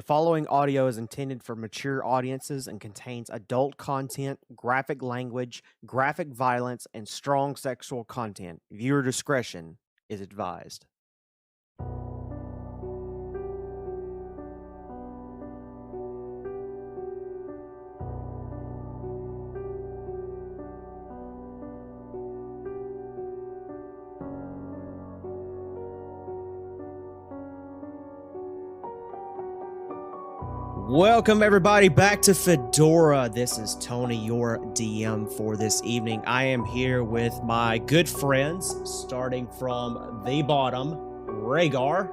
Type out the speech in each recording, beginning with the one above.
following audio is intended for mature audiences and contains adult content, graphic language, graphic violence, and strong sexual content. Viewer discretion is advised. Welcome, everybody, back to Fedora. This is Tony, your DM for this evening. I am here with my good friends, starting from the bottom, Rhaegar.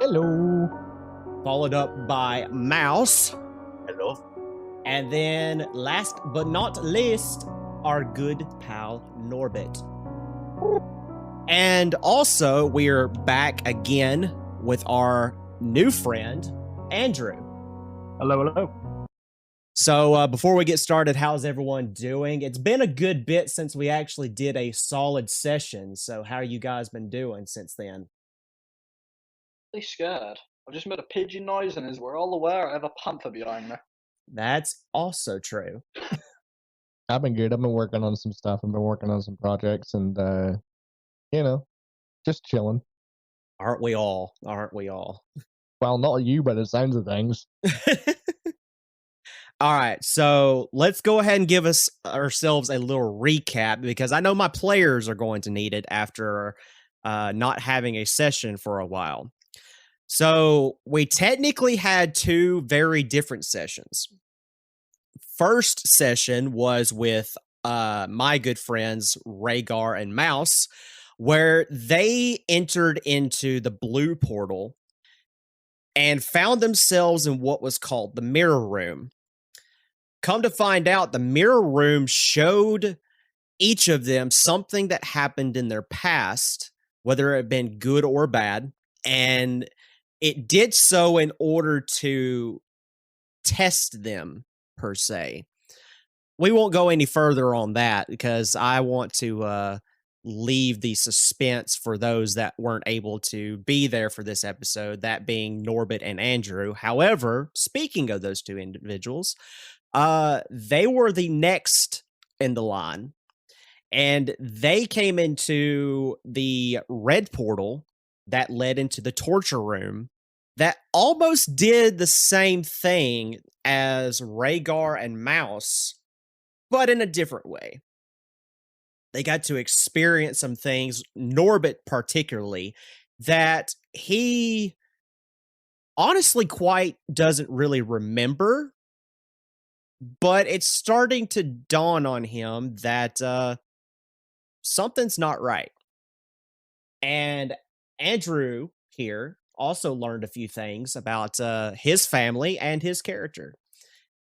Hello. Followed up by Mouse. Hello. And then, last but not least, our good pal, Norbit. And also, we're back again with our new friend, Andrew. Hello, hello. So before we get started, how's everyone doing? It's been a good bit since we actually did a solid session. So how you guys been doing since then? Really scared. I just made a pigeon noise, and as we're all aware, I have a panther behind me. That's also true. I've been good. I've been working on some stuff. I've been working on some projects and, just chilling. Aren't we all? Aren't we all? Well, not you, but it sounds of things. All right, so let's go ahead and give ourselves a little recap, because I know my players are going to need it after not having a session for a while. So we technically had two very different sessions. First session was with my good friends Rhaegar and Mouse, where they entered into the blue portal and found themselves in what was called the mirror room. Come to find out, the mirror room showed each of them something that happened in their past, whether it had been good or bad, and it did so in order to test them, per se. We won't go any further on that, because I want to leave the suspense for those that weren't able to be there for this episode, that being Norbit and Andrew. However, speaking of those two individuals, they were the next in the line, and they came into the red portal that led into the torture room that almost did the same thing as Rhaegar and Mouse, but in a different way. They got to experience some things, Norbit particularly, that he honestly quite doesn't really remember, but it's starting to dawn on him that something's not right. And Andrew here also learned a few things about his family and his character.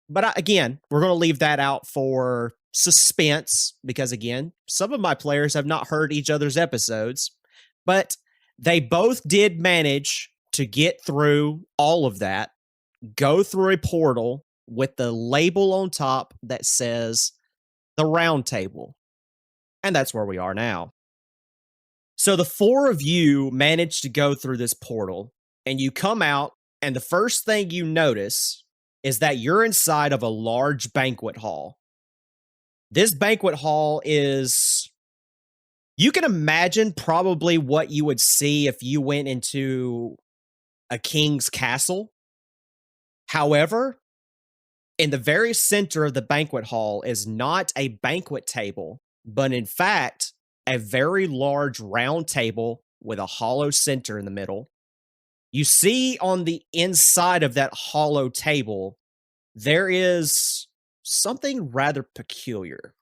But again, we're going to leave that out for suspense, because again, some of my players have not heard each other's episodes, but they both did manage to get through all of that, go through a portal with the label on top that says the round table. And that's where we are now. So the four of you managed to go through this portal, and you come out, and the first thing you notice is that you're inside of a large banquet hall. This banquet hall is, you can imagine probably what you would see if you went into a king's castle. However, in the very center of the banquet hall is not a banquet table, but in fact, a very large round table with a hollow center in the middle. You see on the inside of that hollow table, there is something rather peculiar.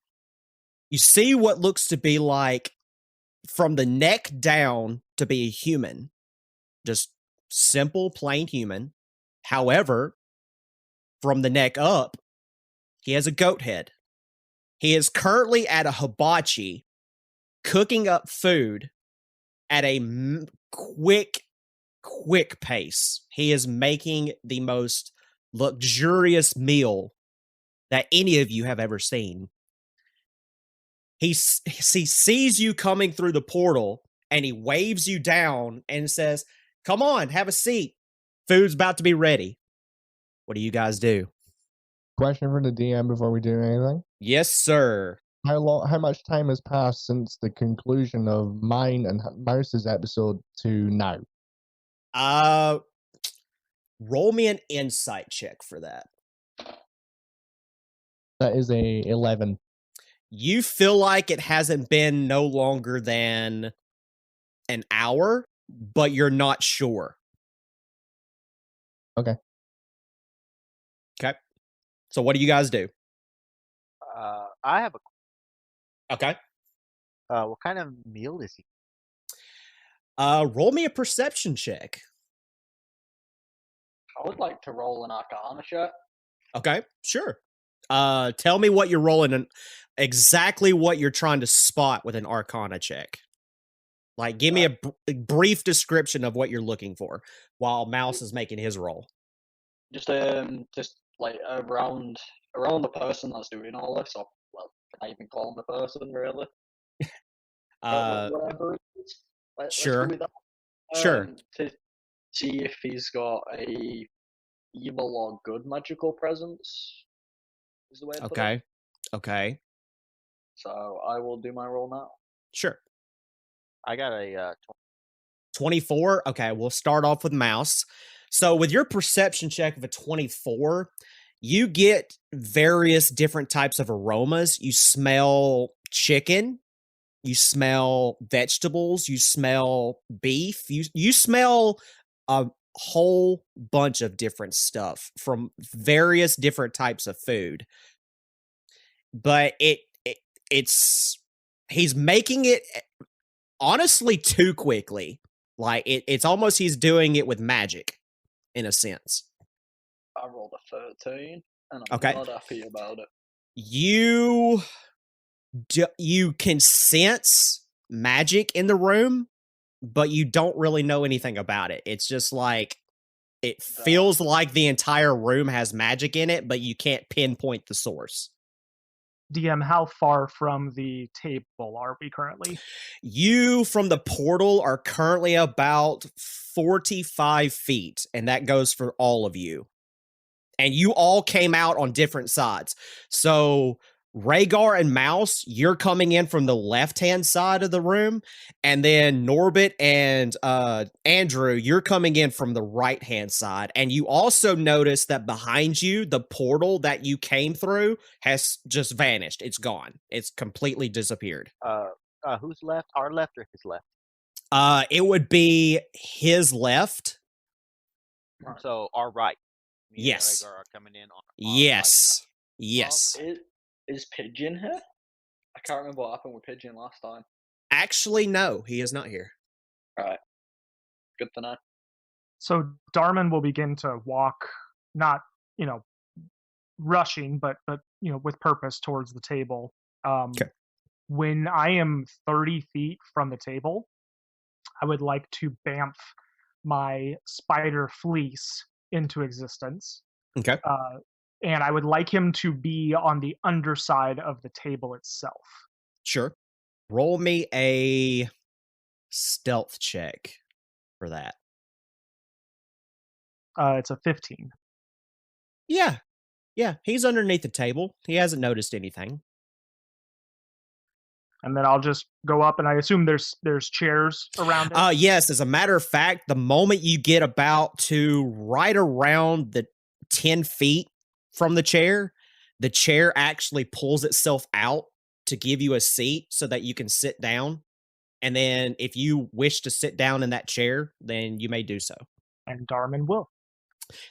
You see what looks to be like, from the neck down, to be a human. Just simple, plain human. However, from the neck up, he has a goat head. He is currently at a hibachi, cooking up food at a quick pace. He is making the most luxurious meal that any of you have ever seen. He sees you coming through the portal, and he waves you down and says, "Come on, have a seat. Food's about to be ready." What do you guys do? Question for the DM before we do anything. Yes, sir. How much time has passed since the conclusion of mine and Mouse's episode to now? Roll me an insight check for that. That is a 11. You feel like it hasn't been no longer than an hour, but you're not sure. Okay. Okay. So what do you guys do? I have a. Okay. What kind of meal is he? Roll me a perception check. I would like to roll an Arcana check. Okay, sure. Tell me what you're rolling and exactly what you're trying to spot with an Arcana check. Like, give me a brief description of what you're looking for while Mouse is making his roll. Just like around the person that's doing all this, or well, can I even call him the person really? Whatever it is. Sure. Let's go with that. Sure. To see if he's got a evil or good magical presence. Is the way to put it. Okay. Okay. So I will do my roll now. Sure. I got a 24. Okay, we'll start off with Mouse. So with your perception check of a 24, you get various different types of aromas. You smell chicken, you smell vegetables, you smell beef, you smell a whole bunch of different stuff from various different types of food. But it's he's making it honestly too quickly. Like it's almost he's doing it with magic in a sense. I rolled a 13, and I'm Okay. not happy about it. You can sense magic in the room, but you don't really know anything about it. It's just like it feels like the entire room has magic in it, but you can't pinpoint the source. DM, how far from the table are we currently? You from the portal are currently about 45 feet, and that goes for all of you. And you all came out on different sides. So Rhaegar and Mouse, you're coming in from the left-hand side of the room, and then Norbit and Andrew, you're coming in from the right-hand side. And you also notice that behind you, the portal that you came through has just vanished. It's gone. It's completely disappeared. who's left? Our left or his left? It would be his left. So our right. Me and Yes. Rhaegar are coming in on our Yes. Yes. Is Pigeon here? I can't remember what happened with Pigeon last time. Actually, no, he is not here. Alright. Good to know. So Darman will begin to walk, not, rushing, but with purpose towards the table. Okay. When I am 30 feet from the table, I would like to bamf my spider fleece into existence. Okay. And I would like him to be on the underside of the table itself. Sure. Roll me a stealth check for that. It's a 15. Yeah. Yeah, he's underneath the table. He hasn't noticed anything. And then I'll just go up, and I assume there's chairs around it. Yes, as a matter of fact, the moment you get about to right around the 10 feet from the chair actually pulls itself out to give you a seat so that you can sit down. And then if you wish to sit down in that chair, then you may do so. And Darman will.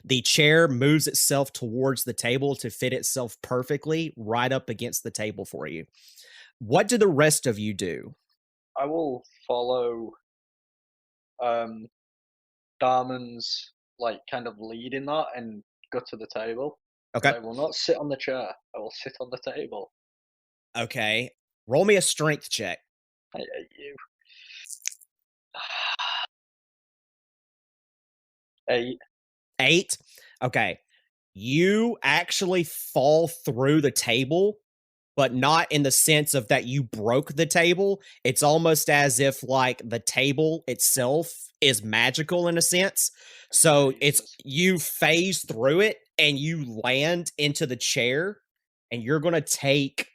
The chair moves itself towards the table to fit itself perfectly right up against the table for you. What do the rest of you do? I will follow Darman's kind of lead in that and go to the table. Okay. I will not sit on the chair. I will sit on the table. Okay. Roll me a strength check. I hate you. 8. 8. Okay. You actually fall through the table, but not in the sense of that you broke the table. It's almost as if the table itself is magical in a sense. So it's Jesus. you phase through it and you land into the chair, and you're gonna take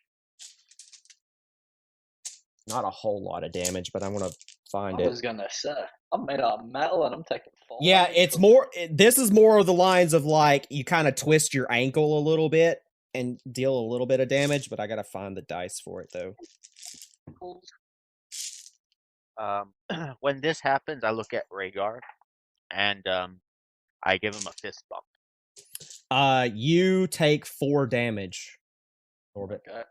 not a whole lot of damage, but I'm gonna find I it. was gonna say, I'm made out of metal and I'm taking 4 Yeah, damage it's from more. This is more of the lines of like you kind of twist your ankle a little bit and deal a little bit of damage, but I gotta find the dice for it though. When this happens, I look at Rhaegar, and I give him a fist bump. You take 4 damage, Orbit. Okay.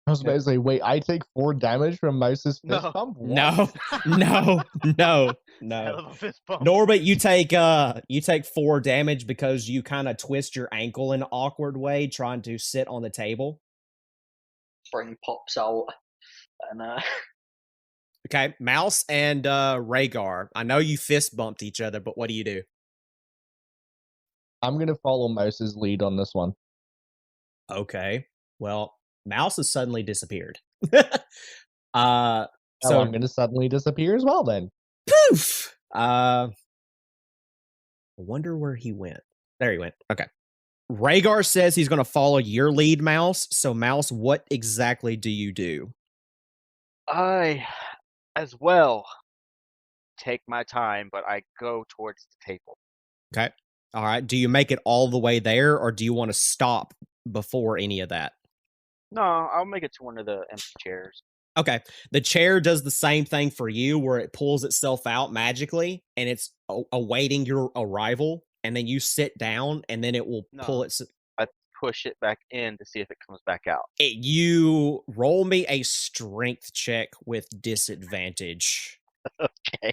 I was about to say, wait, I take 4 damage from Mouse's fist No. bump? No, What? no, no, Hell no. of a fist bump. Norbit, you take 4 damage because you kind of twist your ankle in an awkward way trying to sit on the table. Spring pops out and Okay, Mouse and Rhaegar. I know you fist bumped each other, but what do you do? I'm gonna follow Mouse's lead on this one. Okay. Well, Mouse has suddenly disappeared. So So I'm gonna suddenly disappear as well then. poof. I wonder where he went. There he went. Okay. Rhaegar says he's going to follow your lead, Mouse. So, Mouse, what exactly do you do? I, as well, take my time, but I go towards the table. Okay. All right. Do you make it all the way there, or do you want to stop before any of that? No, I'll make it to one of the empty chairs. Okay. The chair does the same thing for you where it pulls itself out magically and it's awaiting your arrival. And then you sit down and then it will pull No. it. I push it back in to see if it comes back out. You roll me a strength check with disadvantage. Okay.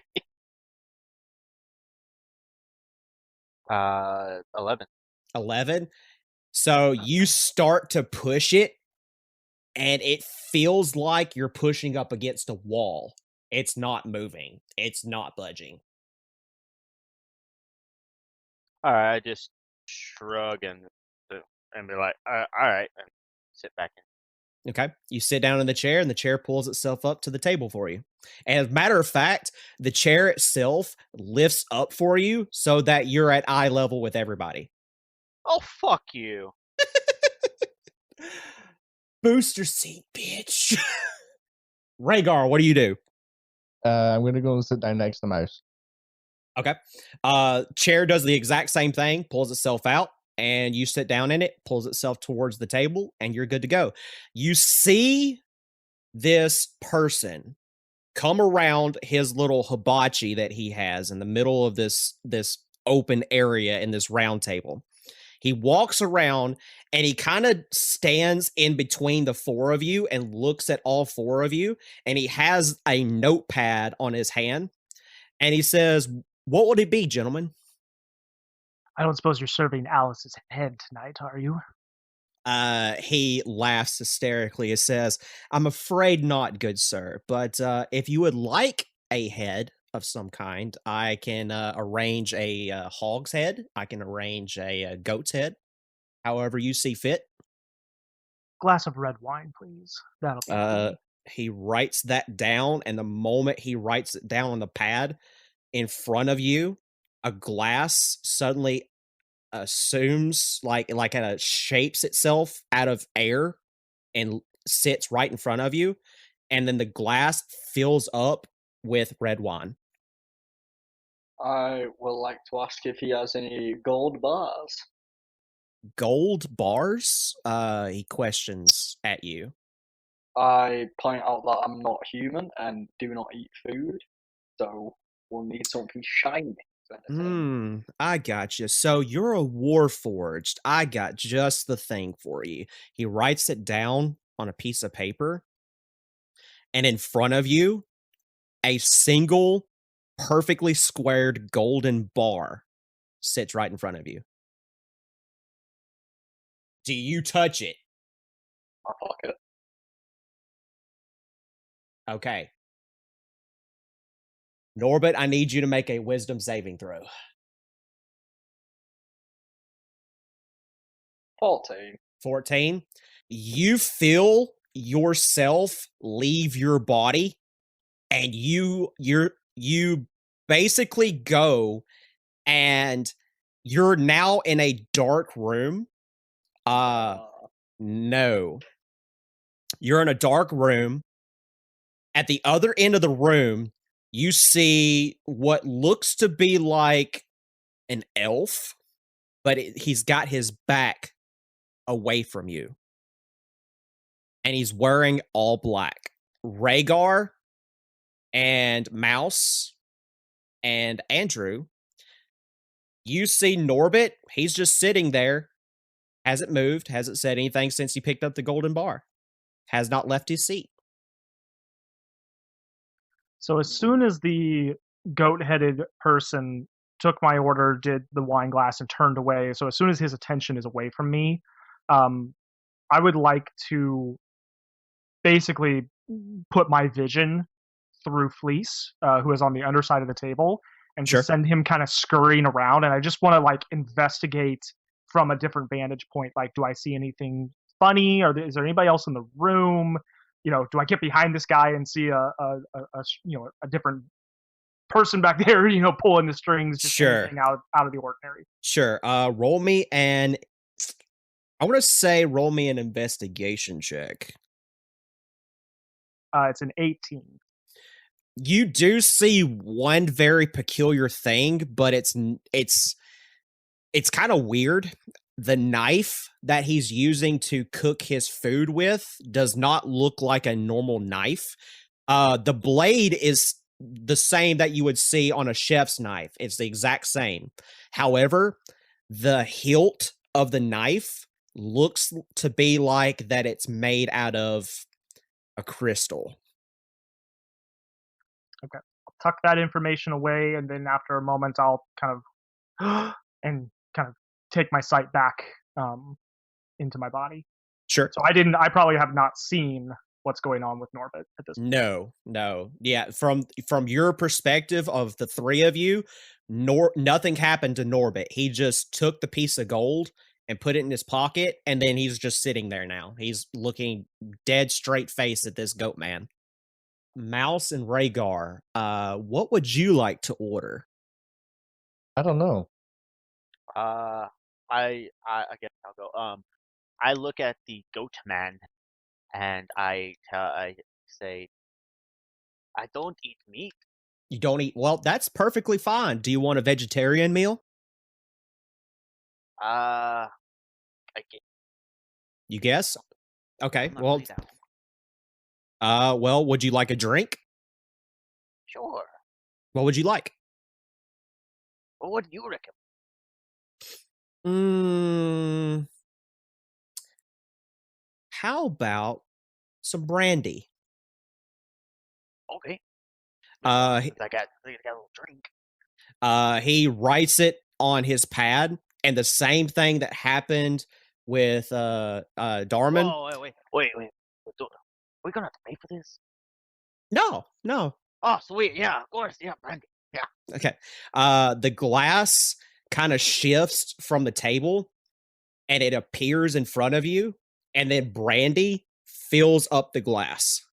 11. 11. So you start to push it and it feels like you're pushing up against a wall. It's not moving. It's not budging. All right, I just shrug and be like, all right, and sit back in. Okay. You sit down in the chair and the chair pulls itself up to the table for you. And as a matter of fact, the chair itself lifts up for you so that you're at eye level with everybody. Oh, fuck you. Booster seat, bitch. Rhaegar, what do you do? I'm gonna go and sit down next to Mouse. Okay. Chair does the exact same thing, pulls itself out, and you sit down in it, pulls itself towards the table, and you're good to go. You see this person come around his little hibachi that he has in the middle of this open area in this round table. He walks around and he kind of stands in between the 4 of you and looks at all 4 of you. And he has a notepad on his hand. And he says, "What would it be, gentlemen?" I don't suppose you're serving Alice's head tonight, are you? He laughs hysterically and says, "I'm afraid not, good sir. But if you would like a head of some kind, I can arrange a hog's head. I can arrange a goat's head, however you see fit." Glass of red wine, please. That'll be plenty. He writes that down, and the moment he writes it down on the pad in front of you, a glass suddenly assumes like kind of shapes itself out of air and sits right in front of you, and then the glass fills up with red wine. I would like to ask if he has any gold bars. Gold bars? He questions at you. I point out that I'm not human and do not eat food, so we'll need something shiny to entertain. I got you. So you're a warforged. I got just the thing for you. He writes it down on a piece of paper, and in front of you, a single perfectly squared golden bar sits right in front of you. Do you touch it? I fuck it. Okay. Norbit, I need you to make a wisdom saving throw. 14. 14. You feel yourself leave your body, and you basically go and you're now in a dark room. No. You're in a dark room. At the other end of the room, you see what looks to be like an elf, but he's got his back away from you. And he's wearing all black. Rhaegar and Mouse and Andrew, you see Norbit. He's just sitting there. Hasn't moved. Hasn't said anything since he picked up the golden bar. Has not left his seat. So as soon as the goat-headed person took my order, did the wine glass, and turned away, so as soon as his attention is away from me, I would like to basically put my vision through Fleece, who is on the underside of the table, and Sure. to send him kind of scurrying around. And I just want to like investigate from a different vantage point. Like, do I see anything funny? Or is there anybody else in the room? Do I get behind this guy and see a different person back there, pulling the strings, just Sure. anything out of the ordinary? Sure. Roll me an investigation check. It's an 18. You do see one very peculiar thing, but it's kind of weird. The knife that he's using to cook his food with does not look like a normal knife. The blade is the same that you would see on a chef's knife. It's the exact same. However, the hilt of the knife looks to be like that it's made out of a crystal. Okay. I'll tuck that information away, and then after a moment, I'll kind of take my sight back into my body. Sure. So I probably have not seen what's going on with Norbit at this point. No. Yeah, from your perspective of the three of you, nothing happened to Norbit. He just took the piece of gold and put it in his pocket, and then he's just sitting there now. He's looking dead straight face at this goat man. Mouse and Rhaegar, what would you like to order? I don't know. I guess I'll go. I look at the goat man, and I say, I don't eat meat. You don't eat? Well, that's perfectly fine. Do you want a vegetarian meal? I guess. You guess? Okay. I'm not Well, really down. well, would you like a drink? Sure. What would you like? Well, what do you recommend? How about some brandy? Okay. I got a little drink. He writes it on his pad, and the same thing that happened with Darman. Whoa, wait. We're gonna have to pay for this? No. Oh, sweet. Yeah, of course. Yeah, brandy. Yeah. Okay. The glass kind of shifts from the table, and it appears in front of you, and then brandy fills up the glass.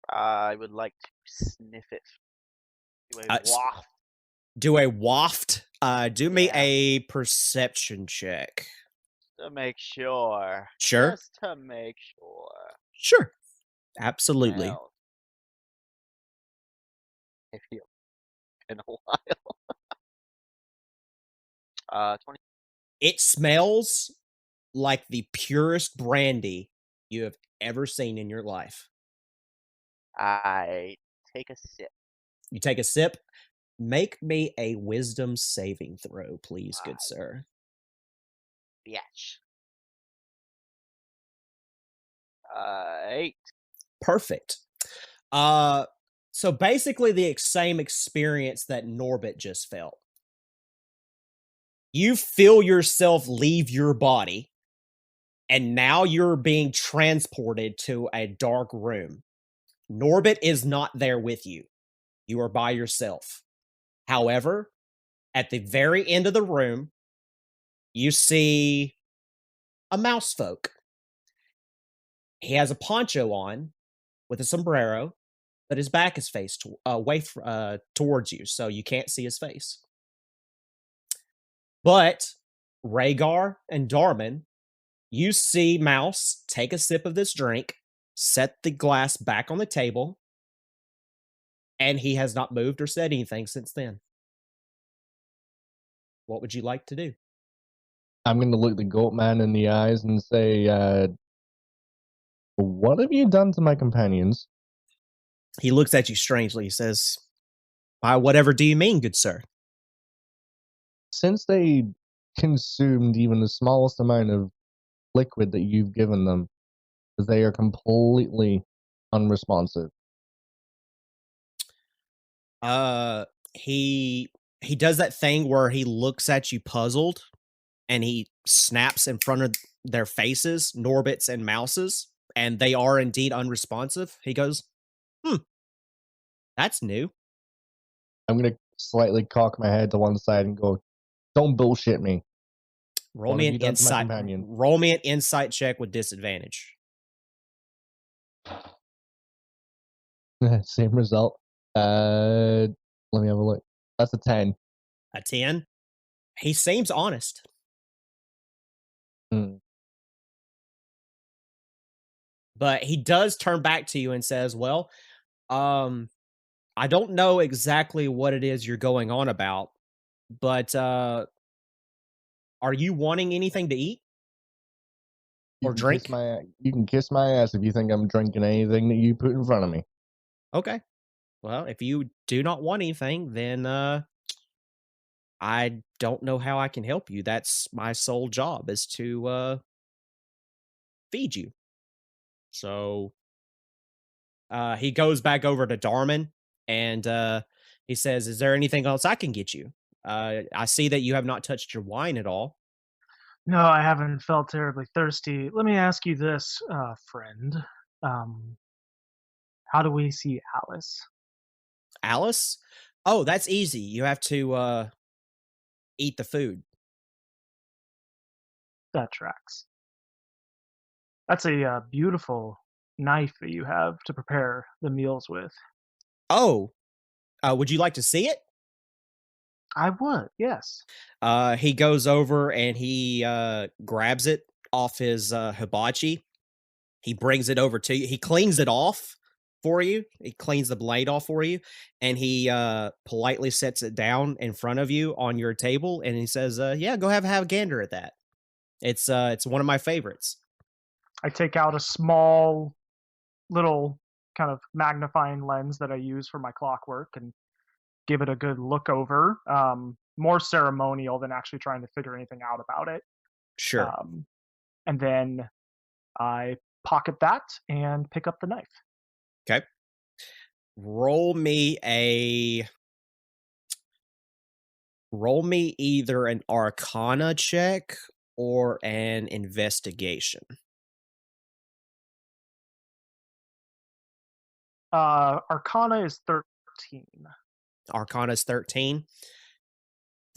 I would like to sniff it. Do a waft. Do a waft. Do me a perception check. To make sure. Sure. Just to make sure. Sure. Absolutely. Well, if you in a while. 20. It smells like the purest brandy you have ever seen in your life. I take a sip. You take a sip. Make me a wisdom saving throw, please, good sir. Bitch. 8. Perfect. So basically the same experience that Norbit just felt. You feel yourself leave your body, and now you're being transported to a dark room. Norbit is not there with you. You are by yourself. However, at the very end of the room, you see a mouse folk. He has a poncho on with a sombrero, but his back is faced away towards you, so you can't see his face. But Rhaegar and Darman, you see Mouse take a sip of this drink, set the glass back on the table, and he has not moved or said anything since then. What would you like to do? I'm going to look the goat man in the eyes and say, what have you done to my companions? He looks at you strangely. He says, by whatever do you mean, good sir? Since they consumed even the smallest amount of liquid that you've given them, they are completely unresponsive. He does that thing where he looks at you puzzled, and he snaps in front of their faces, Norbits and Mouses, and they are indeed unresponsive. He goes, that's new. I'm going to slightly cock my head to one side and go, don't bullshit me. Roll me an insight check with disadvantage. Same result. Let me have a look. That's a 10. A 10? He seems honest. But he does turn back to you and says, well, I don't know exactly what it is you're going on about, but are you wanting anything to eat or drink? You can kiss my ass if you think I'm drinking anything that you put in front of me. Okay. Well, if you do not want anything, then I don't know how I can help you. That's my sole job, is to feed you. So he goes back over to Darman, and he says, is there anything else I can get you? I see that you have not touched your wine at all. No, I haven't felt terribly thirsty. Let me ask you this, friend. How do we see Alice? Alice? Oh, that's easy. You have to eat the food. That tracks. That's a beautiful knife that you have to prepare the meals with. Oh, would you like to see it? I would, yes. He goes over and he grabs it off his hibachi. He brings it over to you. He cleans it off for you. He cleans the blade off for you, and he politely sets it down in front of you on your table, and he says, yeah, go have a gander at that. It's one of my favorites. I take out a small little kind of magnifying lens that I use for my clockwork and give it a good look over. More ceremonial than actually trying to figure anything out about it. Sure. And then I pocket that and pick up the knife. Okay. Roll me either an Arcana check or an investigation. Arcana is 13. Arcana is 13.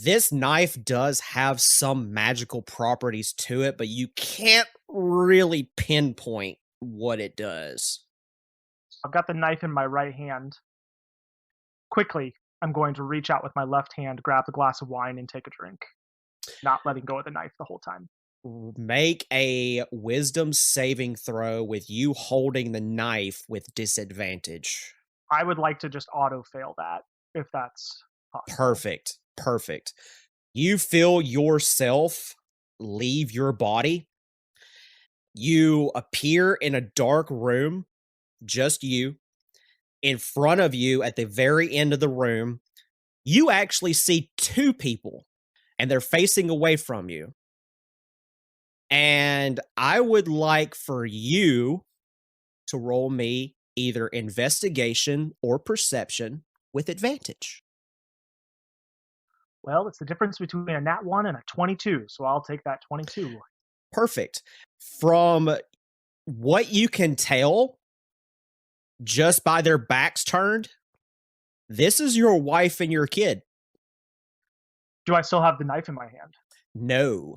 This knife does have some magical properties to it, but you can't really pinpoint what it does. I've got the knife in my right hand. Quickly, I'm going to reach out with my left hand, grab the glass of wine, and take a drink, not letting go of the knife the whole time. Make a wisdom saving throw with you holding the knife with disadvantage. I would like to just auto fail that, if that's possible. Perfect. You feel yourself leave your body. You appear in a dark room, just you. In front of you, at the very end of the room, you actually see two people, and they're facing away from you. And I would like for you to roll me either investigation or perception with advantage. Well, it's the difference between a nat 1 and a 22, so I'll take that 22. Perfect. From what you can tell, just by their backs turned, this is your wife and your kid. Do I still have the knife in my hand? No.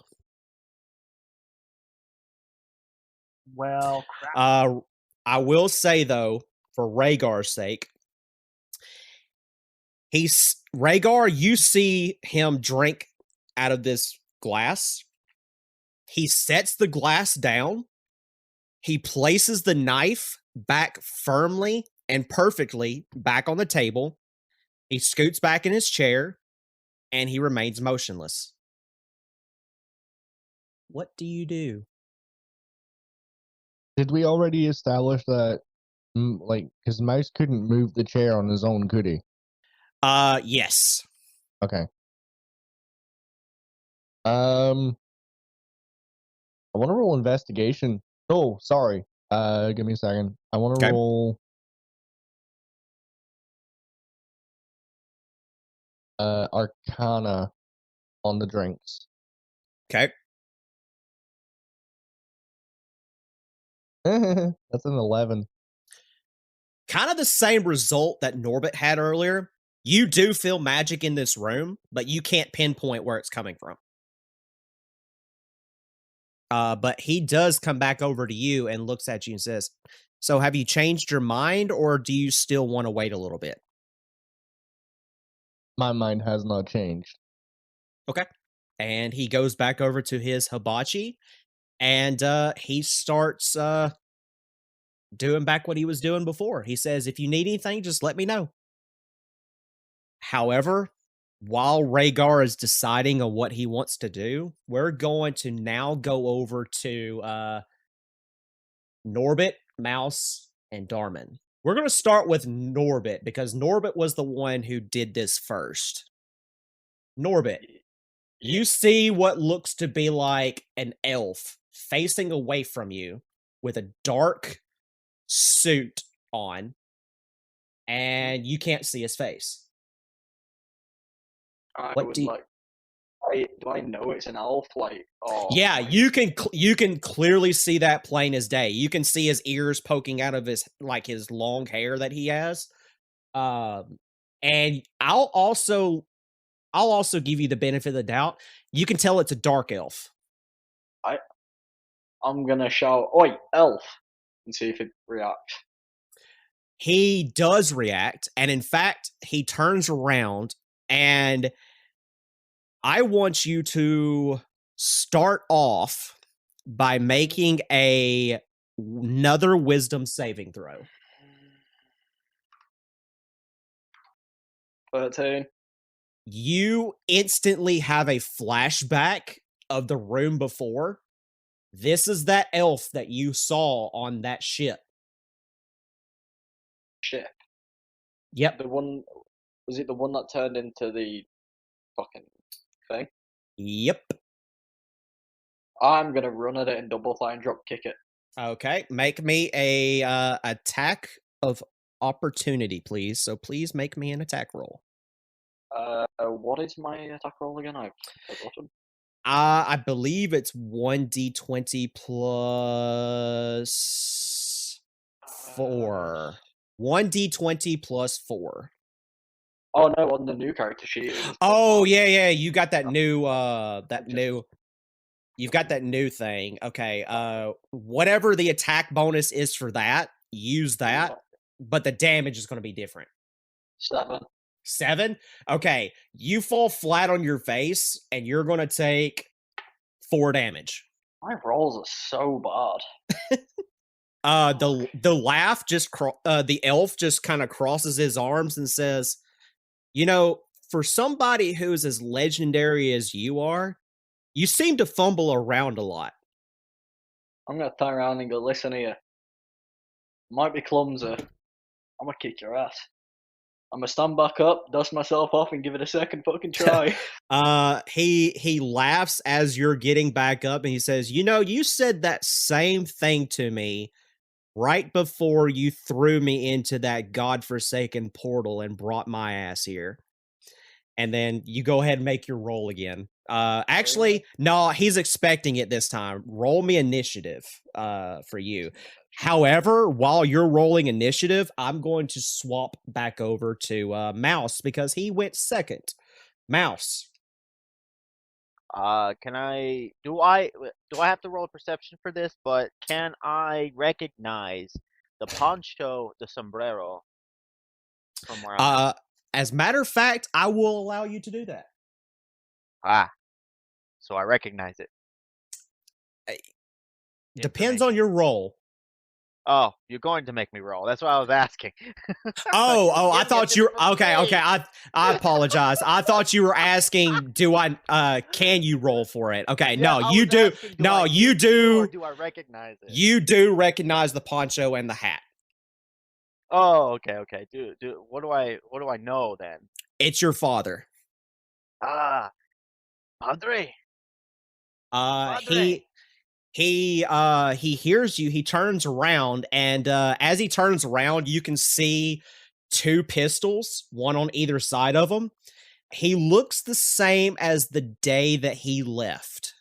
Well, crap. I will say, though, for Rhaegar's sake, Rhaegar, you see him drink out of this glass. He sets the glass down. He places the knife back firmly and perfectly back on the table. He scoots back in his chair, and he remains motionless. What do you do? Did we already establish that, because Mouse couldn't move the chair on his own, could he? Yes. Okay. I want to roll investigation. Oh, sorry. Give me a second. I want to roll Arcana on the drinks. Okay. That's an 11. Kind of the same result that Norbit had earlier. You do feel magic in this room, but you can't pinpoint where it's coming from. But he does come back over to you and looks at you and says, so have you changed your mind, or do you still want to wait a little bit? My mind has not changed. Okay. And he goes back over to his hibachi, and he starts doing back what he was doing before. He says, if you need anything, just let me know. However, while Rhaegar is deciding on what he wants to do, we're going to now go over to Norbit, Mouse, and Darman. We're going to start with Norbit because Norbit was the one who did this first. Norbit, you see what looks to be like an elf facing away from you with a dark suit on, and you can't see his face. Do I know it's an elf? Yeah, you can clearly see that plain as day. You can see his ears poking out of his long hair that he has. And I'll also give you the benefit of the doubt. You can tell it's a dark elf. I'm gonna shout, "Oi, elf!" and see if it reacts. He does react, and in fact, he turns around, and I want you to start off by making another wisdom saving throw. 13. You instantly have a flashback of the room before. This is that elf that you saw on that ship. Ship? Yep. Was it the one that turned into the fucking thing? Yep. I'm gonna run at it and double fly and drop kick it. Okay, make me a attack of opportunity, please. So please make me an attack roll. What is my attack roll again? I've forgotten. I believe it's 1d20 plus 4. 1d20 plus 4. Oh no, on the new character sheet. Oh yeah, you got that new you've got that new thing. Okay, whatever the attack bonus is for that, use that, but the damage is going to be different. 7? Okay, you fall flat on your face, and you're going to take 4 damage. My rolls are so bad. The laugh just the elf just kind of crosses his arms and says, "You know, for somebody who's as legendary as you are, you seem to fumble around a lot." I'm gonna turn around and go, "Listen here. Might be clumsy. I'm gonna kick your ass. I'm gonna stand back up, dust myself off, and give it a second fucking try." He laughs as you're getting back up, and he says, "You know, you said that same thing to me right before you threw me into that godforsaken portal and brought my ass here." And then you go ahead and make your roll again. Actually, no, he's expecting it this time. Roll me initiative for you. However, while you're rolling initiative, I'm going to swap back over to Mouse because he went second. Mouse. Do I have to roll a perception for this? But can I recognize the poncho, the sombrero from where I'm at? As a matter of fact, I will allow you to do that. so I recognize it. The Depends on information. your role. Oh, you're going to make me roll. That's what I was asking. I Give me a thought you were different okay. way. I apologize. I thought you were asking, can you roll for it? Okay, Yeah, no, I you was do. asking, do No, I you need to, or do. do I recognize it? You do recognize the poncho and the hat. Oh, okay. What do I know then? It's your father. Ah, Padre. He hears you. He turns around, and as he turns around, you can see two pistols, one on either side of him. He looks the same as the day that he left.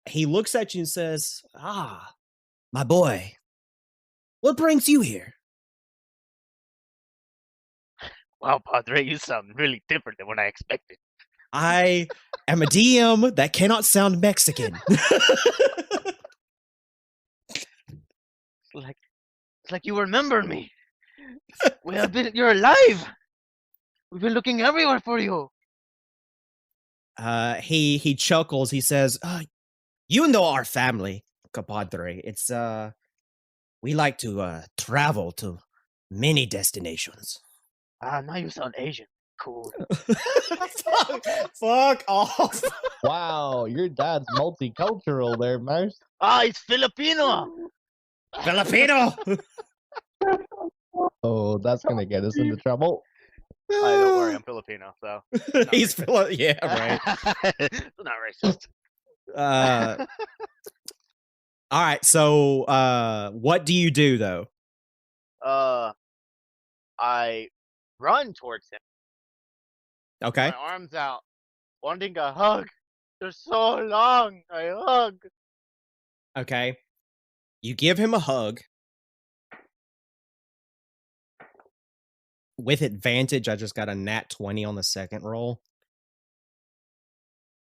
He looks at you and says, "Ah, my boy, what brings you here?" Wow, Padre, you sound really different than what I expected. I am a DM that cannot sound Mexican. It's like you remember me. You're alive. We've been looking everywhere for you. He chuckles. He says, "You know our family, compadre. It's we like to travel to many destinations." Ah, now you sound Asian. Cool. Fuck off. Wow, your dad's multicultural there, Mouse. Ah, it's Filipino. Filipino. Oh, that's gonna get us into trouble. Don't worry, I'm Filipino, so He's yeah, right. it's not racist. All right, so what do you do though? I run towards him. Okay. My arms out, wanting a hug. For so long, I hug. Okay. You give him a hug. With advantage, I just got a nat 20 on the second roll.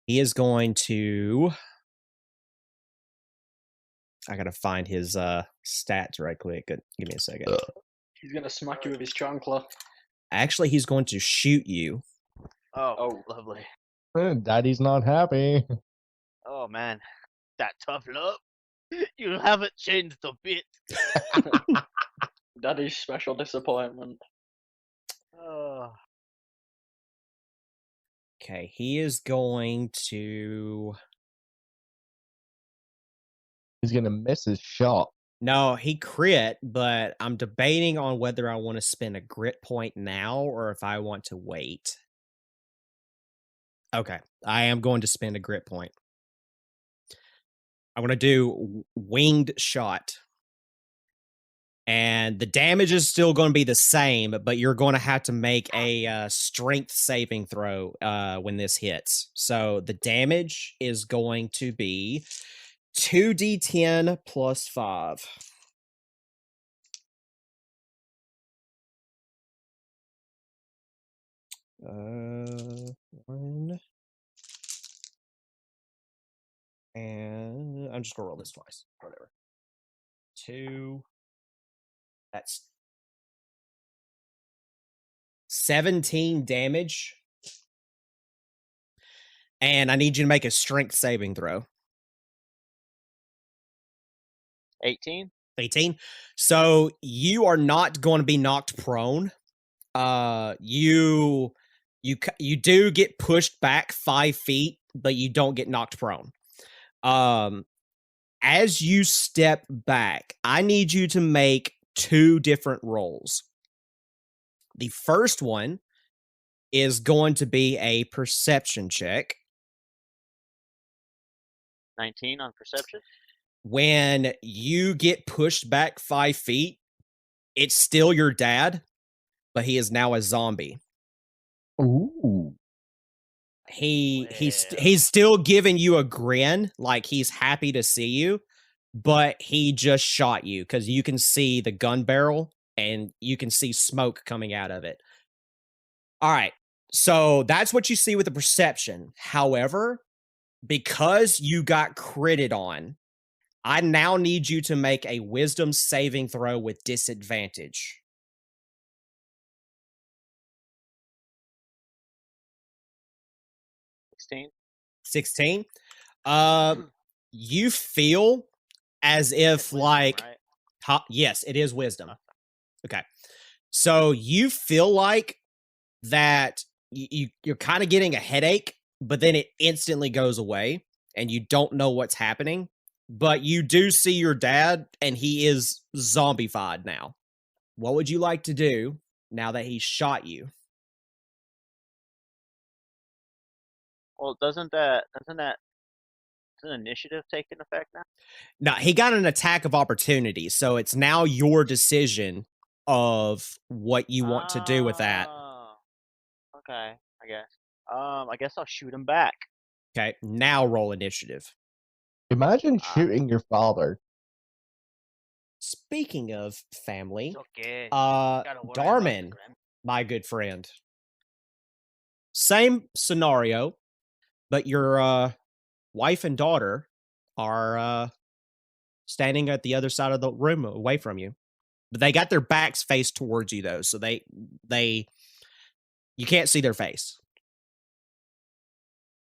He is going to... I gotta find his stats right quick. Give me a second. He's gonna smack you with his chancla. Actually, he's going to shoot you. Oh, lovely. Daddy's not happy. Oh man, that tough love. You haven't changed a bit. Daddy's special disappointment. Oh. Okay, he is going to... He's gonna miss his shot. No, he crit, but I'm debating on whether I want to spend a grit point now or if I want to wait. Okay, I am going to spend a grit point. I'm going to do winged shot. And the damage is still going to be the same, but you're going to have to make a strength saving throw when this hits. So the damage is going to be 2d10 plus 5. One. And I'm just going to roll this twice. Whatever. 2. That's 17 damage. And I need you to make a strength saving throw. 18. 18. So you are not going to be knocked prone. You do get pushed back 5 feet, but you don't get knocked prone. As you step back, I need you to make 2 different rolls. The first one is going to be a perception check. 19 on perception. When you get pushed back 5 feet, it's still your dad, but he is now a zombie. Ooh. He's still giving you a grin, like he's happy to see you, but he just shot you because you can see the gun barrel and you can see smoke coming out of it. All right, so that's what you see with the perception. However, because you got critted on, I now need you to make a wisdom saving throw with disadvantage. 16. 16. You feel as if Wisdom, like right? yes, it is wisdom. Okay. So you feel like that you're kind of getting a headache, but then it instantly goes away and you don't know what's happening. But you do see your dad and he is zombified now. What would you like to do now that he shot you? Well, doesn't initiative take in effect now? No, he got an attack of opportunity, so it's now your decision of what you want to do with that. Oh, okay, I guess. I guess I'll shoot him back. Okay, now roll initiative. Imagine shooting your father. Speaking of family, It's okay. Gotta worry about the Darman, grand- my good friend. Same scenario, but your wife and daughter are standing at the other side of the room away from you. But they got their backs faced towards you though, so they you can't see their face.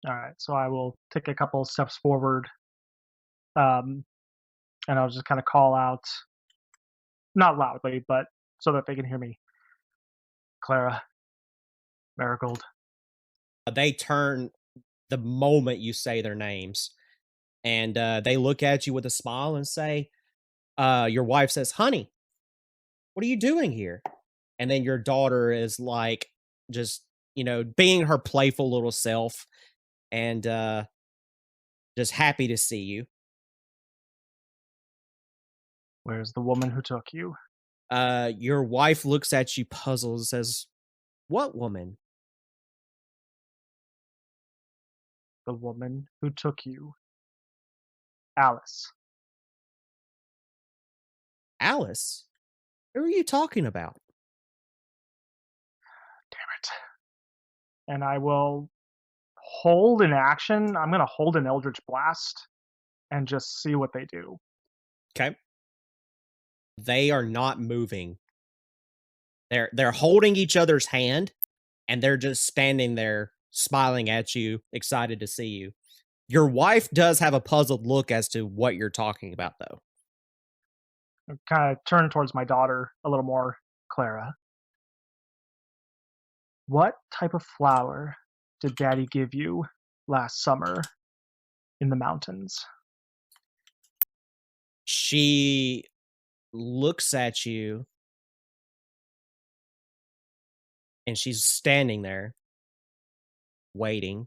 All right, so I will take a couple steps forward, and I'll just kind of call out, not loudly, but so that they can hear me. Clara, Marigold. They turn the moment you say their names, and they look at you with a smile and say, your wife says, "Honey, what are you doing here?" And then your daughter is like, just, being her playful little self and just happy to see you. Where's the woman who took you? Your wife looks at you puzzled and says, "What woman?" The woman who took you. Alice. Alice? Who are you talking about? Damn it. And I will hold an action. I'm going to hold an Eldritch Blast and just see what they do. Okay. They are not moving. They're holding each other's hand and they're just standing there smiling at you, excited to see you. Your wife does have a puzzled look as to what you're talking about though. I kind of turn towards my daughter a little more. Clara. What type of flower did Daddy give you last summer in the mountains? She looks at you and she's standing there waiting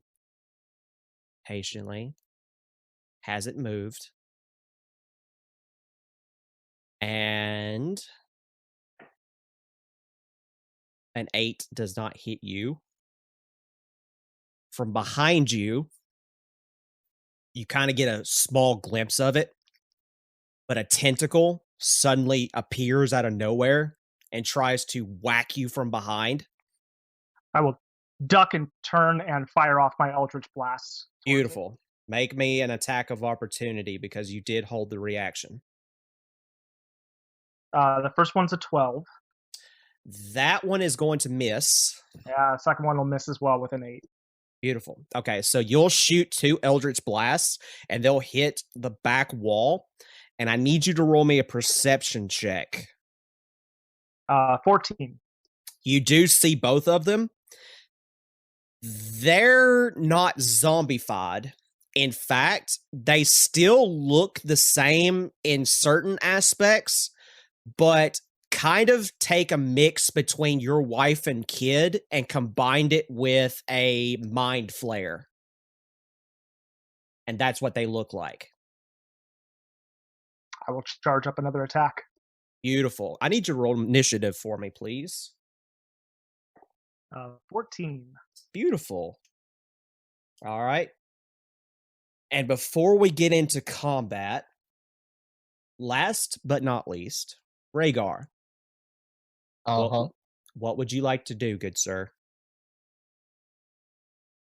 patiently. Hasn't moved. And an 8 does not hit you. From behind you, you kind of get a small glimpse of it, but a tentacle suddenly appears out of nowhere and tries to whack you from behind. I will duck and turn and fire off my Eldritch Blasts. Beautiful. Make me an attack of opportunity because you did hold the reaction. The first one's a 12. That one is going to miss. Yeah, the second one will miss as well with an 8. Beautiful. Okay, so you'll shoot 2 Eldritch Blasts, and they'll hit the back wall, and I need you to roll me a perception check. 14. You do see both of them. They're not zombified. In fact, they still look the same in certain aspects, but kind of take a mix between your wife and kid and combined it with a mind flare. And that's what they look like. I will charge up another attack. Beautiful. I need you to roll initiative for me, please. 14. Beautiful. All right. And before we get into combat, last but not least, Rhaegar. What would you like to do, good sir?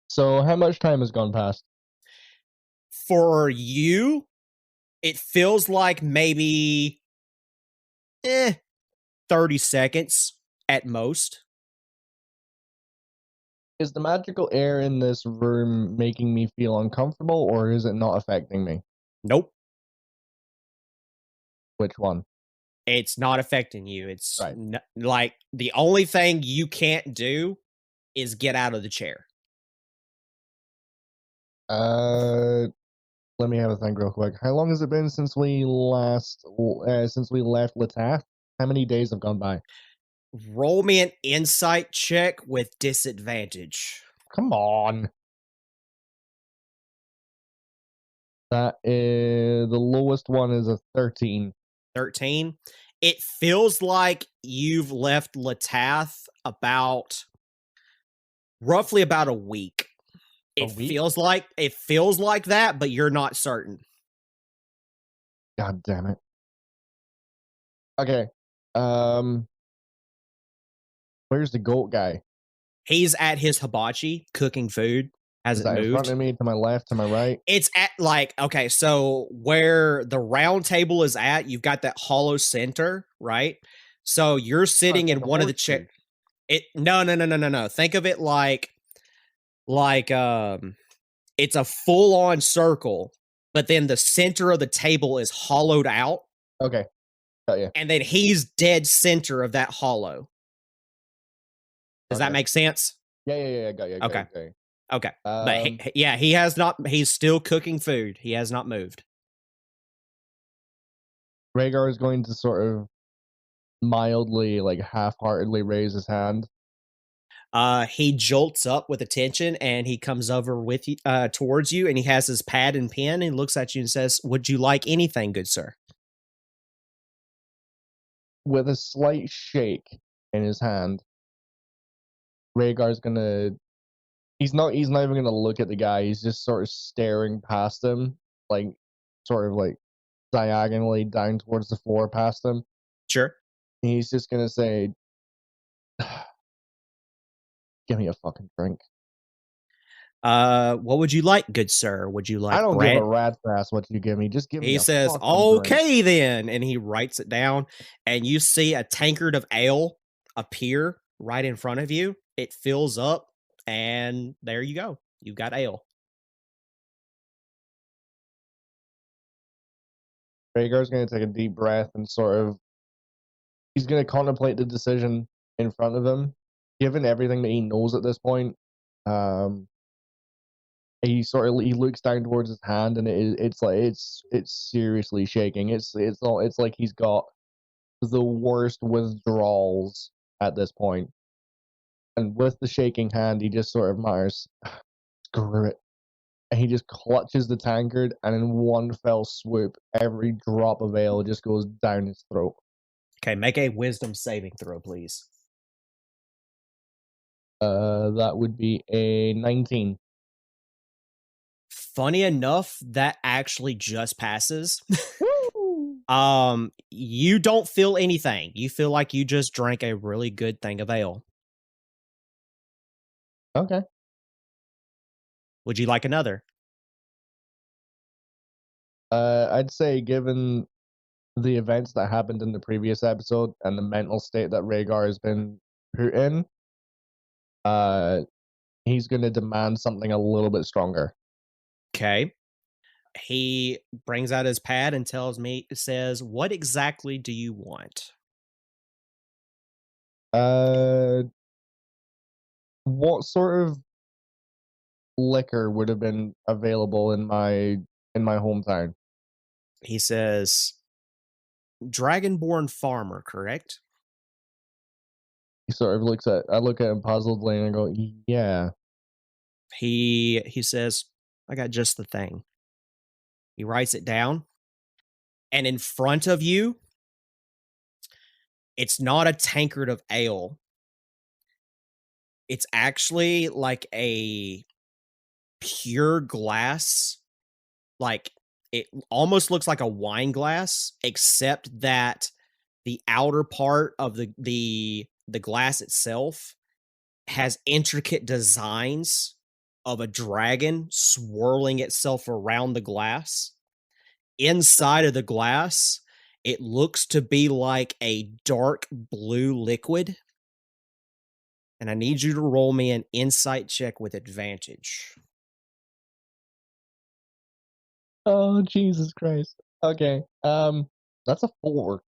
So how much time has gone past? For you, it feels like maybe 30 seconds at most. Is the magical air in this room making me feel uncomfortable, or is it not affecting me? Nope. Which one? It's not affecting you. It's Right. like the only thing you can't do is get out of the chair. Let me have a think real quick. How long has it been since we left Latath? How many days have gone by? Roll me an insight check with disadvantage. Come on. That is the lowest one is a 13. 13. It feels like you've left Latath roughly about a week. It feels like that, but you're not certain. God damn it. Okay. Where's the goat guy? He's at his hibachi cooking food. Is that in front of me, to my left, to my right? It's at okay, so where the round table is at, you've got that hollow center, right? So you're sitting in one of the chairs. No. Think of it like it's a full-on circle, but then the center of the table is hollowed out. Okay. Got you. And then he's dead center of that hollow. Does that make sense? Yeah. Got you. Okay. But he has not. He's still cooking food. He has not moved. Rhaegar is going to sort of mildly, like half-heartedly raise his hand. He jolts up with attention and he comes over with you, towards you, and he has his pad and pen and he looks at you and says, "Would you like anything, good sir?" With a slight shake in his hand, Rhaegar's gonna. He's not even gonna look at the guy. He's just sort of staring past him, like sort of like diagonally down towards the floor past him. Sure. And he's just gonna say, "Give me a fucking drink." What would you like, good sir? Would you like I don't bread? give a rat's ass what you give me. Just give me. He a says, fucking "Okay, drink." then," and he writes it down. And you see a tankard of ale appear right in front of you. It fills up, and there you go. You've got ale. Rhaegar's gonna take a deep breath and he's gonna contemplate the decision in front of him. Given everything that he knows at this point, he looks down towards his hand, and it's seriously shaking. It's like he's got the worst withdrawals at this point. And with the shaking hand, he just sort of mutters, "Screw it." And he just clutches the tankard, and in one fell swoop, every drop of ale just goes down his throat. Okay, make a wisdom saving throw, please. That would be a 19. Funny enough, that actually just passes. Woo! You don't feel anything. You feel like you just drank a really good thing of ale. Okay. Would you like another? I'd say, given the events that happened in the previous episode and the mental state that Rhaegar has been put in, he's going to demand something a little bit stronger. Okay. He brings out his pad and says, "What exactly do you want?" What sort of liquor would have been available in my hometown? He says, "Dragonborn farmer, correct?" He sort of I look at him puzzledly and I go, "Yeah." He says, "I got just the thing." He writes it down, and in front of you, it's not a tankard of ale. It's actually like a pure glass, like it almost looks like a wine glass, except that the outer part of the glass itself has intricate designs of a dragon swirling itself around the glass. Inside of the glass, it looks to be like a dark blue liquid. And I need you to roll me an insight check with advantage. Oh, Jesus Christ. Okay. That's a 4.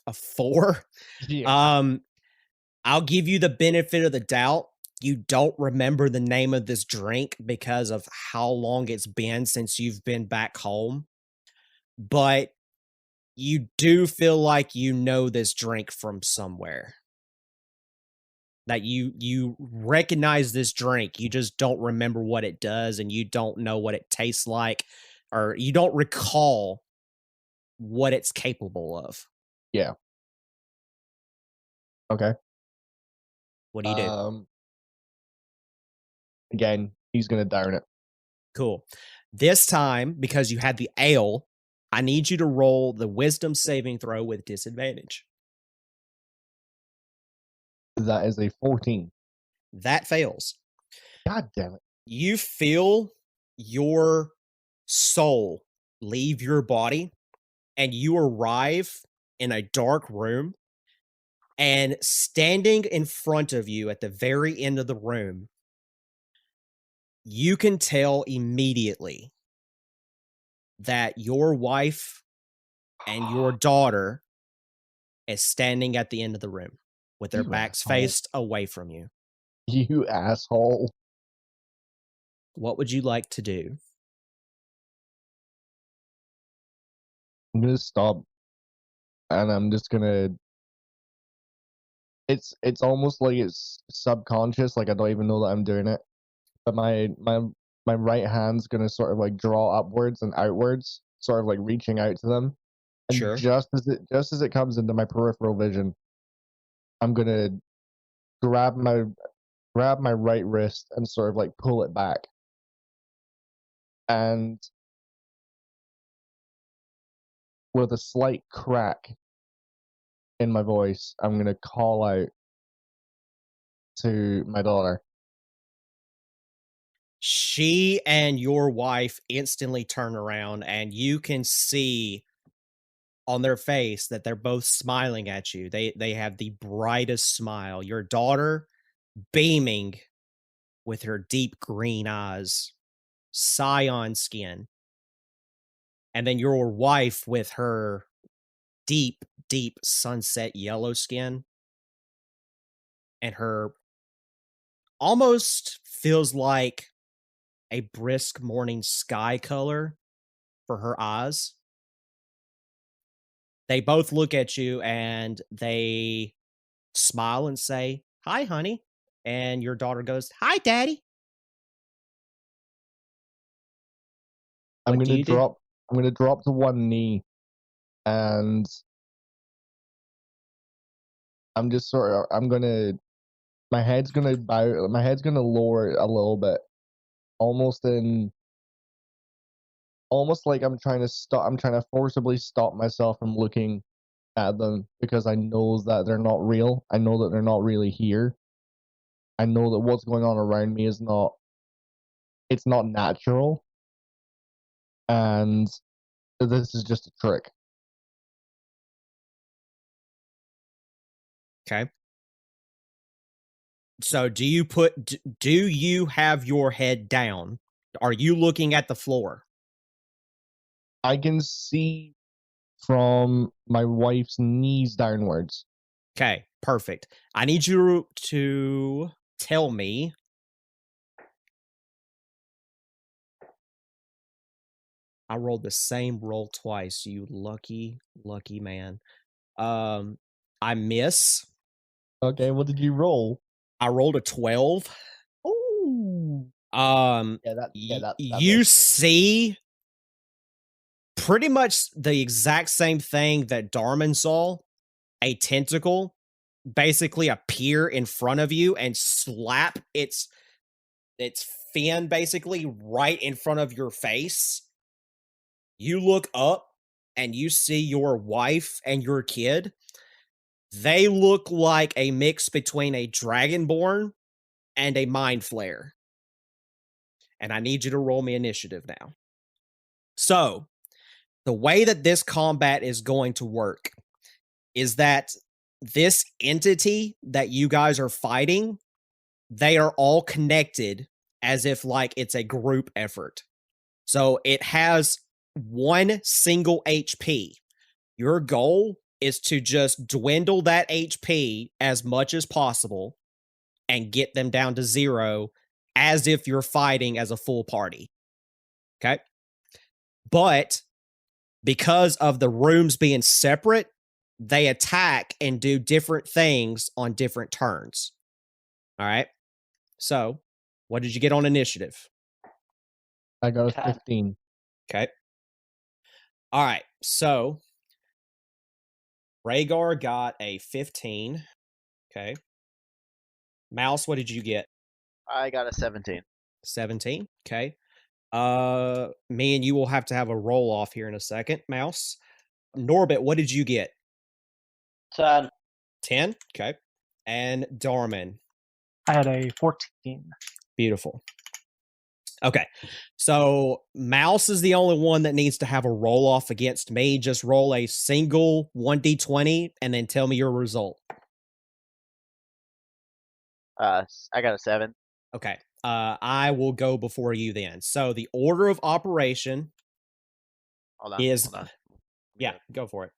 A 4? Yeah. I'll give you the benefit of the doubt. You don't remember the name of this drink because of how long it's been since you've been back home. But you do feel like you know this drink from somewhere. That you recognize this drink, you just don't remember what it does, and you don't know what it tastes like, or you don't recall what it's capable of. Yeah. Okay. What do you do? Again, he's gonna down it. Cool. This time, because you had the ale, I need you to roll the wisdom saving throw with disadvantage. That is a 14. That fails. God damn it. You feel your soul leave your body, and you arrive in a dark room, and standing in front of you at the very end of the room, you can tell immediately that your wife and your daughter is standing at the end of the room with their You backs asshole. faced away from you. You asshole. What would you like to do? I'm gonna stop, and I'm just gonna. It's almost like it's subconscious, like I don't even know that I'm doing it. But my right hand's gonna sort of like draw upwards and outwards, sort of like reaching out to them. And Sure. just as it comes into my peripheral vision, I'm gonna grab my right wrist and sort of like pull it back. And with a slight crack in my voice, I'm gonna call out to my daughter. She and your wife instantly turn around, and you can see on their face that they're both smiling at you. They have the brightest smile. Your daughter beaming with her deep green eyes, scion skin. And then your wife with her deep, deep sunset yellow skin, and her almost feels like a brisk morning sky color for her eyes. They both look at you and they smile and say, "Hi, honey." And your daughter goes, "Hi, daddy." I'm What do gonna you do? drop to one knee, and I'm just sort of my head's gonna lower a little bit, almost like I'm trying to forcibly stop myself from looking at them, because I know that they're not real. I know that they're not really here. I know that what's going on around me is not natural, and this is just a trick. Okay. So do you have your head down? Are you looking at the floor? I can see from my wife's knees downwards. Okay, perfect. I need you to tell me I rolled the same roll twice, you lucky, lucky man. I miss. Okay, what did you roll? I rolled a 12. Ooh. That you misses. see pretty much the exact same thing that Darman saw, a tentacle basically appear in front of you and slap its fin basically right in front of your face. You look up and you see your wife and your kid. They look like a mix between a dragonborn and a mind flare. And I need you to roll me initiative now. So, the way that this combat is going to work is that this entity that you guys are fighting they are all connected as if like it's a group effort. So it has one single HP. Your goal is to just dwindle that HP as much as possible and get them down to 0 as if you're fighting as a full party. Okay? But because of the rooms being separate, they attack and do different things on different turns. All right? So, what did you get on initiative? I got a 10. 15. Okay. All right. So, Rhaegar got a 15. Okay. Mouse, what did you get? I got a 17. 17. Okay. Me and you will have to have a roll off here in a second. Mouse. Norbit, what did you get? 10. 10. Okay. And Darman. I had a 14. Beautiful. Okay. So Mouse is the only one that needs to have a roll off against me. Just roll a single 1d20 and then tell me your result. I got a 7. Okay. I will go before you then. So the order of operation Hold on. is Hold on. yeah, go for it.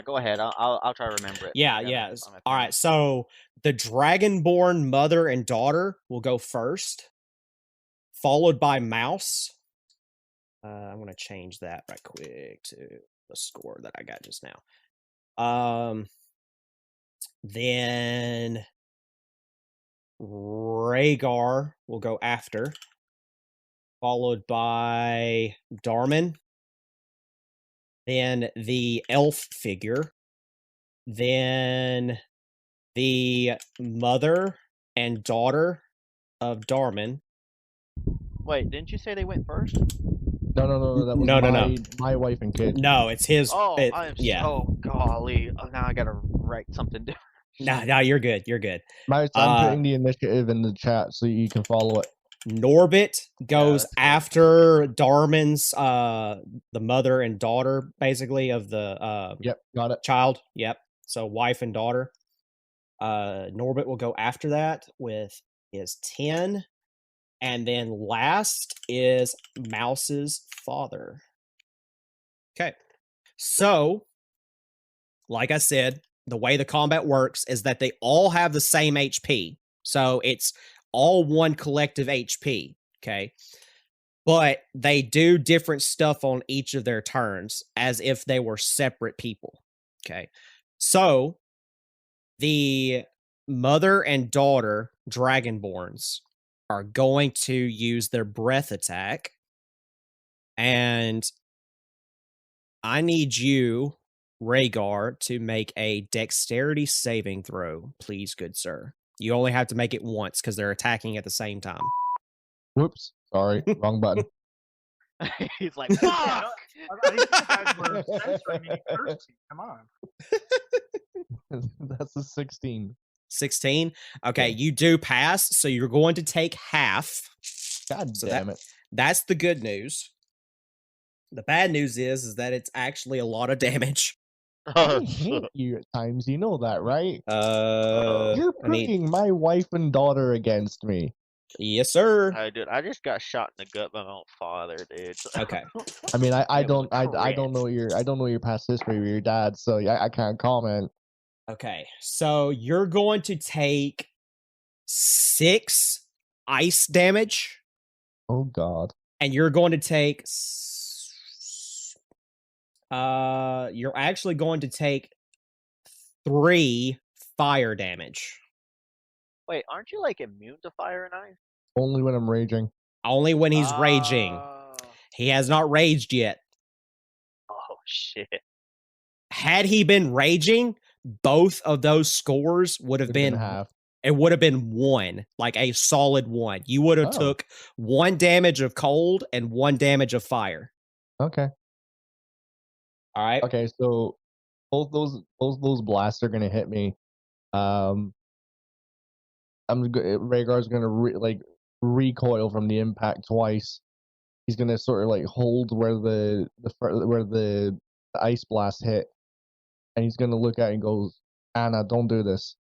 Go ahead. I'll try to remember it. Yeah, I got it yeah. on my All phone. right. So the dragonborn mother and daughter will go first, followed by Mouse. I'm gonna change that right quick to the score that I got just now. Then Rhaegar will go after, followed by Darman. Then the elf figure. Then the mother and daughter of Darman. Wait, didn't you say they went first? No. That was No. my wife and kid. No, it's his. Oh, it- I am yeah. so golly. Oh, now I gotta write something down. No, you're good. You're good. Mouse, I'm putting the initiative in the chat so you can follow it. Norbit goes that's good. after Darman's the mother and daughter, basically, of the Yep, got it. child. Yep. So wife and daughter. Norbit will go after that with his 10. And then last is Mouse's father. Okay. So, like I said, the way the combat works is that they all have the same HP. So it's all one collective HP. Okay. But they do different stuff on each of their turns as if they were separate people. Okay. So the mother and daughter dragonborns are going to use their breath attack. And I need you, Rhaegar, to make a dexterity saving throw, please, good sir. You only have to make it once because they're attacking at the same time. Whoops. Sorry. Wrong button. He's like, fuck! I didn't think you guys were censoring any courtesy. Come on. That's a 16. 16. Okay, Yeah. you do pass, so you're going to take half. God So damn it. That's the good news. The bad news is that it's actually a lot of damage. I hate you at times. You know that, right? You're I need, putting my wife and daughter against me. yes, sir. Dude, I just got shot in the gut by my own father, dude. Okay. I mean, I It was don't a I don't know your past history with your dad, so I can't comment. Okay, so you're going to take 6 ice damage, Oh God. and you're going to take. You're actually going to take 3 fire damage. Wait, aren't you like immune to fire and ice? Only when I'm raging. Only when he's raging. Oh. He has not raged yet. Oh shit. Had he been raging, both of those scores would have Would've been been half. it would have been 1, like a solid 1. You would have Oh. took 1 damage of cold and 1 damage of fire. Okay. All right. Okay, so both those blasts are gonna hit me. Rhaegar's gonna recoil from the impact twice. He's gonna sort of like hold where the ice blast hit, and he's gonna look at it and goes, "Anna, don't do this,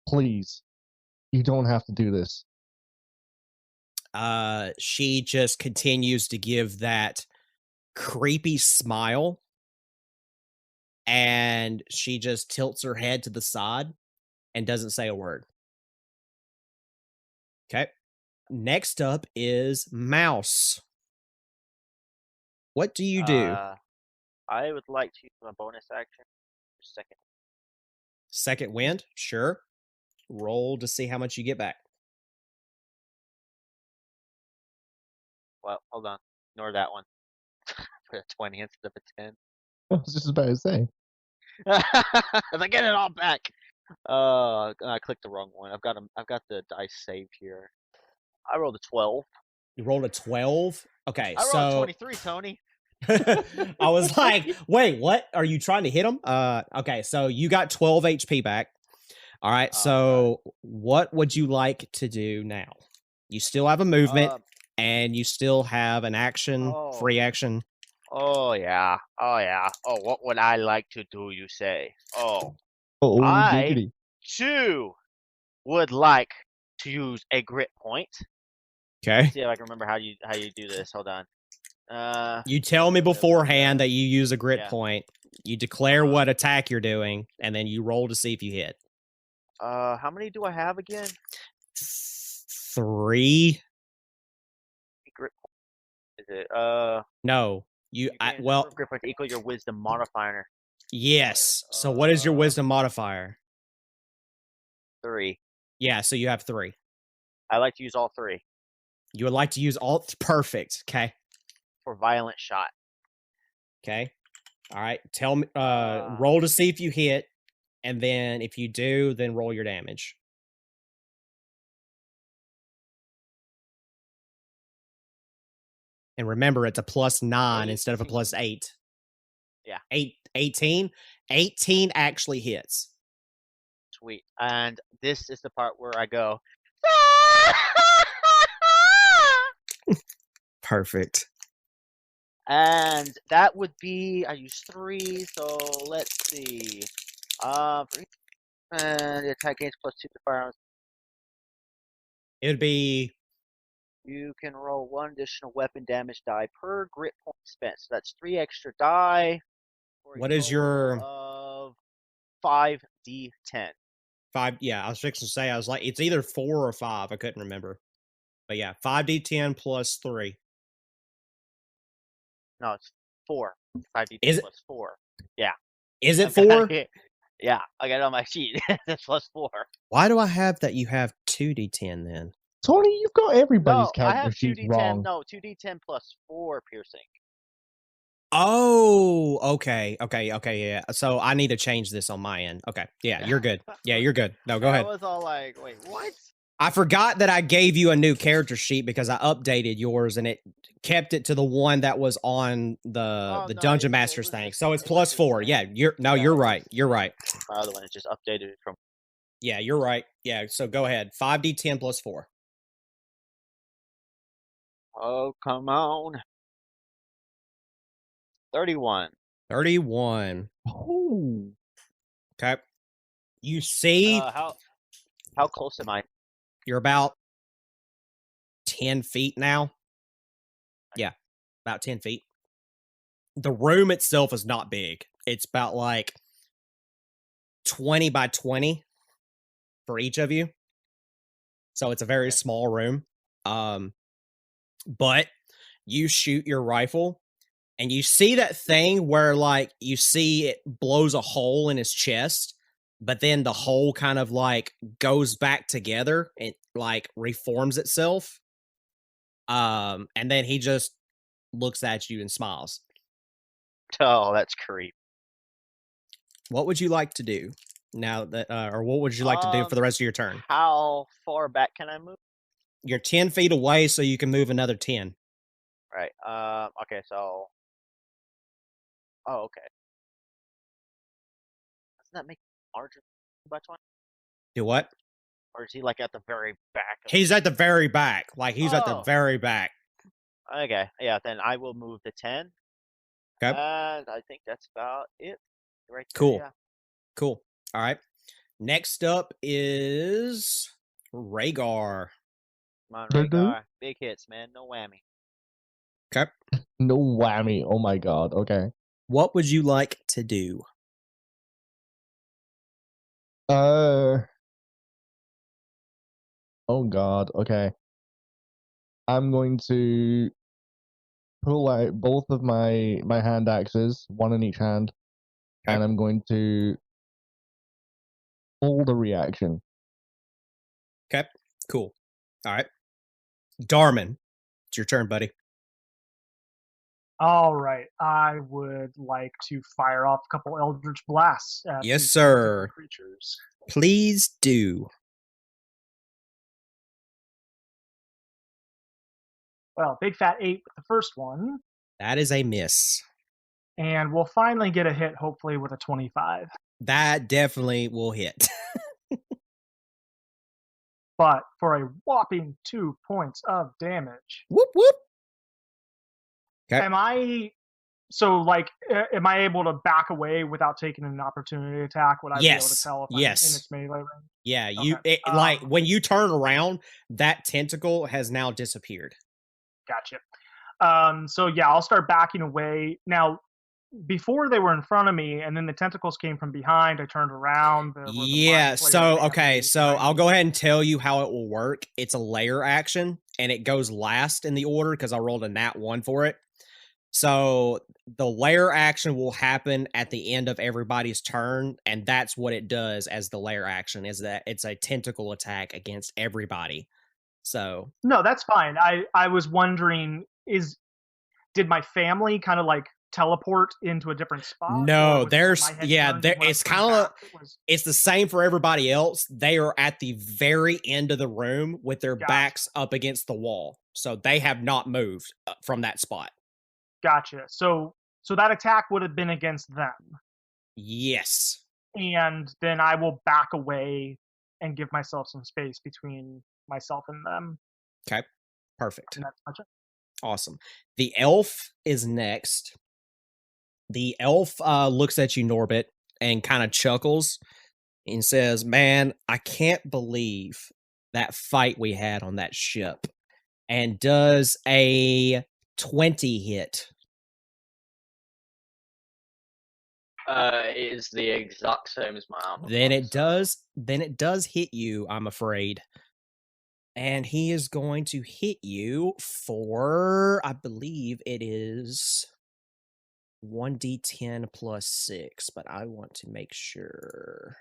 please." You don't have to do this. She just continues to give that creepy smile, and she just tilts her head to the side and doesn't say a word. Okay. Next up is Mouse. What do you do? I would like to use my bonus action for second. Second wind? Sure. Roll to see how much you get back. Well, hold on. Ignore that one. Put a 20 instead of a 10. I was just about to say. I get it all back. I clicked the wrong one. I've got the dice saved here. I rolled a 12. You rolled a 12? Okay, I rolled a 23, Tony. I was like, wait, what? Are you trying to hit him? Okay, so you got 12 HP back. All right, so what would you like to do now? You still have a movement, and you still have an action, free action. Oh, yeah. Oh, what would I like to do, you say? Oh, I, giggity. too, would like to use a grit point. Okay. Let's see if I can remember how you do this. Hold on. You tell me beforehand that you use a grit point. You declare what attack you're doing, and then you roll to see if you hit. How many do I have again? 3. Grit point. Is it No. Well, grip point to equal your wisdom modifier. Yes. So what is your wisdom modifier? 3. Yeah, so you have 3. I like to use all 3. You would like to use all perfect. Okay. For violent shot. Okay. All right. Tell me roll to see if you hit, and then if you do, then roll your damage. And remember, it's a +9 instead of a +8. Yeah. 18? 18 actually hits. Sweet. And this is the part where I go. Perfect. And that would be, I use 3, so let's see. And the attack gains +2 to firearms. It would be. You can roll 1 additional weapon damage die per grit point spent. So that's 3 extra die. What is your. Of 5d10. 5, yeah, I was fixing to say, I was like, it's either 4 or 5. I couldn't remember. But yeah, 5d10 plus 3. No, it's 4. 5d10 Is it? plus 4. Yeah. Is it 4? Yeah, I got it on my sheet. That's plus 4. Why do I have that you have 2d10 then? Tony, you've got everybody's No, I character have sheets 2d10. wrong. No, 2d10 plus 4 piercing. Oh, okay, yeah. So I need to change this on my end. Okay, yeah, you're good. Yeah, you're good. No, go ahead. I was all like, wait, what? I forgot that I gave you a new character sheet because I updated yours and it kept it to the one that was on the Dungeon Masters thing. So it's +4. Yeah, you're right. You're right. My other one is just updated from. Yeah, you're right. Yeah, so go ahead. 5d10 plus 4. Oh, come on. 31. 31. Oh. Okay. You see. How close am I? You're about 10 feet now. Yeah, about 10 feet. The room itself is not big. It's about like 20 by 20 for each of you. So it's a very small room. But you shoot your rifle and you see that thing where like you see it blows a hole in his chest, but then the hole kind of like goes back together and like reforms itself. And then he just looks at you and smiles. Oh, that's creepy. What would you like to do now that, or what would you like to do for the rest of your turn? How far back can I move? You're 10 feet away, so you can move another 10. Right. Okay, so. Oh, okay. Doesn't that make it larger by 20? Do what? Or is he like at the very back? He's at the very back. Like he's at the very back. Okay, yeah, then I will move the 10. Okay. And I think that's about it. Right there, Cool. yeah. Cool. All right. Next up is Rhaegar. Come on, Doo-doo. Rhaegar. Big hits, man. No whammy. Okay. No whammy. Oh my god. Okay. What would you like to do? Oh god. Okay. I'm going to pull out both of my hand axes, one in each hand, Okay. and I'm going to hold a reaction. Okay. Cool. All right. Darman, it's your turn, buddy. All right, I would like to fire off a couple Eldritch Blasts at Yes, these sir. creatures. Please do. Well, big fat 8 with the first one, That is a miss. and we'll finally get a hit, hopefully with a 25. That definitely will hit. But for a whopping 2 points of damage. Whoop whoop. Okay. Am I able to back away without taking an opportunity attack? Would I be able to Yes. tell if I'm Yes. in its melee range? Yeah, you Okay. like when you turn around, that tentacle has now disappeared. Gotcha. So yeah, I'll start backing away. Now, before they were in front of me, and then the tentacles came from behind. I turned around. Yeah. So okay. So I'll go ahead and tell you how it will work. It's a layer action, and it goes last in the order because I rolled a nat 1 for it. So the layer action will happen at the end of everybody's turn, and that's what it does as the layer action, is that it's a tentacle attack against everybody. So No, that's fine. I was wondering, did my family kind of like teleport into a different spot? no, Or was it there's my head yeah, turned there and when I it's turned kind of back, it was- it's the same for everybody else. They are at the very end of the room with their Gotcha. backs up against the wall. So they have not moved from that spot. Gotcha. So that attack would have been against them, Yes. and then I will back away and give myself some space between myself and them. Okay. Perfect. And that's my turn. Awesome. The elf is next. The elf looks at you, Norbit, and kind of chuckles and says, "Man, I can't believe that fight we had on that ship." And does a 20 hit. It is the exact same as my armor. Then class, it does hit you, I'm afraid. And he is going to hit you for, I believe it is 1d10 plus 6, but I want to make sure.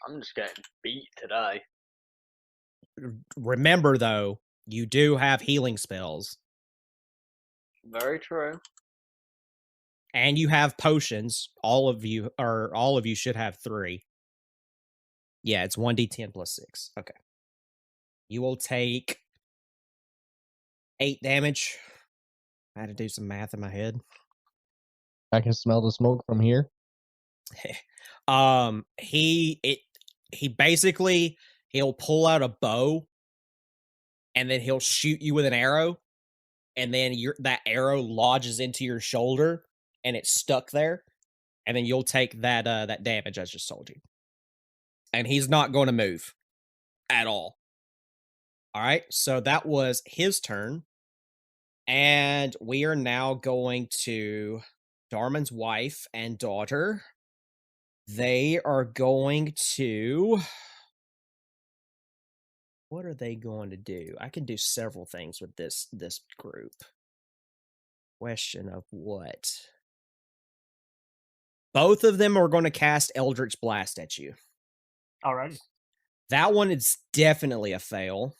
I'm just getting beat today. Remember, though, you do have healing spells. Very true. And you have potions. All of you should have 3. Yeah, it's 1d10 plus 6. Okay. You will take 8 damage. I had to do some math in my head. I can smell the smoke from here. He basically he'll pull out a bow and then he'll shoot you with an arrow, and then that arrow lodges into your shoulder and it's stuck there, and then you'll take that damage I just told you. And he's not going to move at all. All right, so that was his turn. And we are now going to Darman's wife and daughter. They are going to... What are they going to do? I can do several things with this group. Question of what? Both of them are going to cast Eldritch Blast at you. Alrighty. That one is definitely a fail.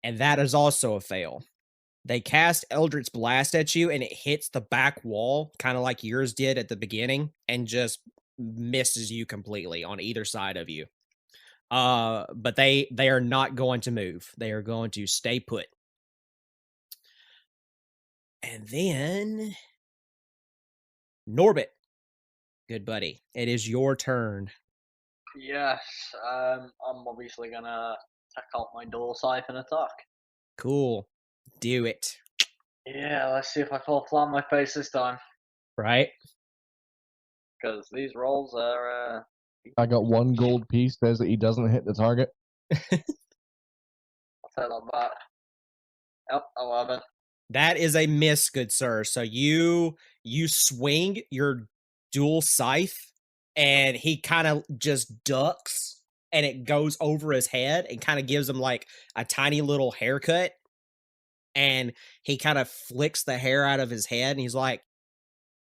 And that is also a fail. They cast Eldritch Blast at you, and it hits the back wall, kind of like yours did at the beginning, and just misses you completely on either side of you. But they are not going to move. They are going to stay put. And then Norbit, good buddy, it is your turn. Yes, I'm obviously gonna take out my dual siphon attack. Cool. Do it. Yeah, let's see if I fall flat on my face this time. Right? Because these rolls are I got 1 gold piece. Says that he doesn't hit the target. I'll tell them that. Yep, 11. That is a miss, good sir. So you swing your dual scythe, and he kind of just ducks, and it goes over his head and kind of gives him like a tiny little haircut. And he kind of flicks the hair out of his head, and he's like,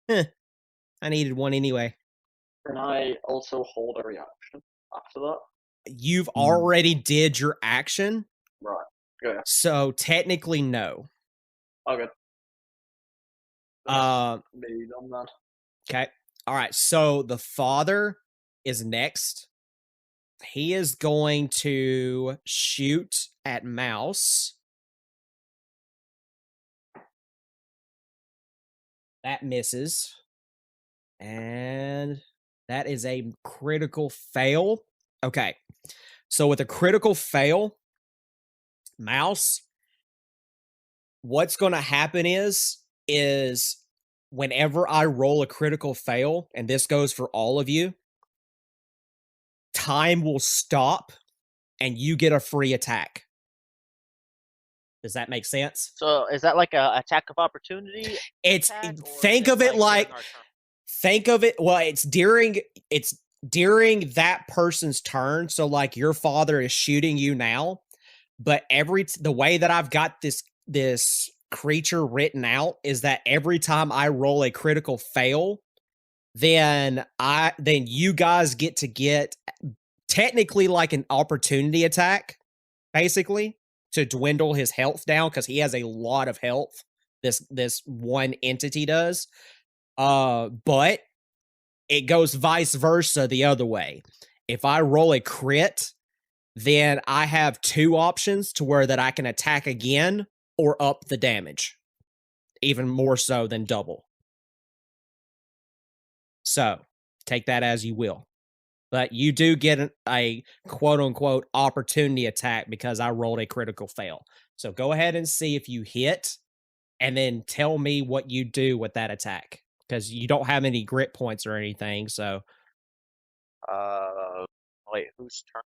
I needed one anyway. Can I also hold a reaction after that? You've already did your action. Right. Good. So technically, no. Okay. Be done that. Okay. All right. So the father is next. He is going to shoot at Mouse. That misses. And that is a critical fail. Okay. So with a critical fail, Mouse, what's going to happen is whenever I roll a critical fail, and this goes for all of you, time will stop and you get a free attack. Does that make sense? So is that like a attack of opportunity? It's attack, or think is of it like during our turn? think of it well, it's during that person's turn. So like your father is shooting you now, but the way that I've got this creature written out is that every time I roll a critical fail, then you guys get technically like an opportunity attack, basically, to dwindle his health down, because he has a lot of health. This one entity does. But it goes vice versa the other way. If I roll a crit, then I have 2 options to where that I can attack again or up the damage, even more so than double. So take that as you will. But you do get a quote-unquote opportunity attack because I rolled a critical fail. So go ahead and see if you hit, and then tell me what you do with that attack, because you don't have any grit points or anything. So Wait, whose turn?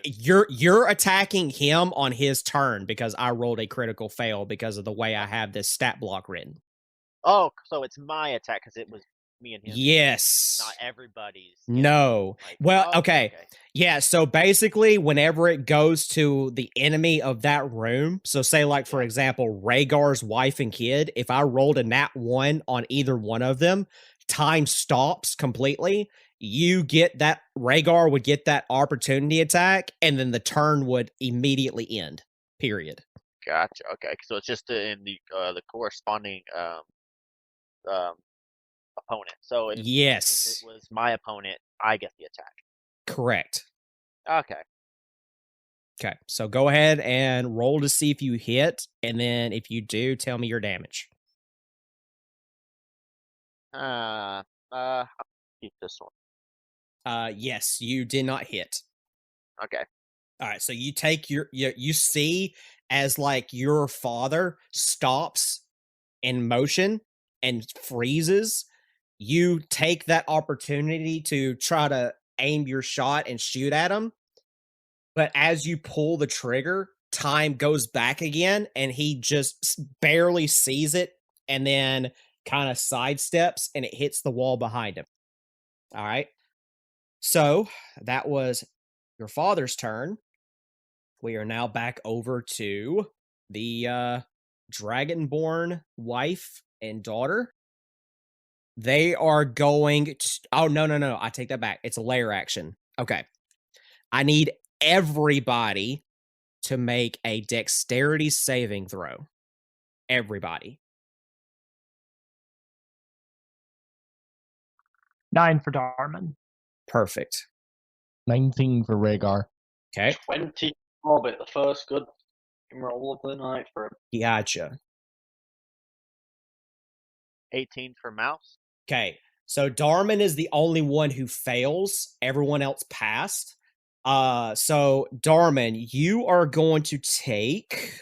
you're attacking him on his turn because I rolled a critical fail because of the way I have this stat block written. Oh, so it's my attack because it was me and him. Yes. Not everybody's. No. Like, well, oh, okay. Yeah, so basically whenever it goes to the enemy of that room, so say like for example, Rhaegar's wife and kid, if I rolled a nat 1 on either one of them, time stops completely. You get that, Rhaegar would get that opportunity attack, and then the turn would immediately end. Period. Gotcha. Okay, so it's just in the corresponding opponent. So if it was my opponent, I get the attack. Correct. Okay. Okay, so go ahead and roll to see if you hit, and then if you do, tell me your damage. I'll keep this one. Yes, you did not hit. Okay. All right, so you take you see as like your father stops in motion and freezes. You take that opportunity to try to aim your shot and shoot at him. But as you pull the trigger, time goes back again, and he just barely sees it and then kind of sidesteps, and it hits the wall behind him. All right. So that was your father's turn. We are now back over to the Dragonborn wife and daughter. They are going to... Oh, no. I take that back. It's a lair action. Okay. I need everybody to make a dexterity saving throw. Everybody. 9 for Darman. Perfect. 19 for Rhaegar. Okay. 20 Hobbit, the first good roll of the night for him. Gotcha. 18 for Mouse. Okay. So Darman is the only one who fails. Everyone else passed. So Darman, you are going to take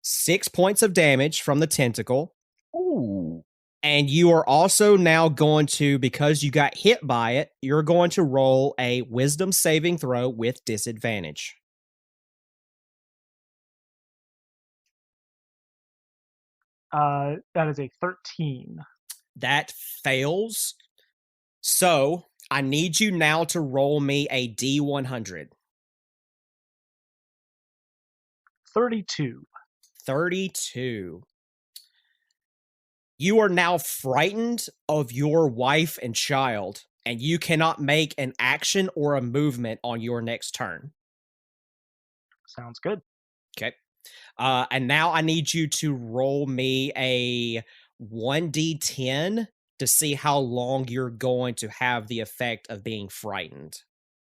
6 points of damage from the tentacle. Ooh. And you are also now going to, because you got hit by it, you're going to roll a wisdom saving throw with disadvantage. That is a 13. That fails. So I need you now to roll me a D100. 32. 32. You are now frightened of your wife and child, and you cannot make an action or a movement on your next turn. Sounds good. Okay. And now I need you to roll me a 1d10 to see how long you're going to have the effect of being frightened.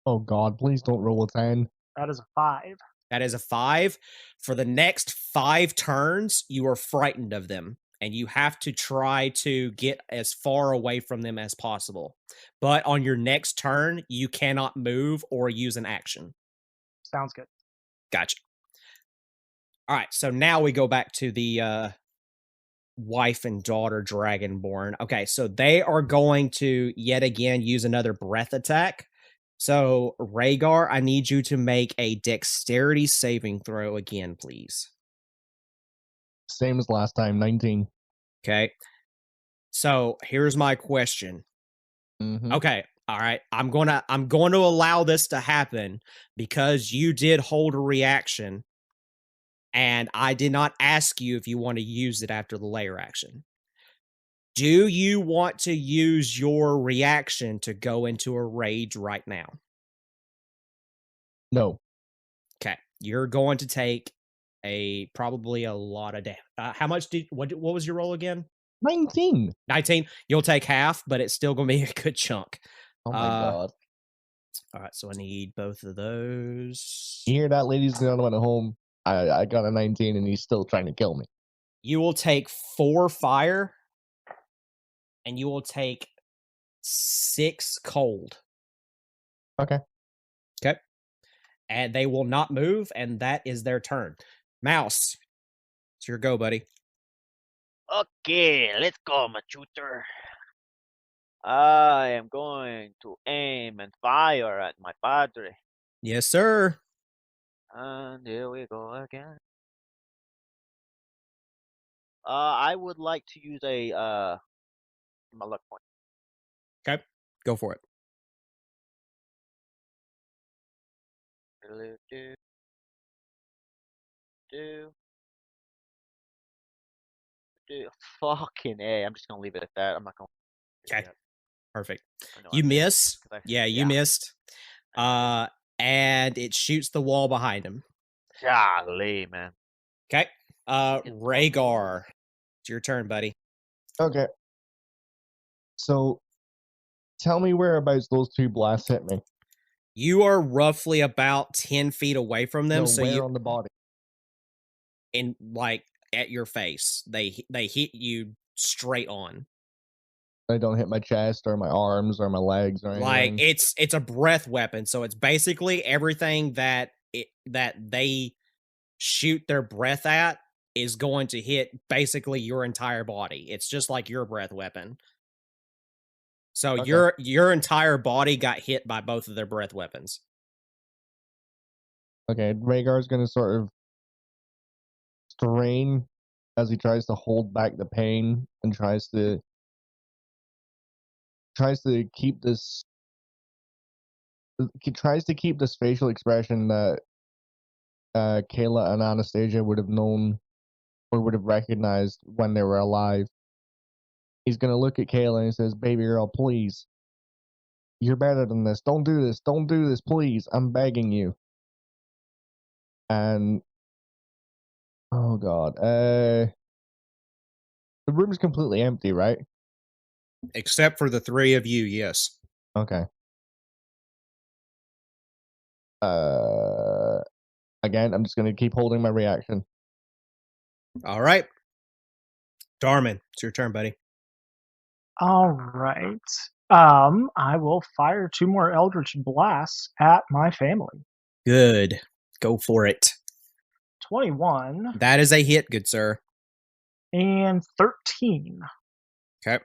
Oh God, please don't roll a 10. That is a 5. That is a 5. For the next 5 turns, you are frightened of them, and you have to try to get as far away from them as possible. But on your next turn, you cannot move or use an action. Sounds good. Gotcha. All right, so now we go back to the wife and daughter dragonborn. Okay, so they are going to yet again use another breath attack. So, Rhaegar, I need you to make a dexterity saving throw again, please. Same as last time, 19. Okay. So, here's my question. Mhm. Okay, all right. I'm going to allow this to happen because you did hold a reaction and I did not ask you if you want to use it after the layer action. Do you want to use your reaction to go into a rage right now? No. Okay, you're going to take probably a lot of damage. How much what was your roll again? 19. 19. You'll take half, but it's still going to be a good chunk. Oh my God. All right, so I need both of those. You hear that, ladies and gentlemen at home? I got a 19 and he's still trying to kill me. You will take 4 fire, and you will take 6 cold. Okay. Okay. And they will not move, and that is their turn. Mouse, it's your go, buddy. Okay, let's go, my shooter. I am going to aim and fire at my padre. Yes, sir. And here we go again. I would like to use my luck point. Okay, go for it. Fucking A. I'm just gonna leave it at that. I'm not gonna. Okay, perfect. I know You I missed, miss. 'cause Yeah, you missed. And it shoots the wall behind him. Golly, man. Okay. Rhaegar, it's your turn, buddy. Okay. So, tell me whereabouts those 2 blasts hit me. You are roughly about 10 feet away from them, No, so where you on the body? in like at your face. They hit you straight on. I don't hit my chest or my arms or my legs or anything. Like it's a breath weapon, so it's basically everything that they shoot their breath at is going to hit basically your entire body. It's just like your breath weapon. So Okay. your entire body got hit by both of their breath weapons. Okay, Rhaegar's gonna sort of strain as he tries to hold back the pain and tries to keep this facial expression that Kayla and Anastasia would have known or would have recognized when they were alive. He's gonna look at Kayla and he says, "Baby girl, please. You're better than this. Don't do this. Don't do this, please. I'm begging you." And oh God, the room's completely empty, right? Except for the 3 of you, yes. Okay. Again, I'm just gonna keep holding my reaction. All right. Darman, it's your turn, buddy. All right. I will fire 2 more Eldritch Blasts at my family. Good. Go for it. 21 That is a hit, good sir. and 13. Okay.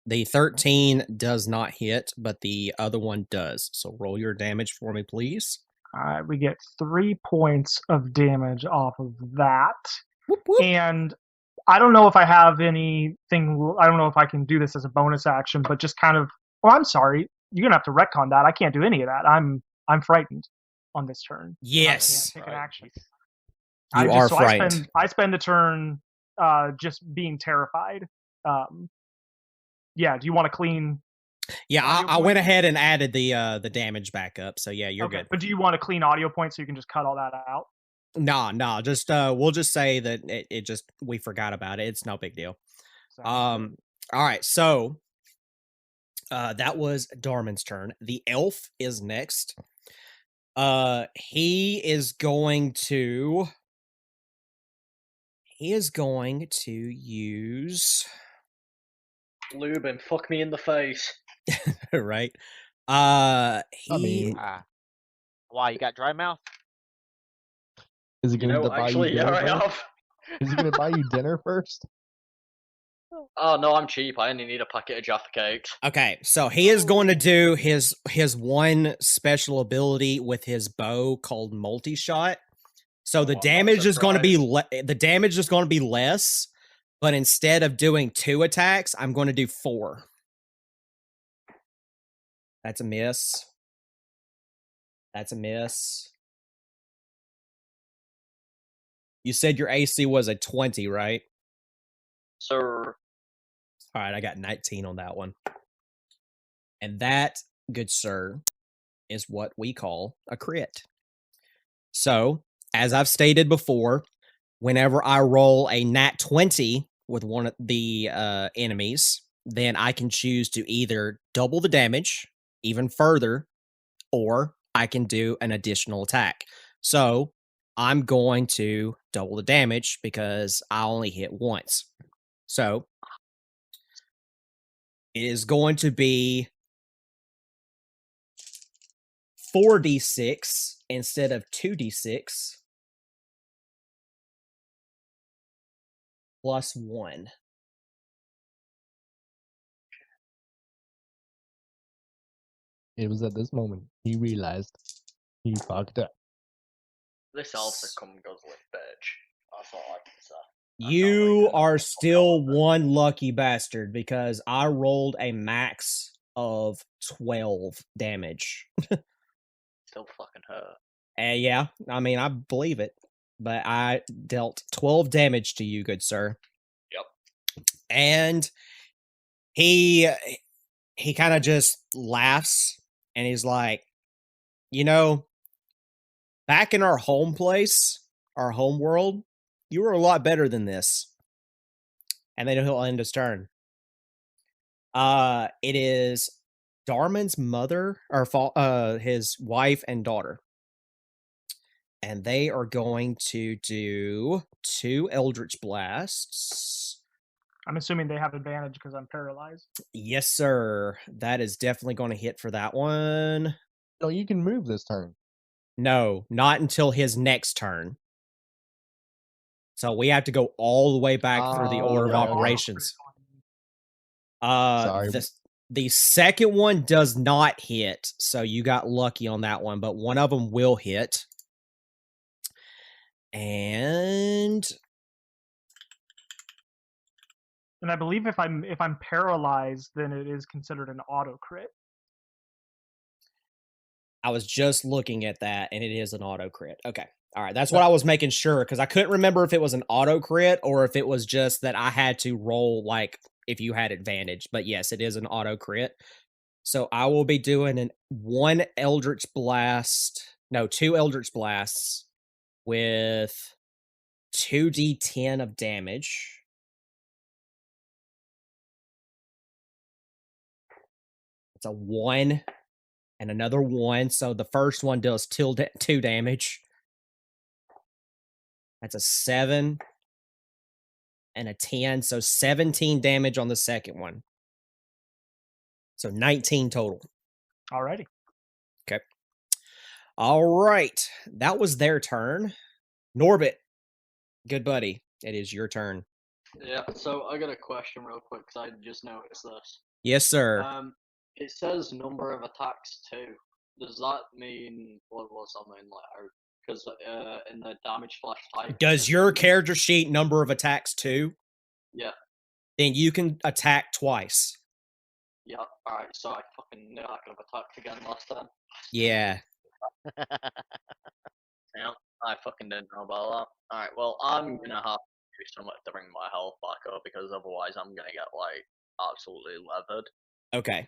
The 13 does not hit, but the other one does. So roll your damage for me, please. All right, we get 3 points of damage off of that. Whoop, whoop. And I don't know if I have anything. I don't know if I can do this as a bonus action, but just kind of. Oh, I'm sorry. You're gonna have to retcon that. I can't do any of that. I'm frightened on this turn. Yes. I can't take an action. You are frightened. I spend the turn just being terrified. Yeah. Do you want to clean? Yeah, audio I went points? ahead and added the damage back up. So yeah, you're Okay. good. But do you want to clean audio points so you can just cut all that out? No, just we'll just say that it just we forgot about it. It's no big deal. Sounds good. All right, so that was Darman's turn. The elf is next. He is going to use Lubin, fuck me in the face. right. He I mean, Why, you got dry mouth? is he You going know, to buy actually, you yeah, dinner I first? have. Is he going to buy you dinner first? Oh, no, I'm cheap. I only need a packet of Jaffa cakes. Okay, so he is going to do his one special ability with his bow called multi-shot. So the I'm not damage is going to be surprised. the damage is going to be less, but instead of doing 2 attacks, I'm going to do 4. That's a miss. That's a miss. You said your AC was a 20, right? Sir. All right, I got 19 on that one. And that, good sir, is what we call a crit. So, as I've stated before, whenever I roll a nat 20 with one of the enemies, then I can choose to either double the damage even further, or I can do an additional attack. So, I'm going to double the damage because I only hit once. So, it is going to be 4d6 instead of 2d6 plus 1. It was at this moment he realized he fucked up. This elf's a cum guzzling bitch. That's all I can say. You are still one lucky bastard because I rolled a max of 12 damage. Still fucking hurt. Yeah, I mean, I believe it. But I dealt 12 damage to you, good sir. Yep. And he kind of just laughs and he's like, you know, back in our home place, our home world, you were a lot better than this. And then he'll end his turn. It is Darman's mother, or his wife and daughter. And they are going to do 2 Eldritch Blasts. I'm assuming they have advantage because I'm paralyzed. Yes, sir. That is definitely going to hit for that one. No, you can move this turn. No, not until his next turn. So we have to go all the way back through the order of okay, okay. operations. Sorry. The second one does not hit, so you got lucky on that one, but one of them will hit. And I believe if I'm paralyzed, then it is considered an auto crit. I was just looking at that, and it is an auto crit. Okay. All right. That's what I was making sure, because I couldn't remember if it was an auto crit or if it was just that I had to roll, like, if you had advantage. But yes, it is an auto crit. So I will be doing 2 Eldritch Blasts with 2d10 of damage. It's a 1 and another 1. So the first one does 2 damage. That's a 7 and a 10. So 17 damage on the second one. So 19 total. Alrighty. Okay. All right. That was their turn. Norbit, good buddy. It is your turn. Yeah, so I got a question real quick because I just noticed this. Yes, sir. It says number of attacks 2. Does that mean what was that mean? Like, because in the damage flash type. it Does says your number- character sheet number of attacks 2? Yeah, Then you can attack twice. yeah. All right, so I fucking knew I could have attacked again last time. Yeah. Yeah, I fucking didn't know about that. All right, well I'm gonna have to do something to bring my health back up because otherwise I'm gonna get like absolutely leathered. Okay.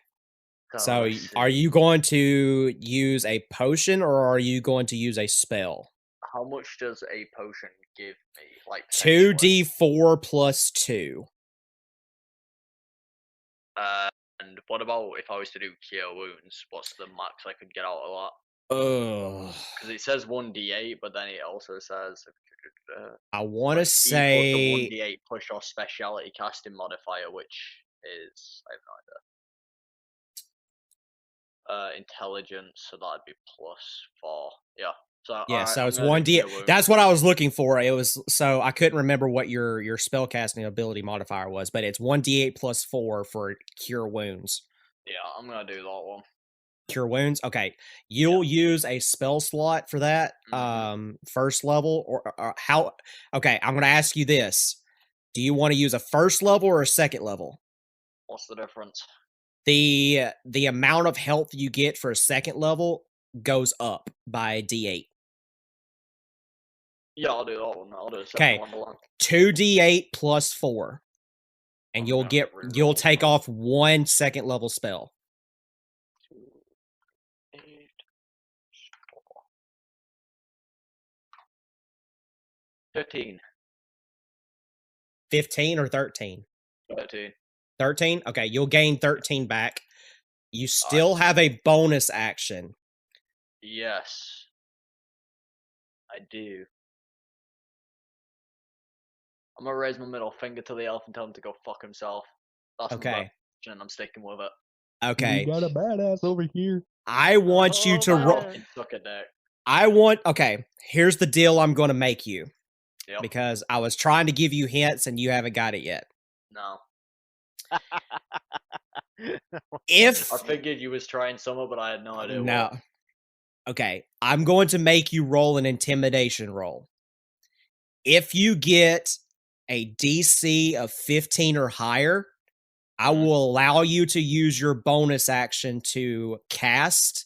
So So let's are see. you going to use a potion or are you going to use a spell? How much does a potion give me? Like potentially? 2d4 plus 2. And what about if I was to do cure wounds? What's the max I could get out of that? Ugh. Because it says 1d8, but then it also says I want to like, equal to say 1d8 plus your speciality casting modifier, which is I have no idea. Intelligence, so that'd be +4. Yeah. So yeah, alright, so I'm it's gonna do 1d. cure wounds. That's what I was looking for. It was so I couldn't remember what your spell casting ability modifier was, but it's 1d8 plus 4 for cure wounds. Yeah, I'm gonna do that one. Cure wounds. Okay, you'll use a spell slot for that. Mhm. First level or how? Okay, I'm gonna ask you this: do you want to use a first level or a second level? What's the difference? The amount of health you get for a second level goes up by d8. Yeah, I'll do that one. I'll do the Okay. second one alone. 2d8 plus 4, and I'm you'll gonna have get to you'll reroll take that. off 1 second level spell. 2, 8, 4. 15. 15 or 13? 13. 13. Okay, you'll gain 13 back. You still have a bonus action. Yes. I do. I'm gonna raise my middle finger to the elf and tell him to go fuck himself. That's my Okay. and I'm sticking with it. Okay. We got a badass over here. I want you to roll. man. Suck a dick. Okay, here's the deal I'm going to make you. Yep. Because I was trying to give you hints and you haven't got it yet. No. If I figured you was trying something, but I had no idea no. what. Okay, I'm going to make you roll an intimidation roll. If you get a DC of 15 or higher, I will allow you to use your bonus action to cast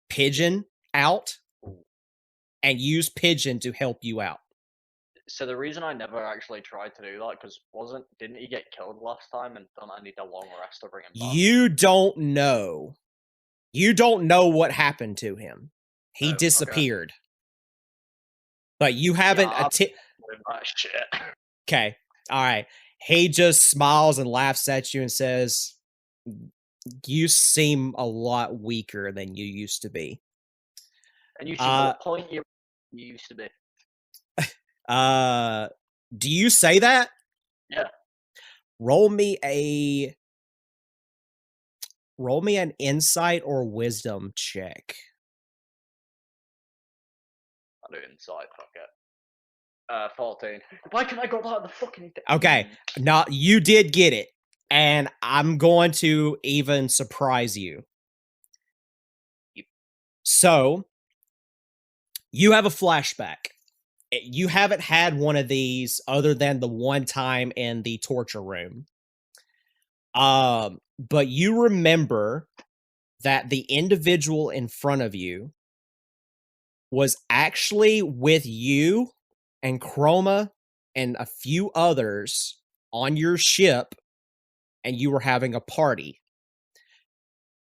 Pigeon out and use Pigeon to help you out. So the reason I never actually tried to do that because didn't he get killed last time and don't I need a long rest to bring him back? You don't know. You don't know what happened to him. He okay. disappeared. But you haven't shit. Okay. All right. He just smiles and laughs at you and says, "You seem a lot weaker than you used to be." And you seem a point you used to be. Do you say that? Yeah. Roll me an insight or wisdom check. I'll do insight, fuck it. 14. Why can I go that the fucking Okay. Now you did get it. And I'm going to even surprise you. So you have a flashback. You haven't had one of these other than the one time in the torture room. But you remember that the individual in front of you was actually with you and Chroma and a few others on your ship, and you were having a party.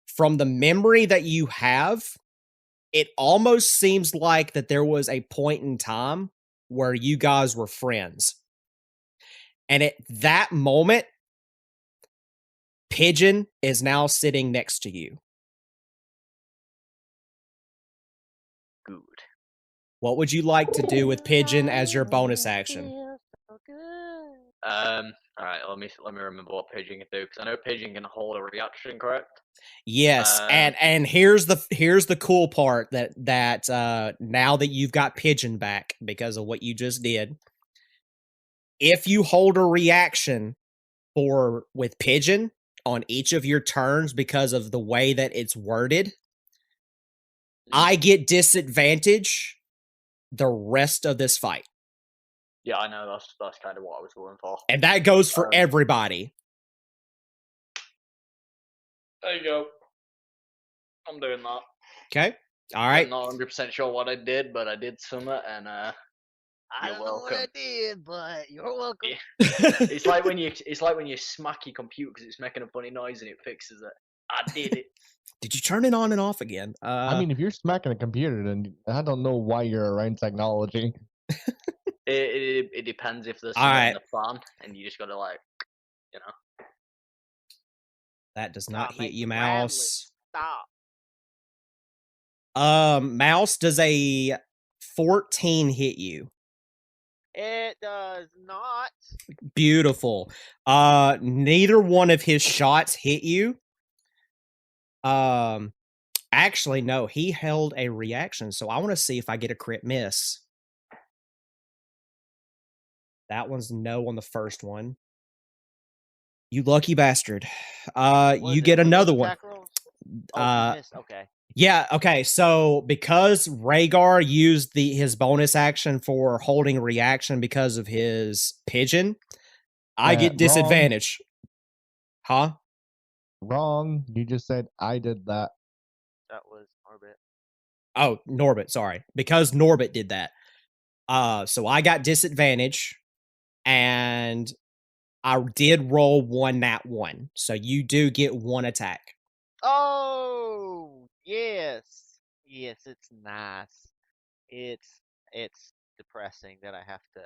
From the memory that you have, it almost seems like that there was a point in time where you guys were friends. And at that moment, Pigeon is now sitting next to you. Good. What would you like to do with Pigeon as your bonus action? Alright, let me remember what Pigeon can do, because I know Pigeon can hold a reaction, correct? Yes, and here's the cool part that now that you've got Pigeon back because of what you just did, if you hold a reaction with Pigeon on each of your turns because of the way that it's worded, I get disadvantage the rest of this fight. Yeah, I know. That's kind of what I was going for. And that goes for everybody. There you go. I'm doing that. Okay. All right. I'm not 100% sure what I did, but I did something, and I you're don't know what I welcome. did, but you're welcome. It's like when you smack your computer because it's making a funny noise and it fixes it. I did it. Did you turn it on and off again? I mean, if you're smacking a computer, then I don't know why you're around technology. It depends if there's All something right. in the plan, and you just gotta like, you know. That does not hit make you, it rattling. Mouse. Stop. Mouse, does a 14 hit you? It does not. Beautiful. Neither one of his shots hit you. Actually, no, he held a reaction, so I want to see if I get a crit miss. That one's no on the first one. You lucky bastard. You get another one. Oh, you missed. Okay. Yeah, okay. So because Rhaegar used his bonus action for holding reaction because of his pigeon, I get disadvantage. Huh? Wrong. You just said I did that. That was Norbit. Oh, Norbit, sorry. Because Norbit did that. So I got disadvantage, and I did roll one nat 1. So you do get one attack. Oh, yes. Yes, it's nice. It's depressing that I have to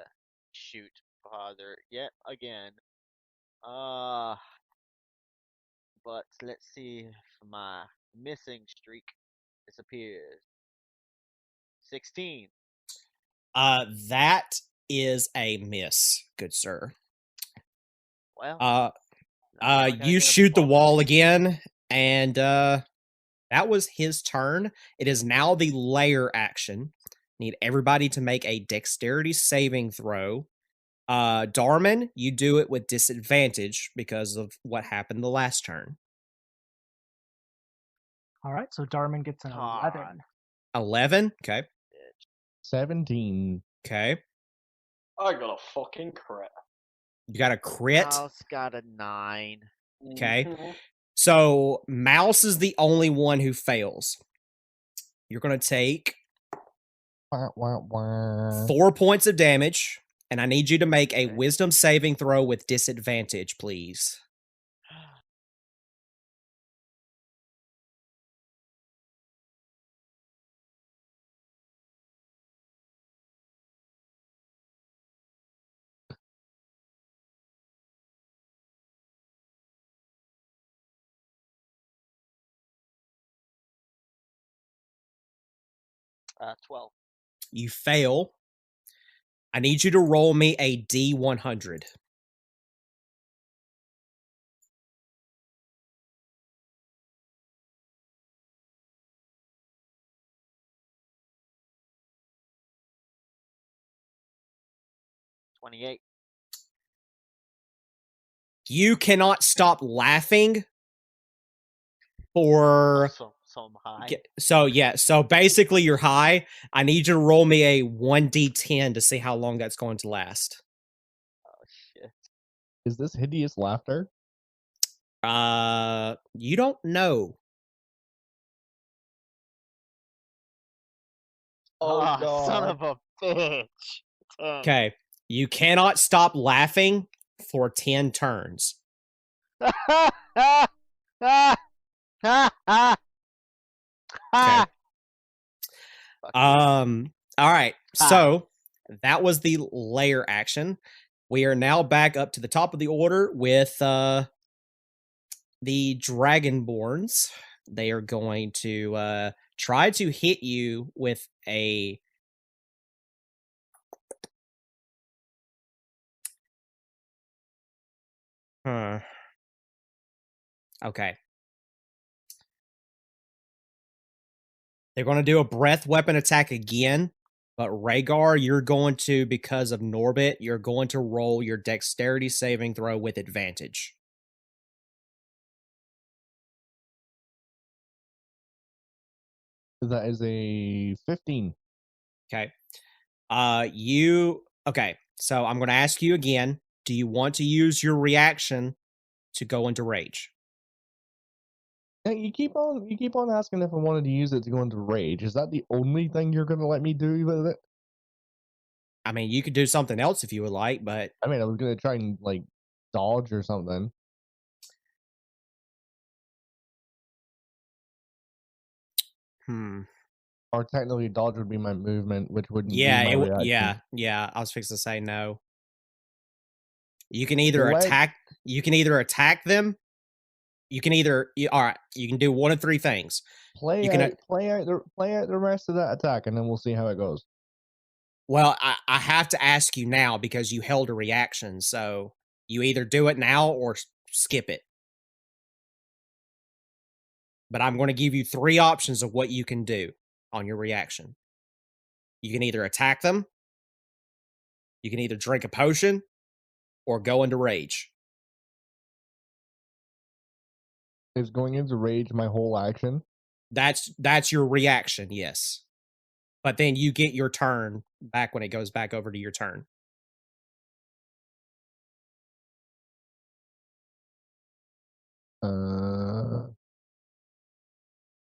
shoot father yet again. But let's see if my missing streak disappears. 16. That is a miss, good sir. Well, now I gotta You get a shoot the bonus. wall again, and that was his turn. It is now the layer action. Need everybody to make a dexterity saving throw. Darman, you do it with disadvantage because of what happened the last turn. All right, so Darman gets an 11. 11? Okay. 17. Okay. I got a fucking crit. You got a crit? Mouse got a 9. Okay. Mhm. So Mouse is the only one who fails. You're going to take 4 points of damage, and I need you to make a wisdom saving throw with disadvantage, please. Uh, 12. You fail. I need you to roll me a D100. $28. You cannot stop laughing for So I'm high. so basically you're high. I need you to roll me a 1d10 to see how long that's going to last. Oh shit. Is this hideous laughter? You don't know. Oh, Son God. of a bitch. 10. Okay. You cannot stop laughing for 10 turns. Okay. All right. So that was the layer action. We are now back up to the top of the order with the Dragonborns. They are going to try to hit you with a Okay. They're going to do a breath weapon attack again. But Rhaegar, you're going to, because of Norbit, you're going to roll your dexterity saving throw with advantage. That is a 15. Okay. Okay, so I'm going to ask you again. Do you want to use your reaction to go into rage? Yeah, you keep on asking if I wanted to use it to go into rage. Is that the only thing you're gonna let me do with it? I mean, you could do something else if you would like, but I mean, I was gonna try and like dodge or something. Or technically, dodge would be my movement, which wouldn't be my reaction. Yeah. I was fixing to say no. You can either Let- attack. You can either attack them. You can either. All right. You can do one of three things. Play You can- out the rest of that attack, and then we'll see how it goes. Well, I have to ask you now because you held a reaction. So you either do it now or skip it. But I'm going to give you three options of what you can do on your reaction. You can either attack them, you can either drink a potion, or go into rage. Is going into rage my whole action? That's your reaction, yes. But then you get your turn back when it goes back over to your turn.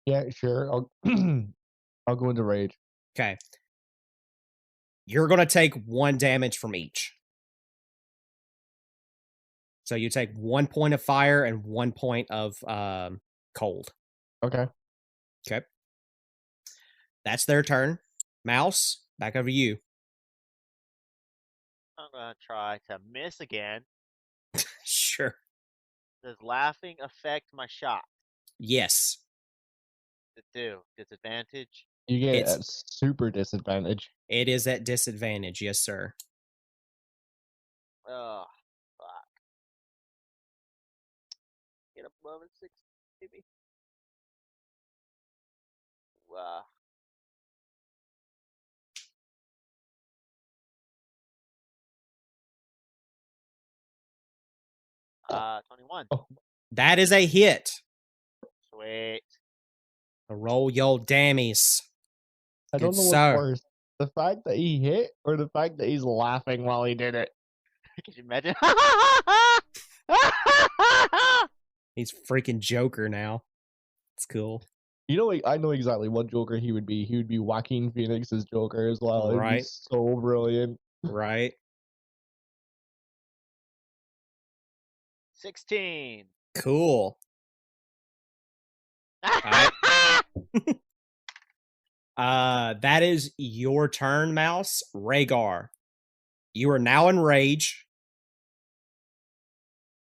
Yeah, sure. I'll I'll go into rage. Okay. You're going to take 1 damage from each. So you take 1 point of fire and 1 point of cold. Okay. Okay. That's their turn. Mouse, back over to you. I'm gonna try to miss again. Sure. Does laughing affect my shot? Yes. It do. Disadvantage. You get It's- a super disadvantage. It is at disadvantage, yes, sir. Oh, fuck. Get up above a 6, maybe. Wow. 21. That is a hit. Sweet. Roll your dammies. I don't Good know what's sir. worse. The fact that he hit or the fact that he's laughing while he did it. Can you imagine? He's freaking Joker now. It's cool. You know, I know exactly what Joker he would be. He would be Joaquin Phoenix's Joker as well. It'd be Right. so brilliant. Right? 16. Cool. Alright. That is your turn, Mouse. Rhaegar. You are now in rage.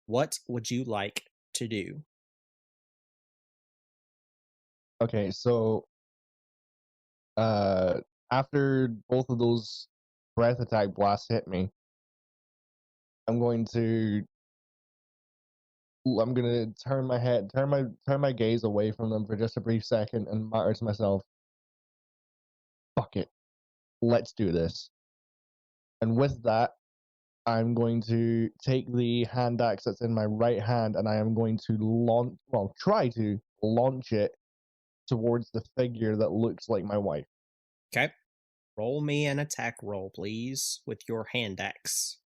What would you like to do? Okay, so after both of those breath attack blasts hit me, I'm gonna turn my gaze away from them for just a brief second and mutter to myself, fuck it. Let's do this. And with that, I'm going to take the hand axe that's in my right hand and I am going to try to launch it towards the figure that looks like my wife. Okay. Roll me an attack roll, please, with your hand axe.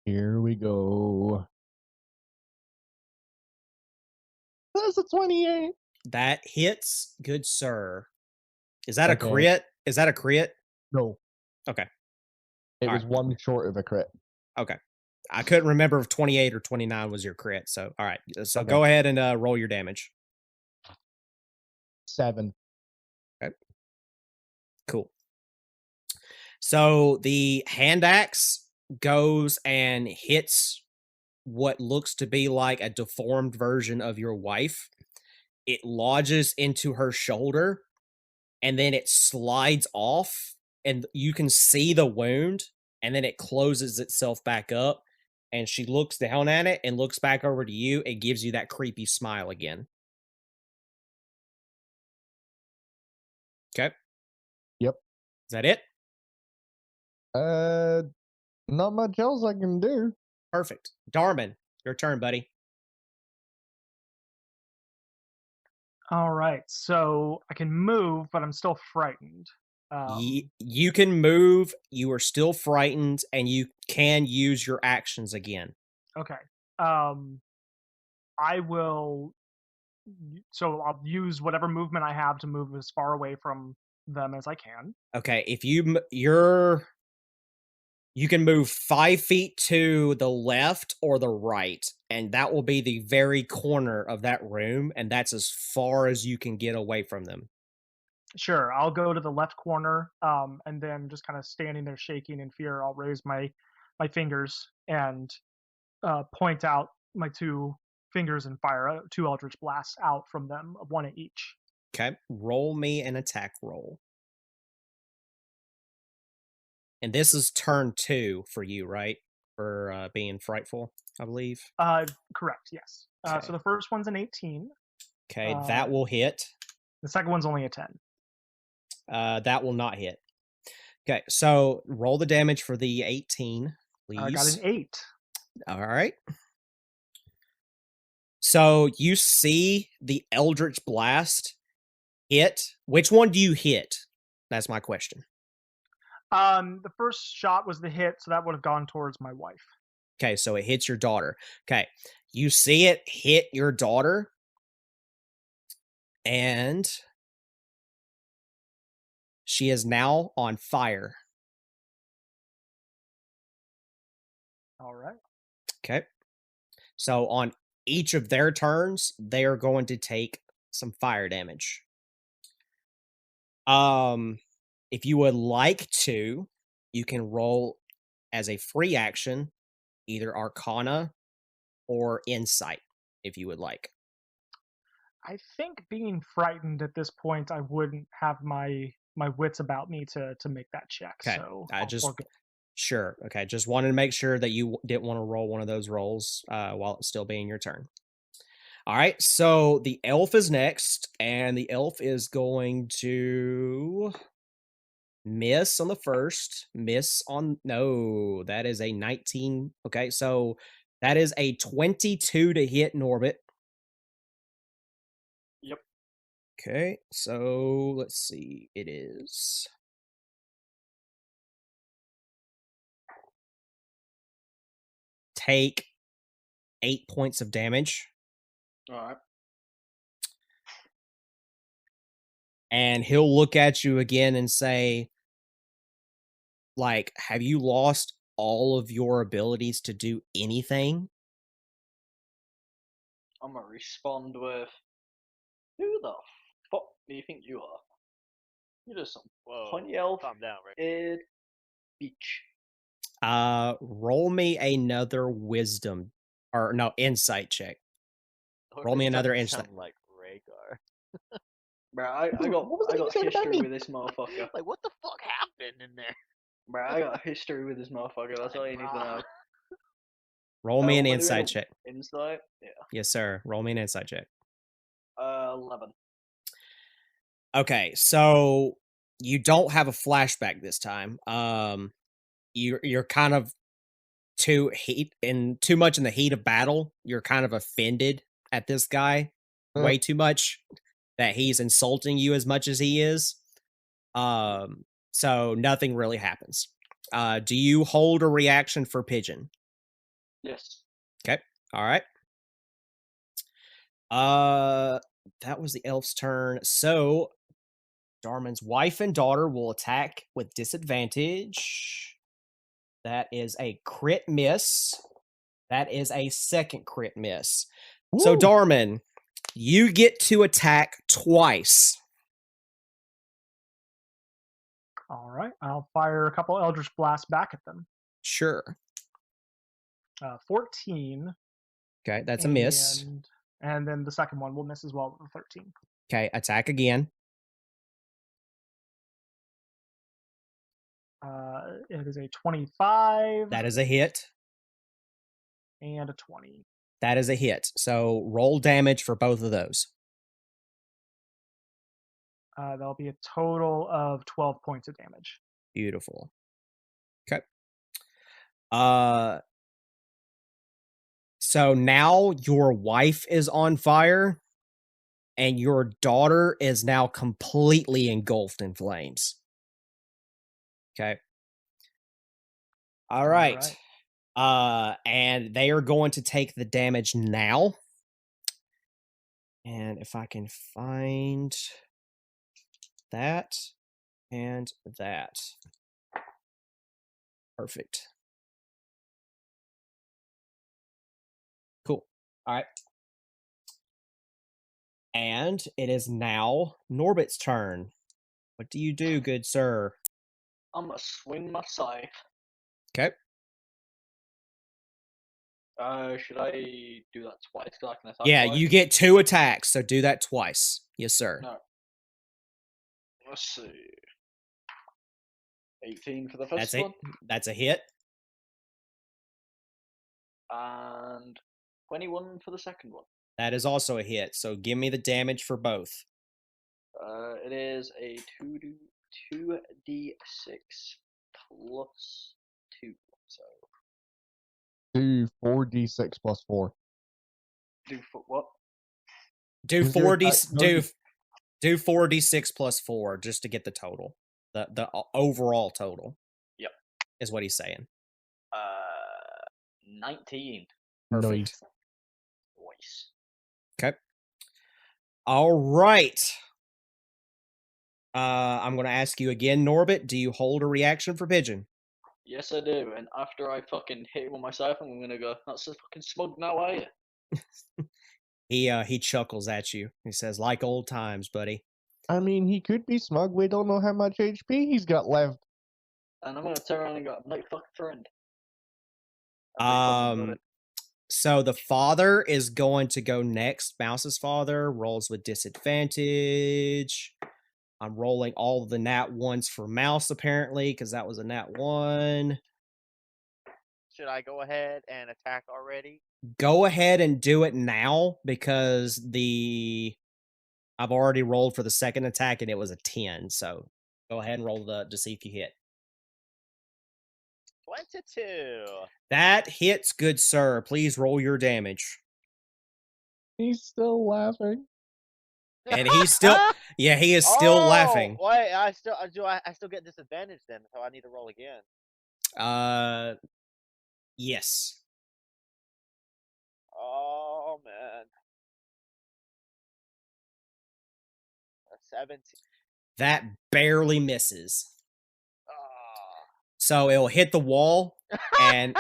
Here we go. That's a 28. That hits, good sir. Is that a Okay. crit? Is that a crit? No. Okay. It All was right. one short of a crit. Okay. I couldn't remember if 28 or 29 was your crit. So, all right. So Okay. go ahead and roll your damage. 7. Cool. So the hand axe goes and hits what looks to be like a deformed version of your wife. It lodges into her shoulder and then it slides off and you can see the wound and then it closes itself back up and she looks down at it and looks back over to you and gives you that creepy smile again. Okay. Yep. Is that it? Not much else I can do. Perfect. Darman, your turn, buddy. All right, so I can move, but I'm still frightened. You can move. You are still frightened, and you can use your actions again. Okay. I will. So I'll use whatever movement I have to move as far away from them as I can. Okay, if you can move 5 feet to the left or the right, and that will be the very corner of that room, and that's as far as you can get away from them. Sure, I'll go to the left corner, and then just kind of standing there shaking in fear, I'll raise my fingers and point out my 2 fingers and fire 2 Eldritch Blasts out from them, 1 at each. Okay, roll me an attack roll. And this is turn 2 for you, right? For being frightful, I believe. Correct, yes. Okay. So the first one's an 18. Okay, that will hit. The second one's only a 10. That will not hit. Okay, so roll the damage for the 18, please. I got an 8. All right. So you see the Eldritch Blast hit. Which one do you hit? That's my question. The first shot was the hit, so that would have gone towards my wife. Okay, so it hits your daughter. Okay, you see it hit your daughter, and she is now on fire. All right. Okay. So on each of their turns, they are going to take some fire damage. If you would like to, you can roll as a free action either Arcana or Insight, if you would like. I think being frightened at this point, I wouldn't have my wits about me to make that check. Okay. So Sure. Okay. Just wanted to make sure that you didn't want to roll one of those rolls while it's still being your turn. All right. So the elf is next, and the elf is going to miss on the first. No, that is a 19. Okay. So that is a 22 to hit Norbit. Yep. Okay. So let's see. It is. Take 8 points of damage. All right. And he'll look at you again and say, like, have you lost all of your abilities to do anything? I'm gonna respond with, who the fuck do you think you are? You're just some Whoa, tiny elf, calm down, Rick. bitch. Roll me another wisdom, or no, insight check. Roll me another insight. Sound like Rhaegar. Bro, I What got was that you said about history me? with this motherfucker. Like, what the fuck happened in there? Bro, I got history with this motherfucker. That's all you need to know. Roll me an What do we insight do? check. Insight? Yeah. Yes, sir. Roll me an insight check. 11. Okay, so you don't have a flashback this time. You're kind of too much in the heat of battle. You're kind of offended at this guy way too much, that he's insulting you as much as he is. So nothing really happens. Do you hold a reaction for Pigeon? Yes. Okay. All right. That was the elf's turn. So Darman's wife and daughter will attack with disadvantage. That is a crit miss. That is a second crit miss. Woo! So Darman, you get to attack twice. All right, I'll fire a couple Eldritch Blasts back at them. Sure. 14. Okay, that's a miss. And then the second one will miss as well with a 13. Okay, attack again. It is a 25. That is a hit. And a 20. That is a hit. So roll damage for both of those. That'll be a total of 12 points of damage. Beautiful. Okay. So now your wife is on fire, and your daughter is now completely engulfed in flames. Okay. All right. And they are going to take the damage now. And if I can find that and that. Perfect. Cool. All right. And it is now Norbit's turn. What do you do, good sir? I'm gonna swing my scythe. Okay. Should I do that twice? 'Cause I can attack Yeah, twice? you get 2 attacks, so do that twice. Yes, sir. No. Let's see. 18 for the first one. That's a hit. And 21 for the second one. That is also a hit. So give me the damage for both. It is a 2d6 plus 2. So Do 4d6 plus 4. do for what? Do Is there 4d a- do 4d6 plus 4 just to get the total. The overall total. Yep. Is what he's saying. 19. Perfect. Voice. Okay. All right. I'm going to ask you again, Norbit. Do you hold a reaction for Pigeon? Yes, I do. And after I fucking hit him with my scythe, I'm gonna go, "Not so fucking smug now, are you?" He chuckles at you. He says, "Like old times, buddy." I mean, he could be smug. We don't know how much HP he's got left. And I'm gonna turn around and go, "I'm like fucking friend." And So the father is going to go next. Mouse's father rolls with disadvantage. I'm rolling all of the nat ones for Mouse, apparently, because that was a nat 1. Should I go ahead and attack already? Go ahead and do it now, because I've already rolled for the second attack, and it was a 10, so go ahead and roll to see if you hit. 22. That hits, good sir. Please roll your damage. He's still laughing. And he's still, yeah, he is still laughing. Wait, I still get disadvantage then, so I need to roll again. Yes. Oh man. 17. That barely misses. Oh. So it'll hit the wall, and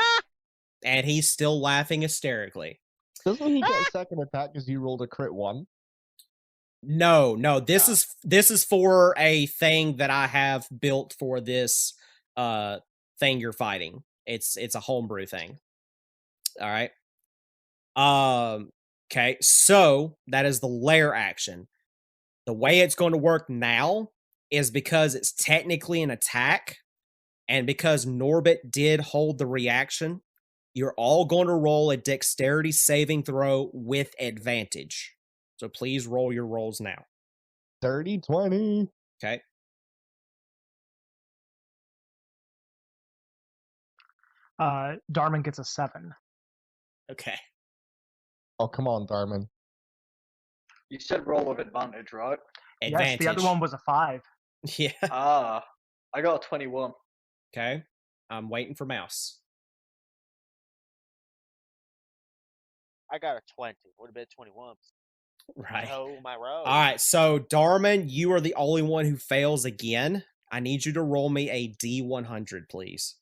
he's still laughing hysterically. Doesn't he get a second attack because you rolled a crit 1? No, this is for a thing that I have built for this thing you're fighting. It's a homebrew thing. All right. Okay, so that is the lair action. The way it's going to work now is because it's technically an attack, and because Norbit did hold the reaction, you're all going to roll a dexterity saving throw with advantage. So please roll your rolls now. 30, 20. Okay. Darman gets a 7. Okay. Oh, come on, Darman. You said roll with advantage, right? Advantage. Yes, the other one was a 5. Yeah. I got a 21. Okay. I'm waiting for Mouse. I got a 20. Would have been 21. Right. Oh, my road. All right. So, Darman, you are the only one who fails again. I need you to roll me a D100, please.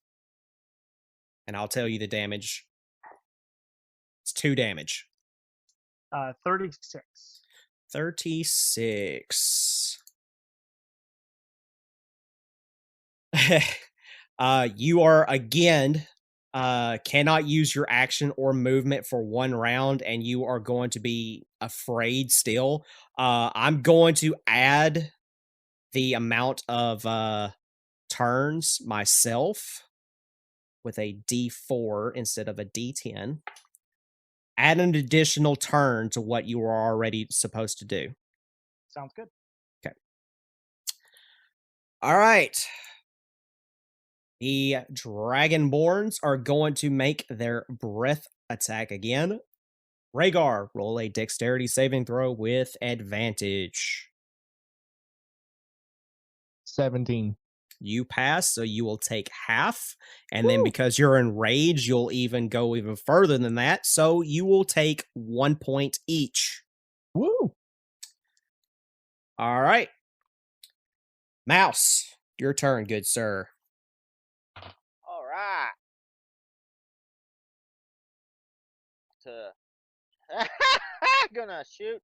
And I'll tell you the damage. It's 2 damage. 36. 36. You are again cannot use your action or movement for 1 round, and you are going to be afraid still. I'm going to add the amount of turns myself with a D4 instead of a D10. Add an additional turn to what you were already supposed to do. Sounds good. Okay. All right. The Dragonborns are going to make their breath attack again. Rhaegar, roll a dexterity saving throw with advantage. 17. You pass, so you will take half. And then because you're enraged, you'll even go even further than that. So you will take 1 point each. Woo! All right. Mouse, your turn, good sir. All right. Gonna shoot.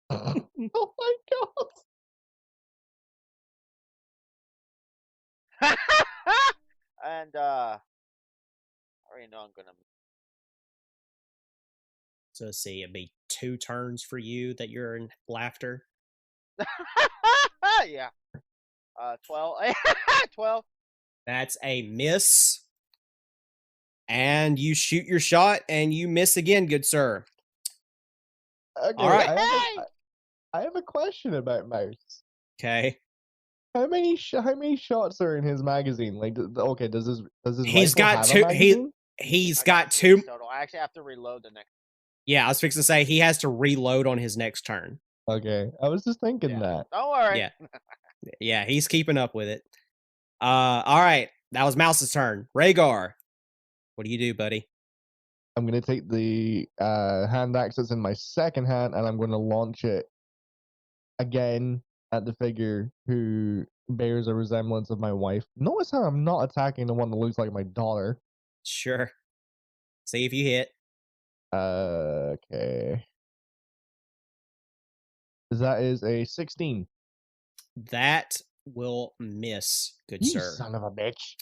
Oh my god! And I already know I'm gonna. So let's see, it'd be 2 turns for you that you're in laughter. Yeah. 12. 12. That's a miss. And you shoot your shot and you miss again, good sir. Okay, All right. I have a question about Mouse. Okay. How many shots are in his magazine? Like, okay, does his He's rifle got have two. a magazine? He's I got 3 2. total. I actually have to reload the next. Yeah, I was fixing to say he has to reload on his next turn. Okay, I was just thinking Yeah. that. Don't worry. Yeah. Yeah, he's keeping up with it. All right. That was Mouse's turn. Rhaegar, what do you do, buddy? I'm gonna take the hand axe that's in my second hand, and I'm gonna launch it again at the figure who bears a resemblance of my wife. Notice how I'm not attacking the one that looks like my daughter. Sure. See if you hit. Okay. That is a 16. That will miss, good You sir. son of a bitch.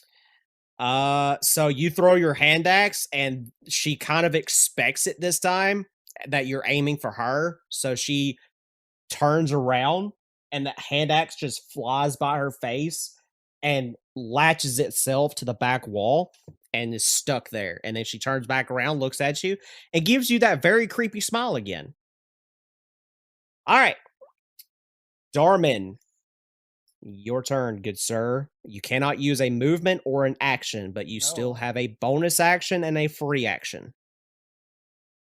So you throw your hand axe, and she kind of expects it this time that you're aiming for her. So she turns around, and that hand axe just flies by her face and latches itself to the back wall and is stuck there. And then she turns back around, looks at you, and gives you that very creepy smile again. All right. Darman, your turn, good sir. You cannot use a movement or an action, but you still No. have a bonus action and a free action.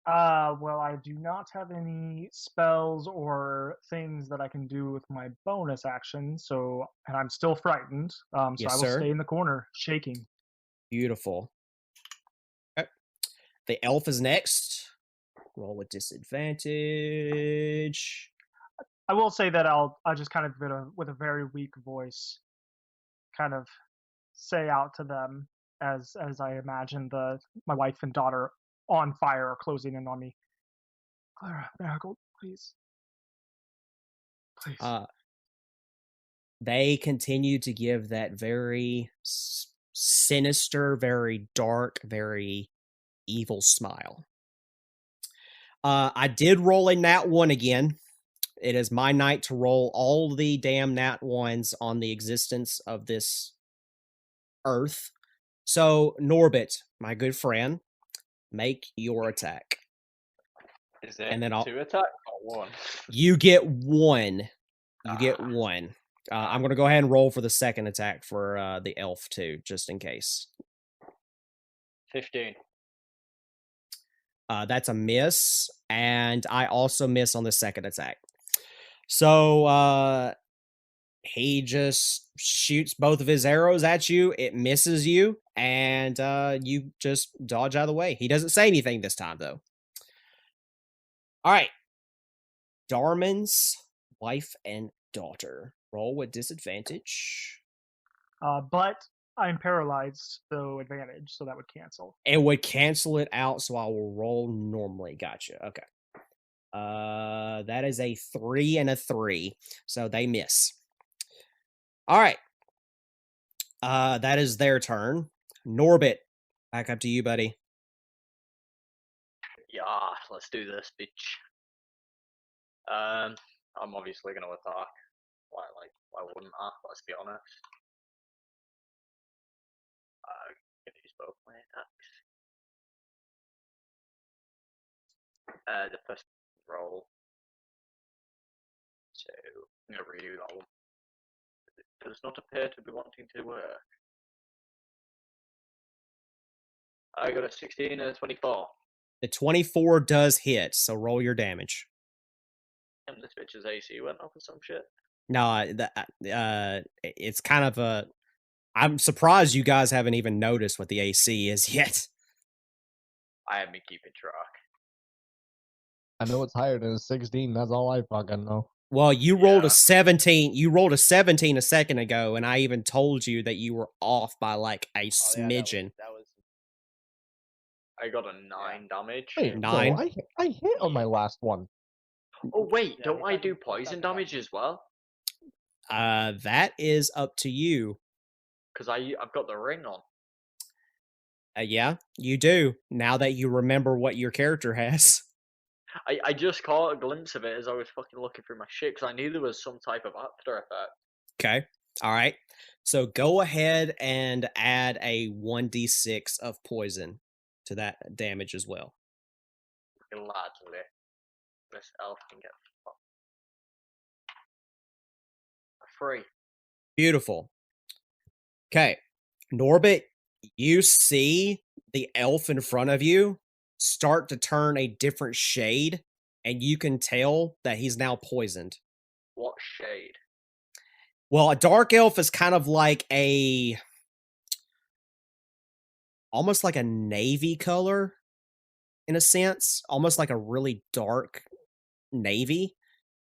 Well, I do not have any spells or things that I can do with my bonus action, so and I'm still frightened. So Yes, I will sir. stay in the corner, shaking. Beautiful. Okay. The elf is next. Roll with disadvantage. I will say that I'll just kind of with a very weak voice, kind of say out to them as I imagine my wife and daughter on fire are closing in on me. Clara, Marigold, please. Please. They continue to give that very sinister, very dark, very evil smile. I did roll a nat 1 again. It is my night to roll all the damn nat 1s on the existence of this earth. So, Norbit, my good friend, make your attack. Is it And then 2 attack or 1? You get 1. You get 1. I'm going to go ahead and roll for the second attack for the elf, too, just in case. 15. That's a miss, and I also miss on the second attack. So he just shoots both of his arrows at you. It misses you, and you just dodge out of the way. He doesn't say anything this time, though. All right. Darman's wife and daughter. Roll with disadvantage. But I'm paralyzed, so advantage, so that would cancel. It would cancel it out, so I will roll normally. Gotcha. Okay. That is a 3 and a 3, so they miss. All right. That is their turn. Norbit, back up to you, buddy. Yeah, let's do this, bitch. I'm obviously gonna attack. Why wouldn't I? Let's be honest. Gonna use both my attacks. The first roll. So I'm gonna redo that one. does not appear to be wanting to work. I got a 16 and a 24. The 24 does hit, so roll your damage. And this bitch's AC went up or some shit. No, it's kind of a. I'm surprised you guys haven't even noticed what the AC is yet. I am keeping track. I know it's higher than a 16. That's all I fucking know. Well, you rolled Yeah. a 17. You rolled a 17 a second ago, and I even told you that you were off by like a Oh, yeah, smidgen. that was I got a 9 damage. Wait, 9? no, I hit on my last one. Oh wait, Yeah, don't he's I not do gonna- he's not poison gonna- damage as well? That is up to you. Because I've got the ring on. Yeah, you do. Now that you remember what your character has. I just caught a glimpse of it as I was fucking looking through my shit because I knew there was some type of after effect. Okay. All right. So go ahead and add a 1d6 of poison to that damage as well. Gladly. This elf can get fucked. A 3. Beautiful. Okay. Norbit, you see the elf in front of you start to turn a different shade, and you can tell that he's now poisoned. What shade? Well, a dark elf is kind of like almost like a navy color in a sense, almost like a really dark navy.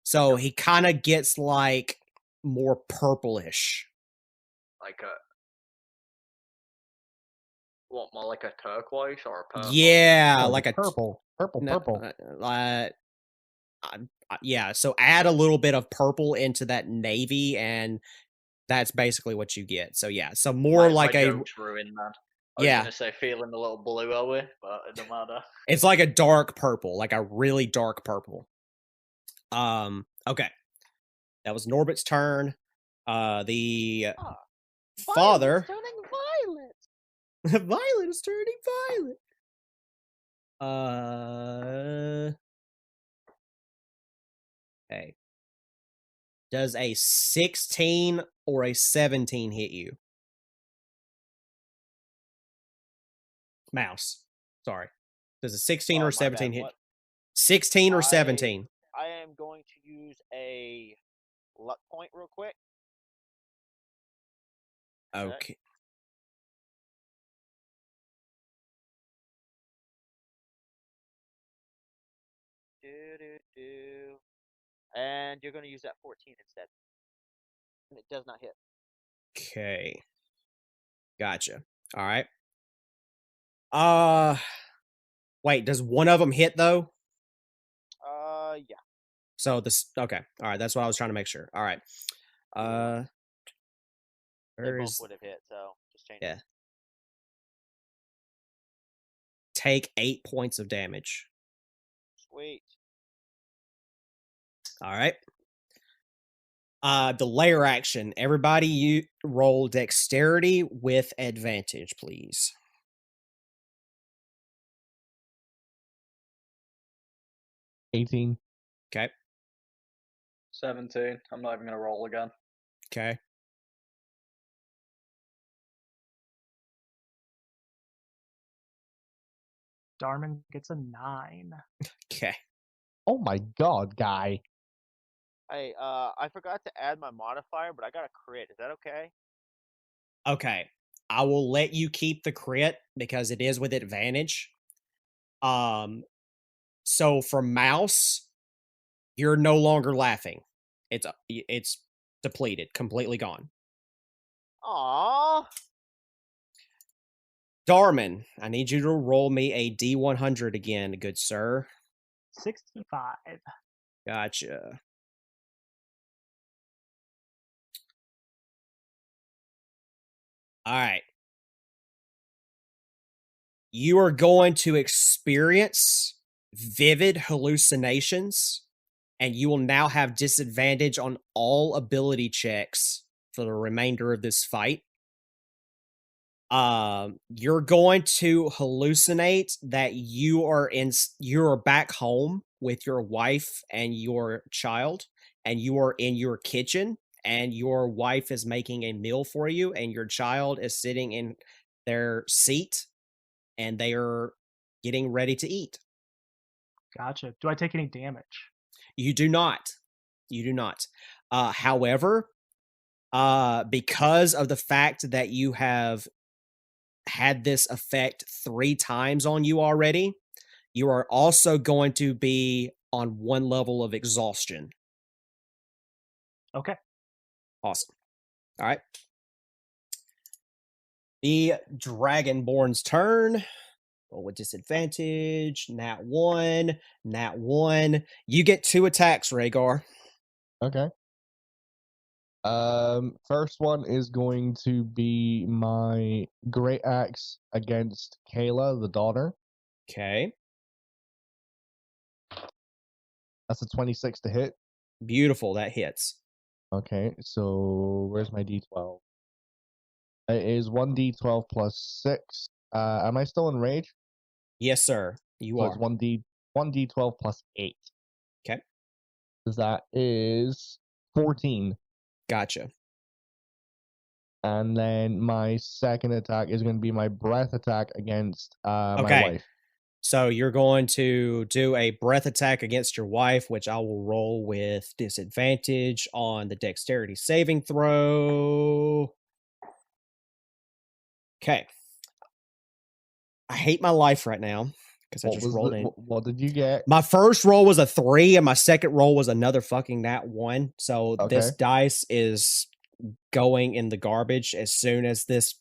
So he kind of gets like more purplish. Like a what? More like a turquoise or a purple? Yeah, Oh, like a purple. no, Purple. yeah. So add a little bit of purple into that navy, and that's basically what you get. So yeah, so more my like a joke's ruined, man. I was yeah. gonna say feeling a little blue away, but it don't matter. It's like a dark purple, like a really dark purple. Okay. That was Norbit's turn. The father turning violet. Violet is turning violet. Okay. Does a 16 or a 17 hit you? Mouse. Sorry. Does a 16 Oh, or my a 17 bad, hit? what? 16 or 17? I am going to use a luck point real quick. Okay. And you're going to use that 14 instead. And it does not hit. Okay. Gotcha. All right. Wait, does one of them hit though? Yeah. So this okay. All right, that's what I was trying to make sure. All right. They Where both is would have hit, so just change yeah. it. Take 8 points of damage. Sweet. All right. The layer action. Everybody, you roll dexterity with advantage, please. $18. Okay. 17. I'm not even gonna roll again. Okay. Darman gets a 9. Okay. Oh my god, guy. Hey, I forgot to add my modifier, but I got a crit. Is that okay? Okay. I will let you keep the crit because it is with advantage. So for Mouse, you're no longer laughing. It's depleted, completely gone. Aww. Darman, I need you to roll me a D100 again, good sir. 65. Gotcha. All right. You are going to experience vivid hallucinations, and you will now have disadvantage on all ability checks for the remainder of this fight. You're going to hallucinate that you're back home with your wife and your child, and you are in your kitchen, and your wife is making a meal for you, and your child is sitting in their seat, and they are getting ready to eat. Gotcha. Do I take any damage? You do not. You do not. However, because of the fact that you have had this effect 3 times on you already, you are also going to be on 1 level of exhaustion. Okay. Awesome. All right. The Dragonborn's turn. Roll with disadvantage. Nat 1. Nat 1. You get 2 attacks, Rhaegar. Okay. First one is going to be my great axe against Kayla, the daughter. Okay. That's a 26 to hit. Beautiful. That hits. Okay, so where's my d12? It is 1d12 plus 6. Am I still in rage? Yes, sir. You So are. it's 1d12 plus 8. Okay. That is 14. Gotcha. And then my second attack is going to be my breath attack against my Okay. wife. So you're going to do a breath attack against your wife, which I will roll with disadvantage on the dexterity saving throw. Okay. I hate my life right now because I What just was rolled the, in. what did you get? My first roll was a 3, and my second roll was another fucking nat 1. So this Okay. dice is going in the garbage as soon as this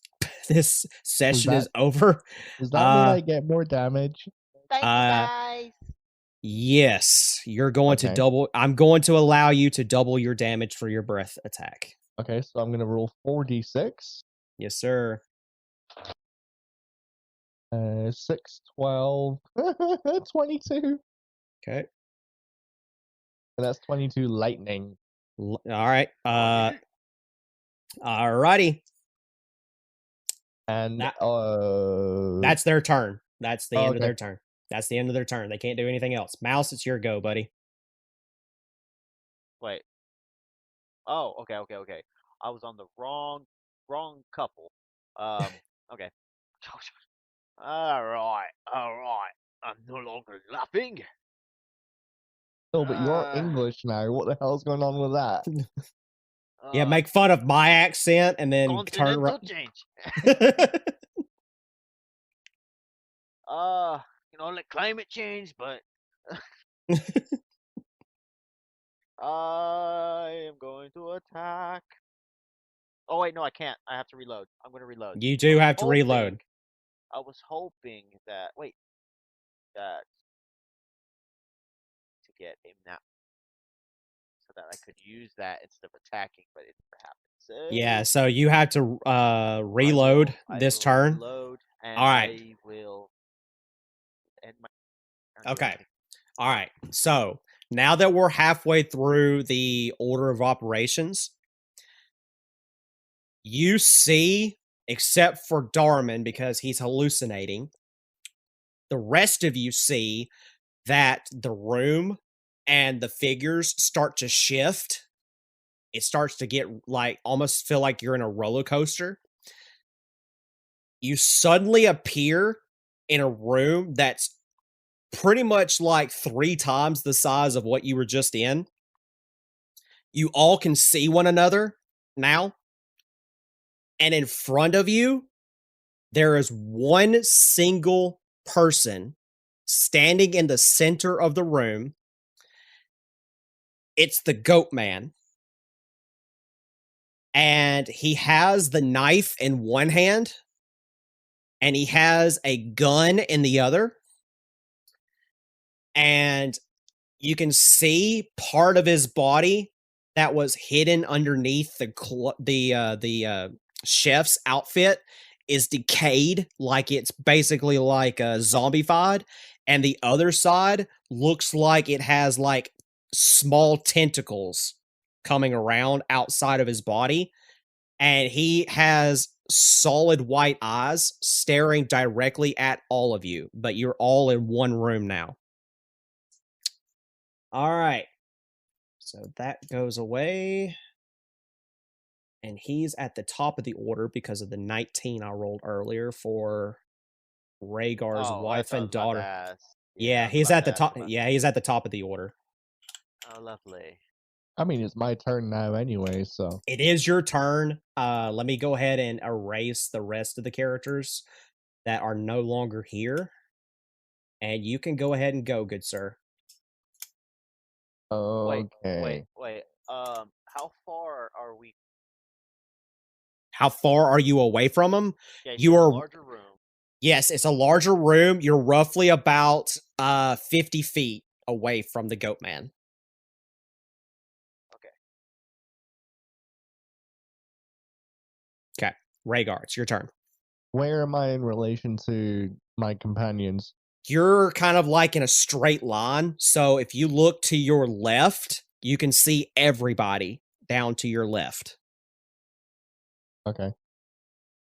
session is over. Does that mean I get more damage? Thank you, guys. Yes, you're going to Okay. double. I'm going to allow you to double your damage for your breath attack. Okay, so I'm going to roll 4d6. Yes, sir. 6, 12, 22. Okay. And that's 22 lightning. All right. Alrighty. And That's their turn. That's the end of okay. their turn. That's the end of their turn. They can't do anything else. Mouse, it's your go, buddy. Wait. Oh, okay. I was on the wrong couple. Okay. All right. I'm no longer laughing. No, but you're English now. What the hell's going on with that? Yeah, make fun of my accent and then turn continental around. change. Like climate change, but I am going to attack. Oh wait, no, I can't. I have to reload. I'm going to reload. You do have to hoping- reload. I was hoping that to get a map so that I could use that instead of attacking, but it never happened. So Yeah, so you have to reload this turn. Reload, and All right. I will end my turn Okay. reloading. All right. So now that we're halfway through the order of operations, you see, except for Darman because he's hallucinating, the rest of you see that the room and the figures start to shift. It starts to get like almost feel like you're in a roller coaster. You suddenly appear in a room that's pretty much like 3 times the size of what you were just in. You all can see one another now. And in front of you, there is one single person standing in the center of the room. It's the Goat Man. And he has the knife in one hand, and he has a gun in the other. And you can see part of his body that was hidden underneath the chef's outfit is decayed, like it's basically like a zombified, and the other side looks like it has like small tentacles coming around outside of his body, and he has solid white eyes staring directly at all of you, but you're all in one room now. All right. So that goes away. And he's at the top of the order because of the 19 I rolled earlier for Rhaegar's Oh, wife that's what I and was about to daughter. ask. Yeah, I was he's about at to the ask top. about Yeah, that. he's at the top of the order. Oh, lovely. I mean, it's my turn now anyway, so. It is your turn. Let me go ahead and erase the rest of the characters that are no longer here. And you can go ahead and go, good sir. Okay. Wait. How far are we? How far are you away from him? Yeah, You in a are. larger room. Yes, it's a larger room. You're roughly about 50 feet away from the goat man. Okay. Rhaegar, it's your turn. Where am I in relation to my companions? You're kind of like in a straight line. So if you look to your left, you can see everybody down to your left. Okay.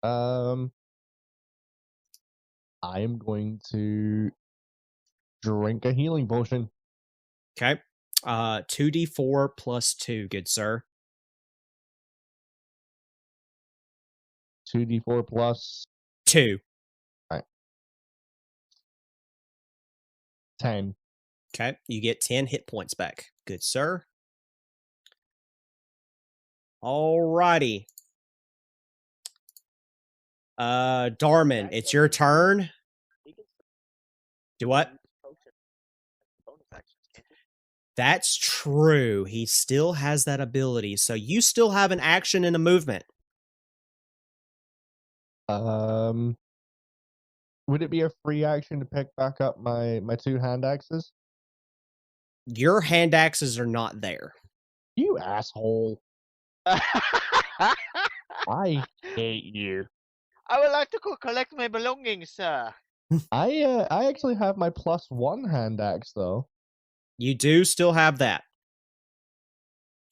I am going to drink a healing potion. Okay. 2d4 plus 2, good sir. 2d4 plus 2. 10. Okay. You get 10 hit points back. Good sir. Alrighty. Darman, it's your turn. Do what? That's true. He still has that ability. So you still have an action and a movement. Would it be a free action to pick back up my two hand axes? Your hand axes are not there. You asshole. I hate you. I would like to go collect my belongings, sir. I actually have my +1 hand axe though. You do still have that.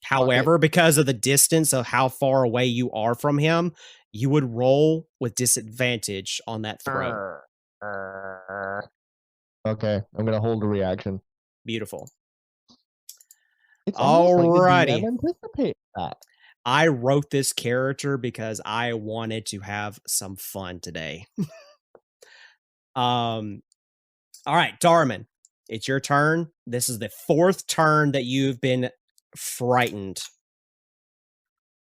However, because of the distance of how far away you are from him, you would roll with disadvantage on that throw. Okay, I'm gonna hold a reaction. Beautiful. It's almost like the Alrighty. DM anticipates that. I wrote this character because I wanted to have some fun today. All right, Darman, it's your turn. This is the 4th turn that you've been frightened.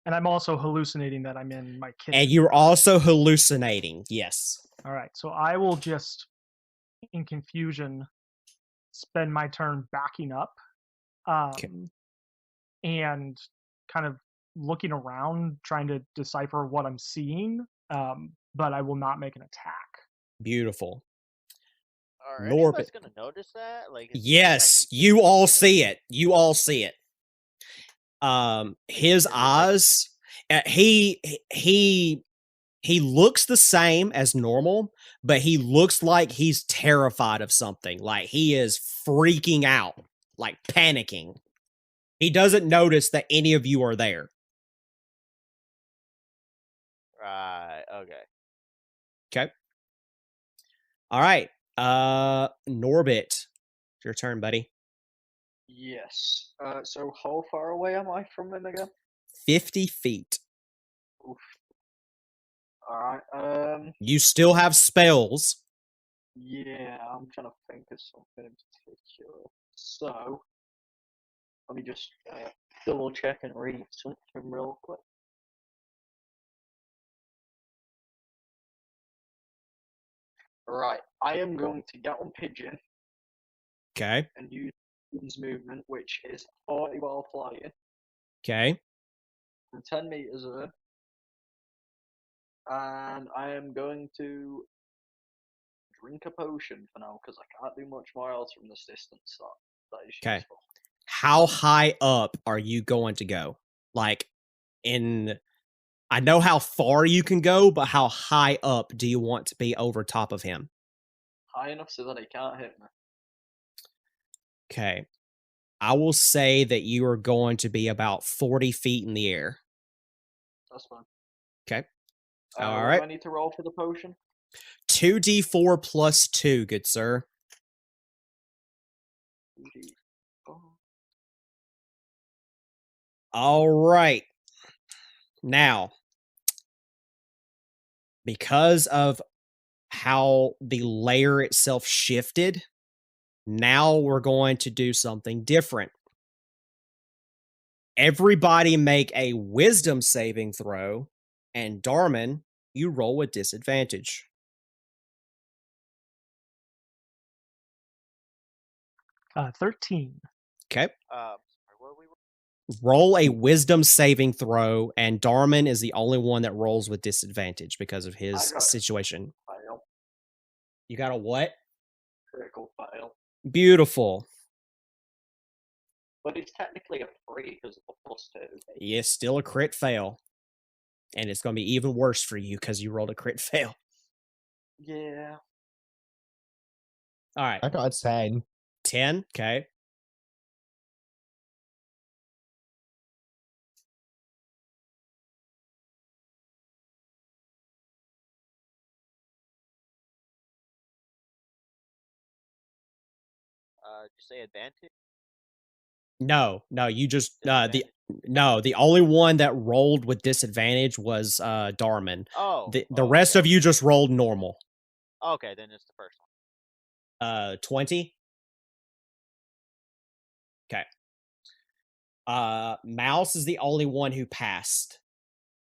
And I'm also hallucinating that I'm in my kitchen. And you're also hallucinating. Yes. All right, so I will just, in confusion, spend my turn backing up, and kind of looking around, trying to decipher what I'm seeing. But I will not make an attack. Beautiful. Are any of us gonna notice that? Like, yes, you all see it. You all see it. His eyes. He looks the same as normal, but he looks like he's terrified of something. Like he is freaking out, like panicking. He doesn't notice that any of you are there. Right. Okay. Okay. All right. Norbit, it's your turn, buddy. Yes. So how far away am I from him again? 50 feet. Oof. Alright, You still have spells. yeah, I'm trying to think of something in particular. So, let me just double check and read something real quick. Right, I am going to get on Pigeon Okay. and use Pigeon's movement, which is 40 while flying, Okay. from 10 meters away. And I am going to drink a potion for now, because I can't do much more else from this distance. That is useful. How high up are you going to go? Like, I know how far you can go, but how high up do you want to be over top of him? High enough so that he can't hit me. Okay. I will say that you are going to be about 40 feet in the air. That's fine. Okay. All All right. right. Do I need to roll for the potion? 2d4 plus 2, good sir. 2d4. All right. Now, because of how the layer itself shifted, now we're going to do something different. Everybody make a wisdom saving throw, and Darman, you roll with disadvantage. 13. Okay. Where we were? Roll a wisdom saving throw, and Darman is the only one that rolls with disadvantage because of his I got it. situation. Fail. You got a what? Critical fail. Beautiful. But it's technically a 3 because of the +2. Yes, still a crit fail. And it's going to be even worse for you because you rolled a crit fail. Yeah. All right. I got a 10. 10. Okay. Did you say advantage? No, you just Disadvantage? the only one that rolled with disadvantage was Darman. Oh. The rest okay. of you just rolled normal. Okay, then it's the first one. 20. Okay. Mouse is the only one who passed.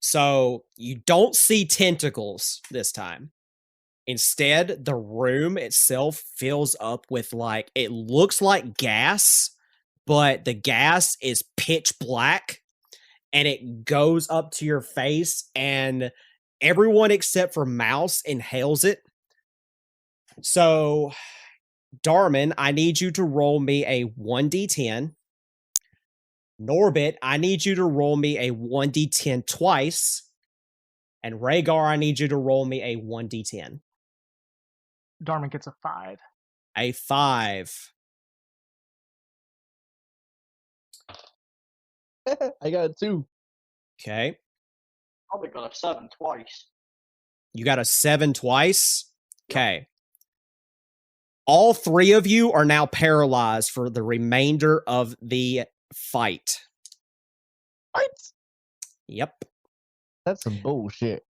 So you don't see tentacles this time. Instead, the room itself fills up with like, it looks like gas, but the gas is pitch black and it goes up to your face, and everyone except for Mouse inhales it. So, Darman, I need you to roll me a 1d10. Norbit, I need you to roll me a 1d10 twice. And Rhaegar, I need you to roll me a 1d10. Darman gets a 5. A 5. I got a 2. Okay. Probably got a 7 twice. You got a 7 twice? Okay. All three of you are now paralyzed for the remainder of the fight. What? Yep. That's some bullshit.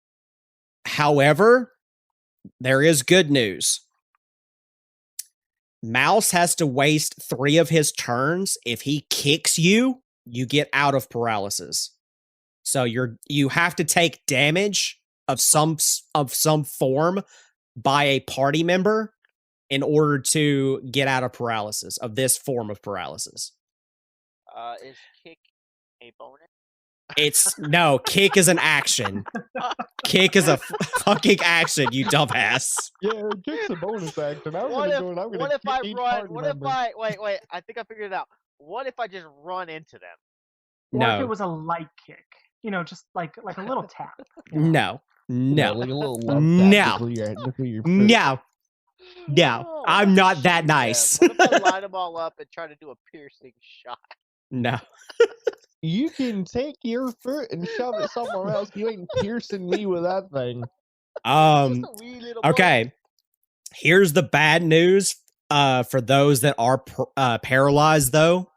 However, there is good news. Mouse has to waste 3 of his turns. If he kicks you, you get out of paralysis. So you have to take damage of some form by a party member in order to get out of paralysis, of this form of paralysis. Is kick a bonus? No, kick is an action. Kick is a fucking action, you dumbass. Yeah, kick's a bonus action. I'm What gonna if, go and I'm gonna what if kick I each run? party What member. if I wait? I think I figured it out. What if I just run into them? Or if it No, was a light kick. Just like a little tap. you know? no, Like a little No. love tap to clear your foot. no. I'm not that Shoot them. nice. What if I line them all up and try to do a piercing shot? No. You can take your foot and shove it somewhere else. You ain't piercing me with that thing. Just a wee little Okay. Here's the bad news for those that are paralyzed, though.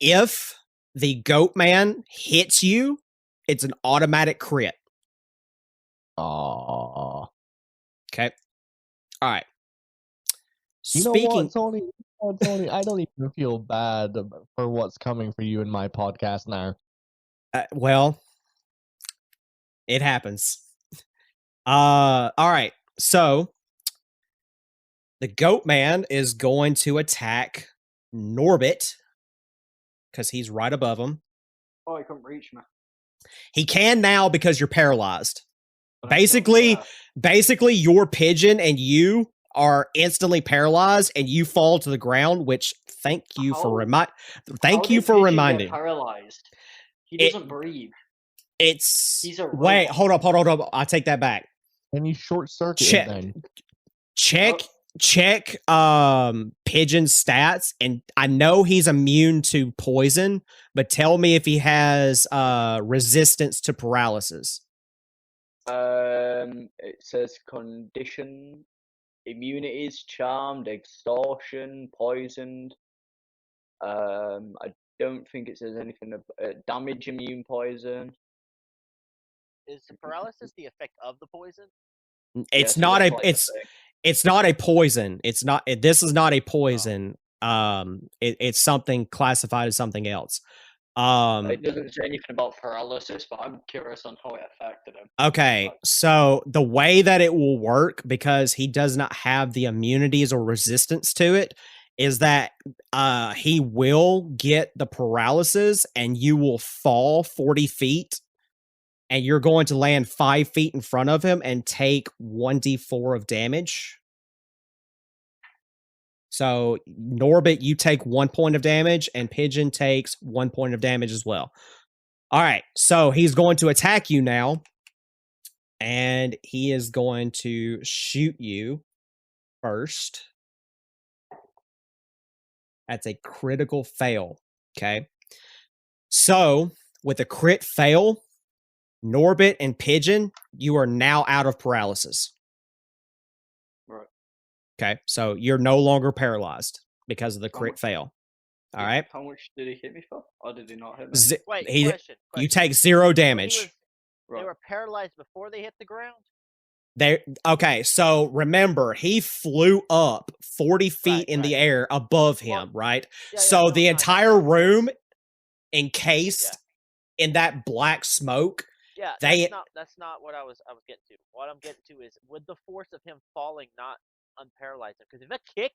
If the goat man hits you, it's an automatic crit. Aww. Okay. All right. You know what, Tony? Tony, I don't even feel bad for what's coming for you in my podcast now. Well, it happens. All right. So the goat man is going to attack Norbit because he's right above him. Oh, he couldn't reach me. He can now because you're paralyzed. But Basically, your pigeon and you are instantly paralyzed, and you fall to the ground. Which thank you for reminding. Paralyzed. He doesn't breathe. He's a wait. Hold up. I take that back. And you short circuit then. Check Pigeon's stats, and I know he's immune to poison, but tell me if he has resistance to paralysis. It says condition, immunities, charmed, extortion, poisoned. I don't think it says anything about damage, immune, poison. is the paralysis the effect of the poison? It's so not that's a like it's the thing. it's not a poison. It's not. This is not a poison. It's something classified as something else. It doesn't say anything about paralysis, but I'm curious on how it affected him. Okay, so the way that it will work, because he does not have the immunities or resistance to it, is that he will get the paralysis and you will fall 40 feet and you're going to land 5 feet in front of him and take 1d4 of damage. So Norbit, you take 1 point of damage and Pigeon takes 1 point of damage as well. All right, so he's going to attack you now. And he is going to shoot you first. That's a critical fail. Okay. So, with a crit fail, Norbit and Pigeon, you are now out of paralysis. Right. Okay. So, you're no longer paralyzed because of the crit fail. All right. How much did he hit me for? Or did he not hit me? Wait, question. You take 0 They damage. were paralyzed before they hit the ground? Okay, so remember, he flew up 40 feet in the air above him, right? So the entire room encased in that black smoke. Yeah, that's not what I was getting to. What I'm getting to is, would the force of him falling not unparalyze him? Because if a kick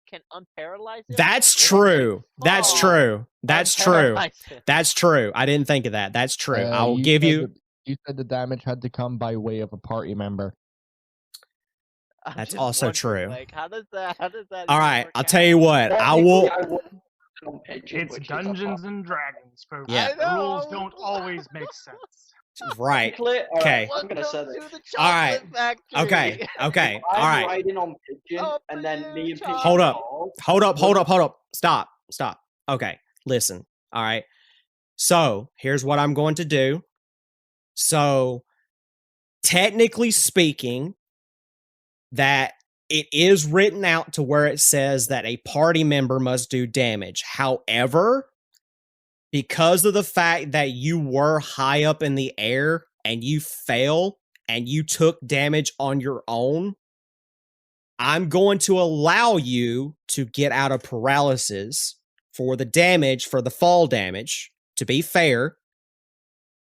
can unparalyze him, that's true. That's true. That's true. That's true. I didn't think of that. That's true. I'll give you. You said the damage had to come by way of a party member. That's also true. Like, how does that? All right, I'll tell you what. I will. It's Dungeons and Dragons, folks. Yeah. The rules don't always make sense. Right. Okay. I'm gonna say that. All right. Okay. Okay. All right. I'm riding on Pigeon, and then me and Pigeon. Hold up. Stop. Okay. Listen. All right. So here's what I'm going to do. So, technically speaking, that it is written out to where it says that a party member must do damage. However, because of the fact that you were high up in the air and you fell and you took damage on your own, I'm going to allow you to get out of paralysis for the damage, for the fall damage, to be fair.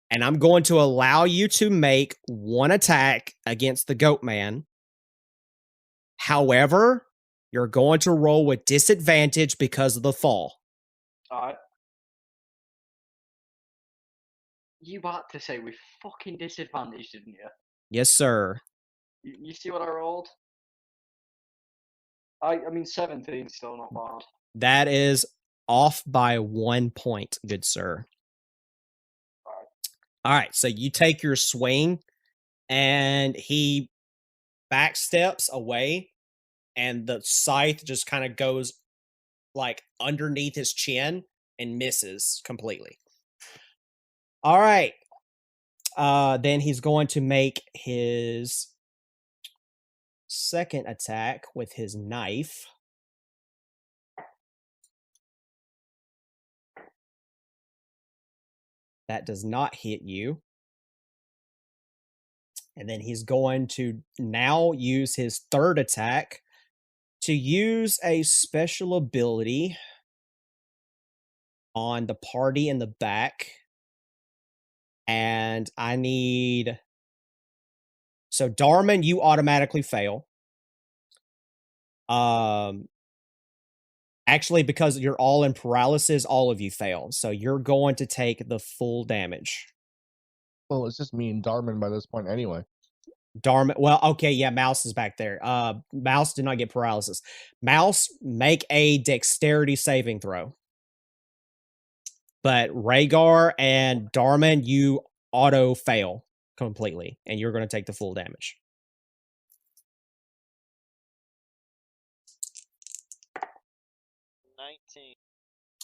And I'm going to allow you to make one attack against the Goat Man. However, you're going to roll with disadvantage because of the fall. All right. You about to say with fucking disadvantage, didn't you? Yes, sir. You see what I rolled? I mean, 17 still not bad. That is off by 1 point, good sir. All right, so you take your swing, and he backsteps away, and the scythe just kind of goes like underneath his chin and misses completely. All right. Then he's going to make his second attack with his knife. That does not hit you. And then he's going to now use his third attack to use a special ability on the party in the back. And I need... So, Darman, you automatically fail. Actually, because you're all in paralysis, all of you fail. So you're going to take the full damage. Well, it's just me and Darman by this point anyway. Darman, well, okay, yeah, Mouse is back there. Mouse did not get paralysis. Mouse, make a dexterity saving throw. But Rhaegar and Darman, you auto fail completely, and you're going to take the full damage.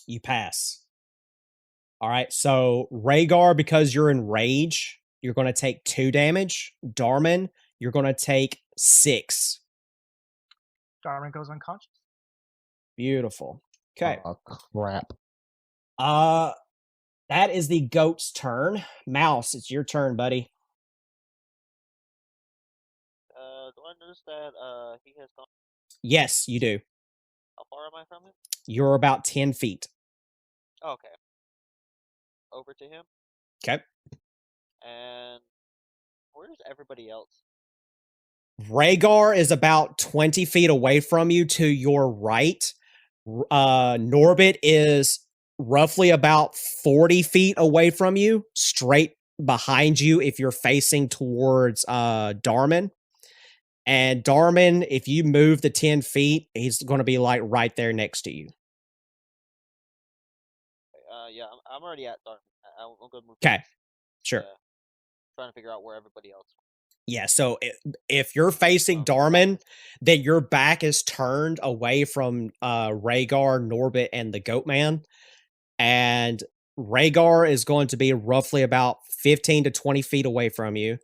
You pass. All right, so Rhaegar, because you're in rage, you're going to take 2 damage. Darman, you're going to take 6. Darman goes unconscious. Beautiful. Okay. Oh, crap. That is the goat's turn. Mouse, it's your turn, buddy. notice that he has gone? Yes, you do. How far am I from him? You're about 10 feet. Okay. Over to him. Okay. And where's everybody else? Rhaegar is about 20 feet away from you to your right. Norbit is roughly about 40 feet away from you, straight behind you if you're facing towards Darman. And Darman, if you move the 10 feet, he's going to be like right there next to you. Yeah, I'm already at Dark. I'm gonna move. Okay, sure. Yeah. Trying to figure out where everybody else. Yeah, so if you're facing Darman, then your back is turned away from Rhaegar, Norbit, and the Goatman. And Rhaegar is going to be roughly about 15 to 20 feet away from you.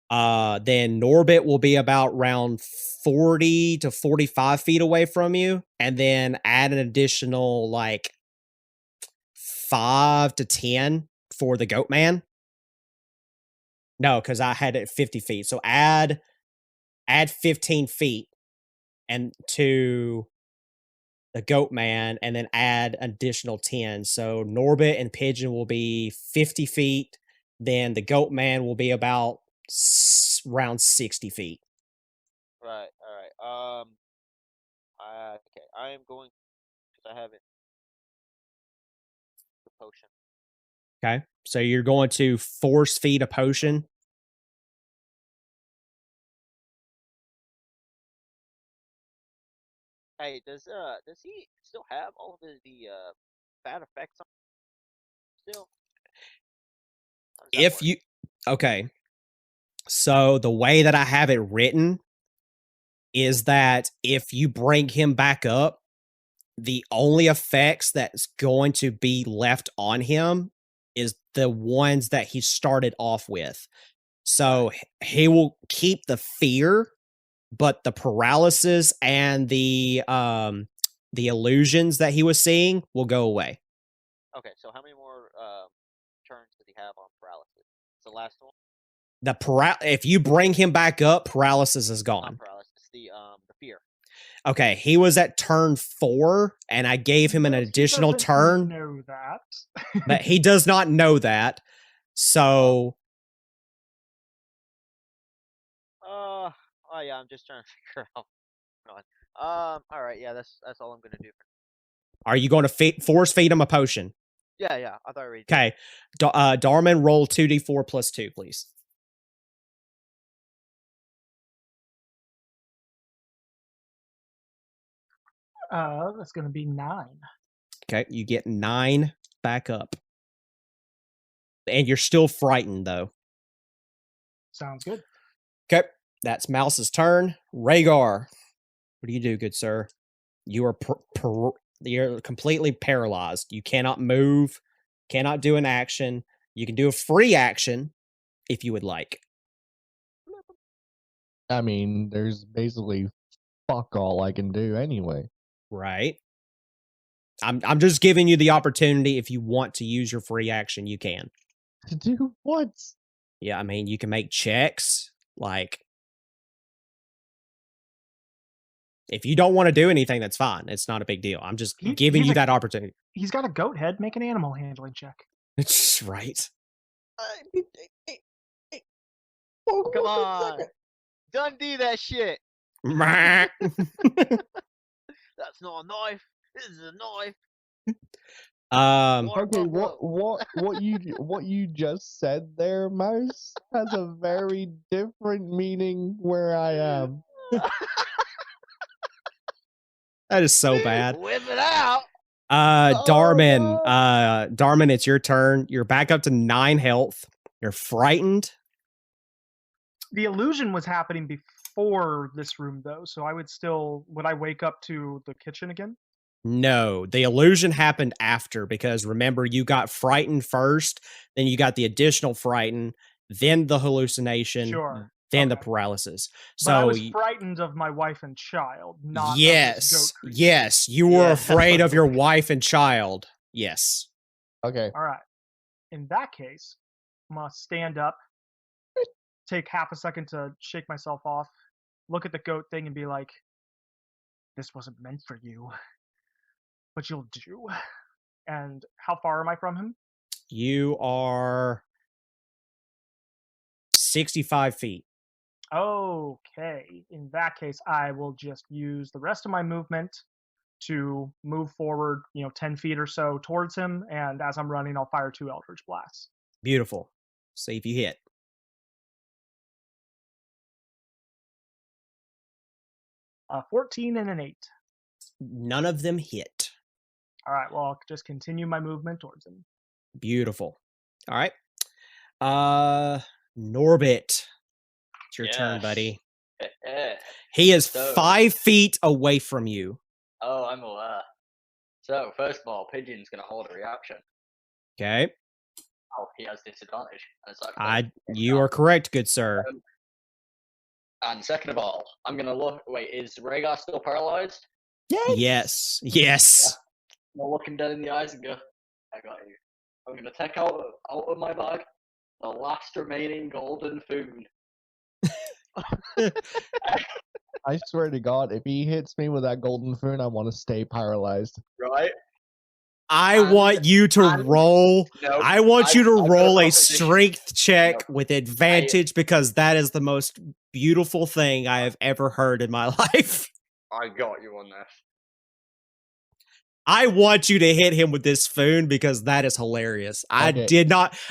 Then Norbit will be about around 40 to 45 feet away from you. And then add an additional like 5 to 10 for the Goatman. No, because I had it at 50 feet. So add 15 feet and to the Goatman, and then add additional 10. So Norbit and Pigeon will be 50 feet. Then the Goatman will be about around 60 feet. Right. All right. Okay. I am going because I have it. The potion. Okay. So you're going to force feed a potion. Hey, does he still have all of the bad effects on still? If you okay. So the way that I have it written is that if you bring him back up, the only effects that's going to be left on him is the ones that he started off with. So he will keep the fear, but the paralysis and the illusions that he was seeing will go away. Okay, so how many more turns does he have on paralysis? It's the last one. If you bring him back up, paralysis is gone. Not paralysis, the fear. Okay, he was at turn 4, and I gave him an additional turn. Know that, but he does not know that. So, oh yeah, I'm just trying to figure out. All right, yeah, that's all I'm gonna do. Are you going to force feed him a potion? Yeah, I thought I already. Okay, Darman, roll 2d4 plus 2, please. That's going to be 9. Okay, you get 9 back up. And you're still frightened, though. Sounds good. Okay, that's Mouse's turn. Rhaegar, what do you do, good sir? You are you're completely paralyzed. You cannot move, cannot do an action. You can do a free action if you would like. I mean, there's basically fuck all I can do anyway. Right. I'm just giving you the opportunity. If you want to use your free action, you can. To do what? Yeah, I mean, you can make checks. Like, if you don't want to do anything, that's fine. It's not a big deal. I'm just giving you that opportunity. He's got a goat head. Make an animal handling check. It's right. Come on. Dundee that shit. That's not a knife. This is a knife. Okay, what you just said there, Mouse, has a very different meaning where I am. That is so bad. Whip it out. Darman, Darman, it's your turn. You're back up to 9 health. You're frightened. The illusion was happening before this room, though, so would I wake up to the kitchen again? No, the illusion happened after, because remember, you got frightened first, then you got the additional frightened, then the hallucination, then the paralysis. So but I was frightened of my wife and child, not yes, you were afraid of your wife and child. Yes. Okay. All right. In that case, I'm gonna stand up, take half a second to shake myself off, look at the goat thing and be like, this wasn't meant for you, but you'll do. And how far am I from him? You are 65 feet. Okay. In that case, I will just use the rest of my movement to move forward, 10 feet or so towards him. And as I'm running, I'll fire 2 Eldritch Blasts. Beautiful. See if you hit. 14 and an 8. None of them hit. All right. Well, I'll just continue my movement towards him. Beautiful. All right. Norbit. It's your turn, Yes. buddy. Eh. He is So- 5 feet away from you. Oh, I'm aware. So, first of all, Pigeon's going to hold a reaction. Okay. Oh, he has disadvantage. And it's like, You are correct, good sir. And second of all, I'm going to look. Wait, is Rhaegar still paralyzed? Yes. Yes. I'll look him dead in the eyes and go, I got you. I'm going to take out of my bag the last remaining golden food. I swear to God, if he hits me with that golden foon, I want to stay paralyzed. Right? I And- want you to and- roll. No. I want you to I've got roll a proposition. strength check No. with advantage because that is the most beautiful thing I have ever heard in my life. I got you on this. I want you to hit him with this spoon because that is hilarious. Okay.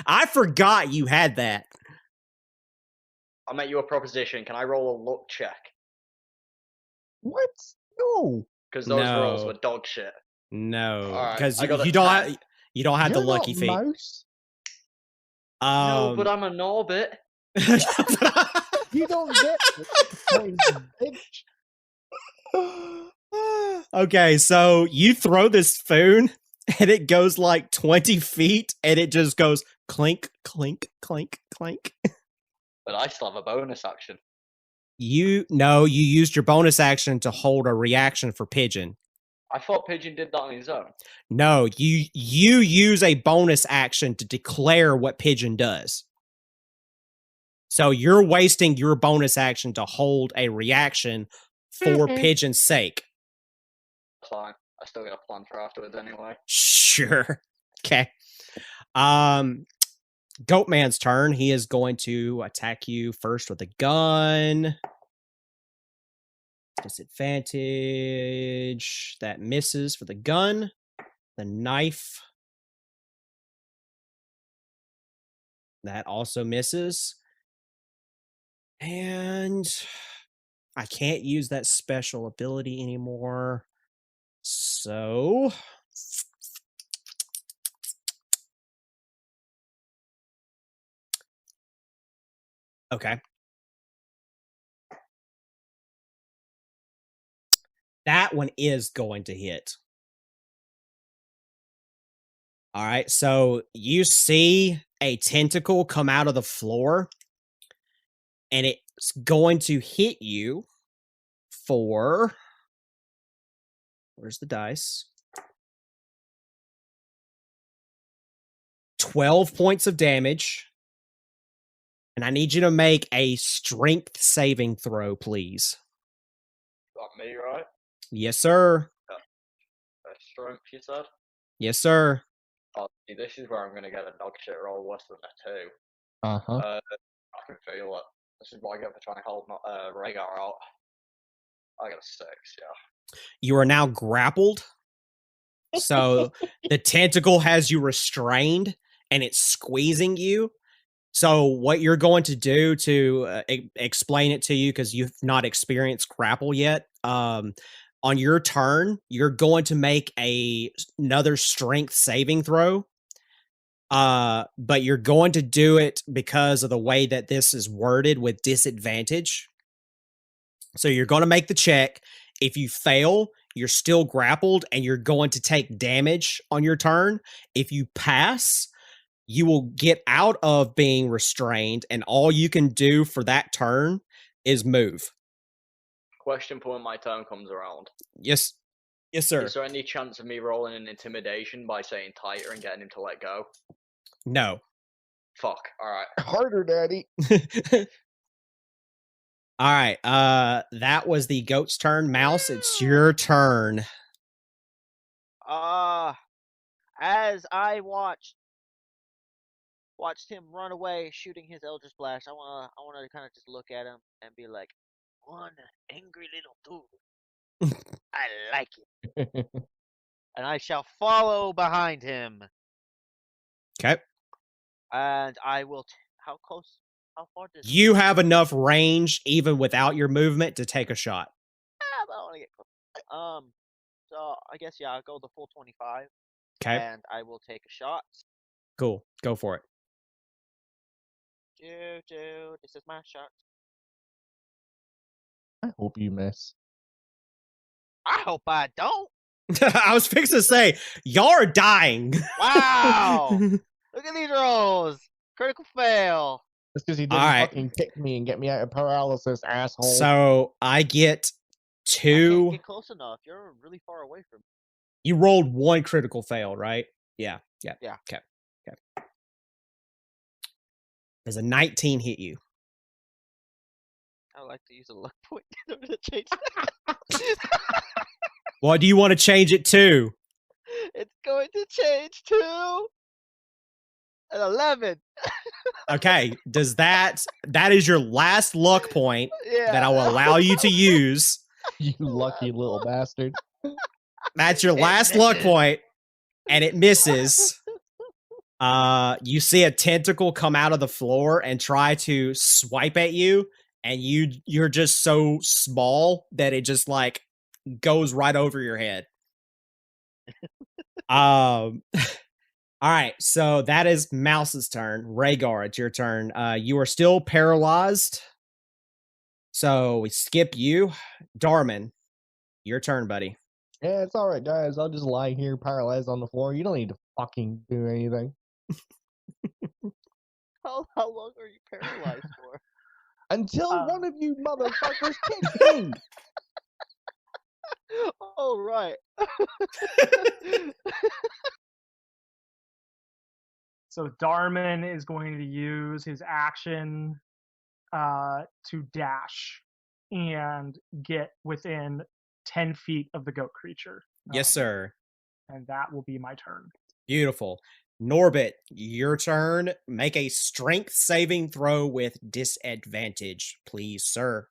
I forgot you had that. I'll make you a proposition. Can I roll a luck check? What? No. Because those rolls No. were dog shit. No, Alright, because I got a you don't 10. you don't have You're the lucky not feet. Mouse. No, but I'm a Norbit. You don't get it. Bitch. Okay, so you throw this spoon and it goes like 20 feet and it just goes clink, clink, clink, clink. But I still have a bonus action. You used your bonus action to hold a reaction for Pigeon. I thought Pigeon did that on his own. No, you use a bonus action to declare what Pigeon does. So you're wasting your bonus action to hold a reaction for Pigeon's sake. Fine. I still got a plan for afterwards anyway. Sure. Okay. Goatman's turn. He is going to attack you first with a gun. Disadvantage. That misses for the gun. The knife. That also misses. And I can't use that special ability anymore. So okay. That one is going to hit. All right, so you see a tentacle come out of the floor, and it's going to hit you for... Where's the dice? 12 points of damage. And I need you to make a strength saving throw, please. Got me, right? Yes, sir. Strength, you said? Yes, sir. Oh, see, this is where I'm going to get a dog shit roll worse than a 2. Uh-huh. I can feel it. This is what I get for trying to hold Rhaegar out. I got a 6, yeah. You are now grappled. So the tentacle has you restrained and it's squeezing you. So what you're going to do to explain it to you, because you've not experienced grapple yet, on your turn, you're going to make another strength saving throw. But you're going to do it because of the way that this is worded with disadvantage. So you're going to make the check. If you fail, you're still grappled and you're going to take damage on your turn. If you pass, you will get out of being restrained, and all you can do for that turn is move. Question for when my turn comes around. Yes. Yes, sir. Is there any chance of me rolling an intimidation by saying tighter and getting him to let go? No. Fuck, alright. Harder, Daddy. All right. That was the goat's turn. Mouse, it's your turn. As I watched him run away, shooting his Eldritch Blast, I wanna kind of just look at him and be like, one angry little dude. I like it, and I shall follow behind him. Okay. And I will. How close? How far does You have enough range, even without your movement, to take a shot. But I want to get close. So I guess I'll go the full 25. Okay. And I will take a shot. Cool. Go for it. This is my shot. I hope you miss. I hope I don't. I was fixing to say, y'all are dying. Wow! Look at these rolls. Critical fail. That's because he didn't fucking kick me and get me out of paralysis, asshole. So I get I 2. can't get close enough. You're really far away from me. You rolled 1 critical fail, right? Yeah. Okay. Does a 19 hit you? I would like to use a luck point in order to change What do you want to change it to? It's going to change to an 11. Okay. Does that is your last luck point Yeah. that I will allow you to use. You lucky little bastard. That's your last luck point, and it misses. You see a tentacle come out of the floor and try to swipe at you, and you're just so small that it just like goes right over your head. All right, so that is Mouse's turn. Rhaegar, it's your turn. You are still paralyzed, so we skip you. Darman, your turn, buddy. Yeah, it's alright, guys. I'll just lie here paralyzed on the floor. You don't need to fucking do anything. How long are you paralyzed for? Until one of you motherfuckers kicks me. Oh, right. So Darman is going to use his action to dash and get within 10 feet of the goat creature. Yes, sir. And that will be my turn. Beautiful. Norbit, your turn. Make a strength saving throw with disadvantage, please, sir.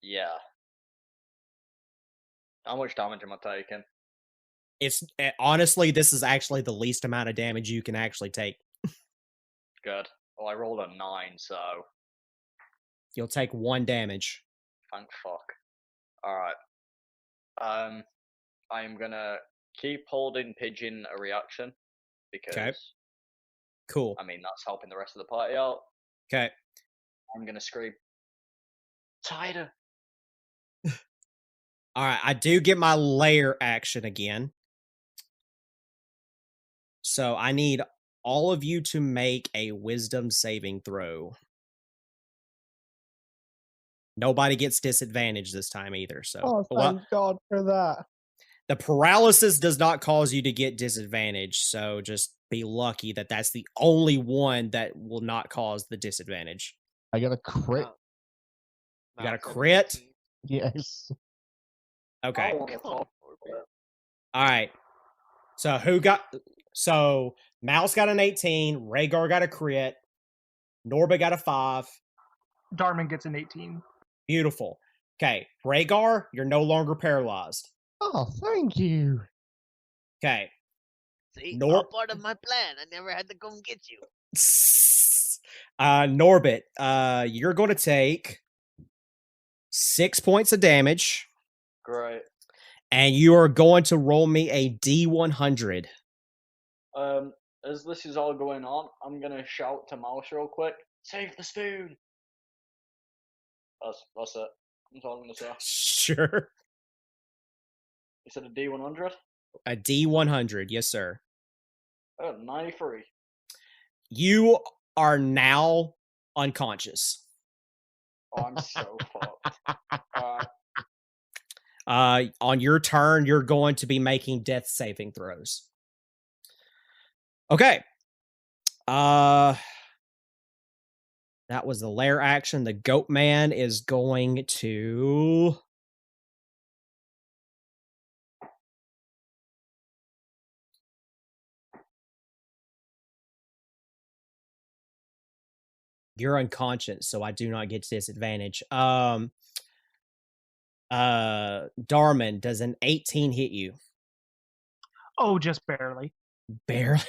Yeah. How much damage am I taking? It's honestly, this is actually the least amount of damage you can actually take. Good. Well, I rolled a 9, so You'll take 1 damage. thank fuck. Alright. I'm gonna keep holding Pigeon a reaction because Cool. I mean that's helping the rest of the party out. Okay. I'm gonna scream tighter. All right, I do get my lair action again. So I need all of you to make a wisdom saving throw. Nobody gets disadvantage this time either. So Oh, thank God for that. The paralysis does not cause you to get disadvantage, so just be lucky that that's the only one that will not cause the disadvantage. I got a crit. You got a crit? Yes. Okay. Oh, All right. So Mouse got an 18, Rhaegar got a crit, Norba got a 5. Darman gets an 18. Beautiful. Okay, Rhaegar, you're no longer paralyzed. Oh, thank you. Okay. See, all part of my plan. I never had to come get you. Norbit, you're going to take 6 points of damage. Great. And you are going to roll me a D100. As this is all going on, I'm gonna shout to Mouse real quick. Save the spoon. That's it. That's all I'm gonna say. Sure. You said a D100? A D100, yes, sir. 93. You are now unconscious. Oh, I'm so fucked. On your turn, you're going to be making death saving throws. Okay. That was the lair action. The goat man is going to. You're unconscious, so I do not get disadvantage. Darman, does an 18 hit you? Oh, just barely. Barely.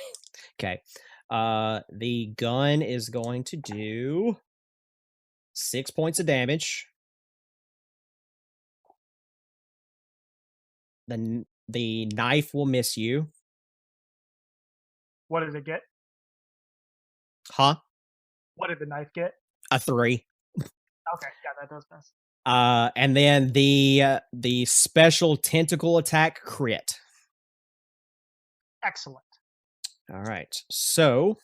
Okay. The gun is going to do 6 points of damage. The knife will miss you. What did it get? Huh? What did the knife get? A 3. Okay, yeah, that does miss. And then the special tentacle attack crit. Excellent. All right. So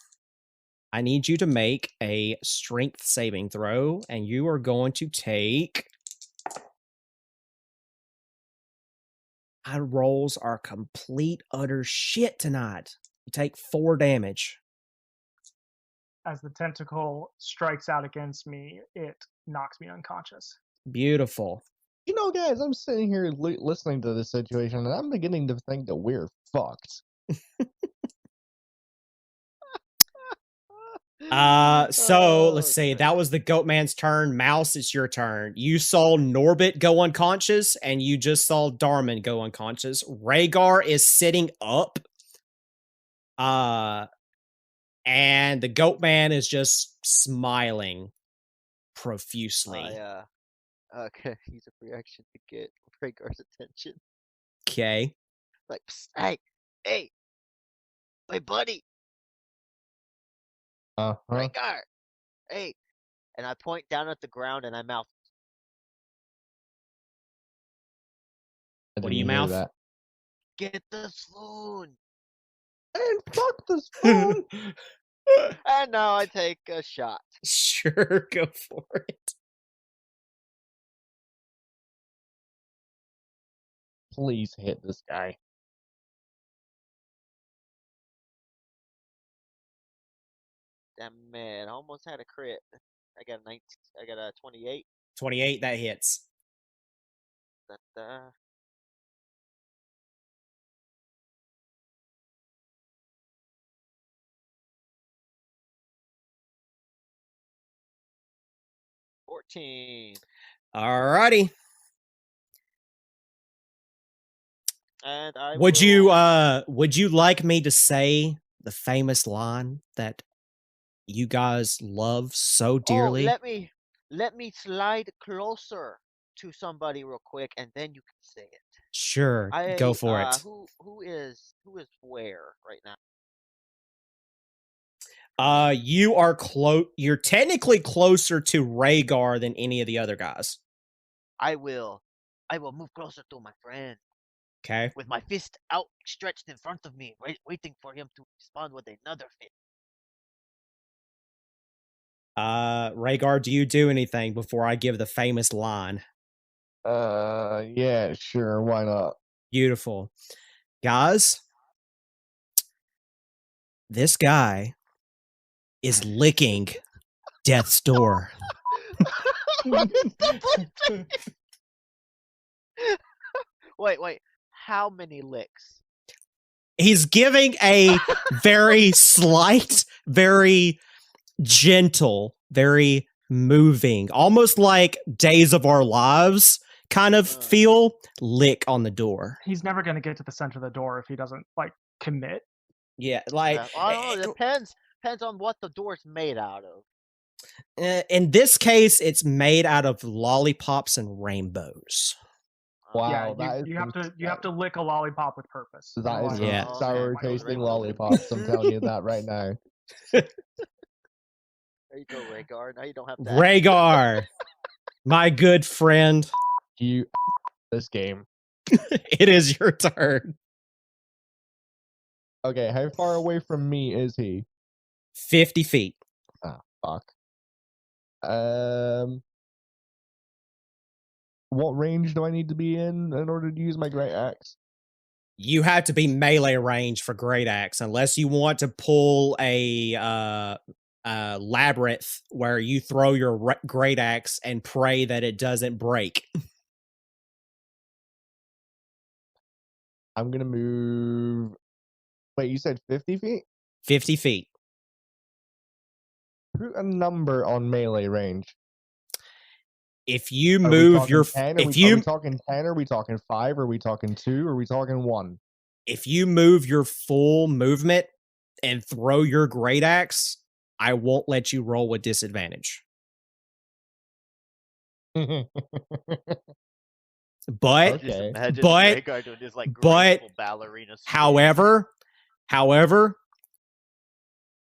I need you to make a strength saving throw, and you are going to take. My rolls are complete utter shit tonight. You take 4 damage. As the tentacle strikes out against me, it knocks me unconscious. Beautiful. You know, guys, I'm sitting here listening to this situation, and I'm beginning to think that we're fucked. So let's Oh, see. great. That was the goat man's turn. Mouse, it's your turn. You saw Norbit go unconscious, and you just saw Darman go unconscious. Rhaegar is sitting up. And the goat man is just smiling profusely. Okay, use a free action to get Rhaegar's attention. Okay. Like, psst, hey, buddy, Rhaegar, hey. And I point down at the ground and I mouth, What do you mouth? That. get the swoon. And fuck the spoon. And now I take a shot. Sure, go for it. Please hit this guy. Damn man, I almost had a crit. I got a 19. I got a 28. 28, that hits. Da-da. Alrighty. And I Would will... you like me to say the famous line that you guys love so dearly? Oh, let me slide closer to somebody real quick, and then you can say it. Sure, go for it. Who is where right now? You are you're technically closer to Rhaegar than any of the other guys. I will move closer to my friend. Okay. With my fist outstretched in front of me, waiting for him to respond with another fist. Rhaegar, do you do anything before I give the famous line? Yeah, sure, why not? Beautiful. Guys, this guy is licking death's door. Wait. How many licks? He's giving a very slight, very gentle, very moving, almost like Days of Our Lives kind of feel lick on the door. He's never going to get to the center of the door if he doesn't commit. Yeah, like I don't know. Depends on what the door's made out of. In this case, it's made out of lollipops and rainbows. Wow, yeah, you have to lick a lollipop with purpose. That is Yeah. sour tasting lollipops. I'm telling you that right now. There you go, Rhaegar. Now you don't have to. Rhaegar, my good friend. You this game. It is your turn. Okay, how far away from me is he? 50 feet. Ah, fuck. What range do I need to be in order to use my great axe? You have to be melee range for great axe, unless you want to pull a labyrinth where you throw your great axe and pray that it doesn't break. I'm gonna move. Wait, you said 50 feet? 50 feet. Put a number on melee range. If you Are we move talking your 10? if Are we you talking 10? Are we talking 5? Are we talking 2? Are we talking 1? if you move your full movement and throw your great axe, I won't let you roll with disadvantage. But Just Okay. imagine But- Rhaegar doing this like but, graceful ballerina spin. however,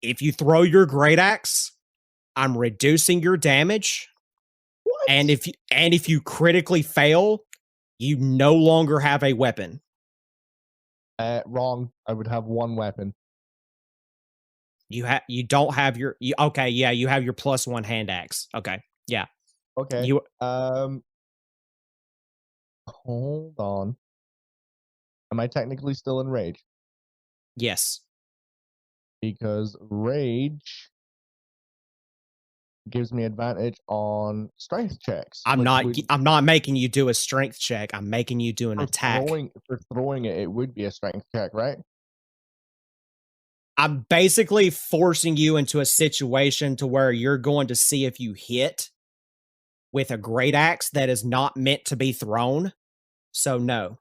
if you throw your great axe, I'm reducing your damage. What? And if you critically fail, you no longer have a weapon. Wrong. I would have 1 weapon. You don't have your okay, yeah, you have your +1 hand axe. Okay. Yeah. Okay. You Hold on. Am I technically still in rage? yes. Because rage gives me advantage on strength checks. I'm which would- not making you do a strength check. I'm making you do an attack. For throwing it, it would be a strength check, right? I'm basically forcing you into a situation to where you're going to see if you hit with a great axe that is not meant to be thrown. So no.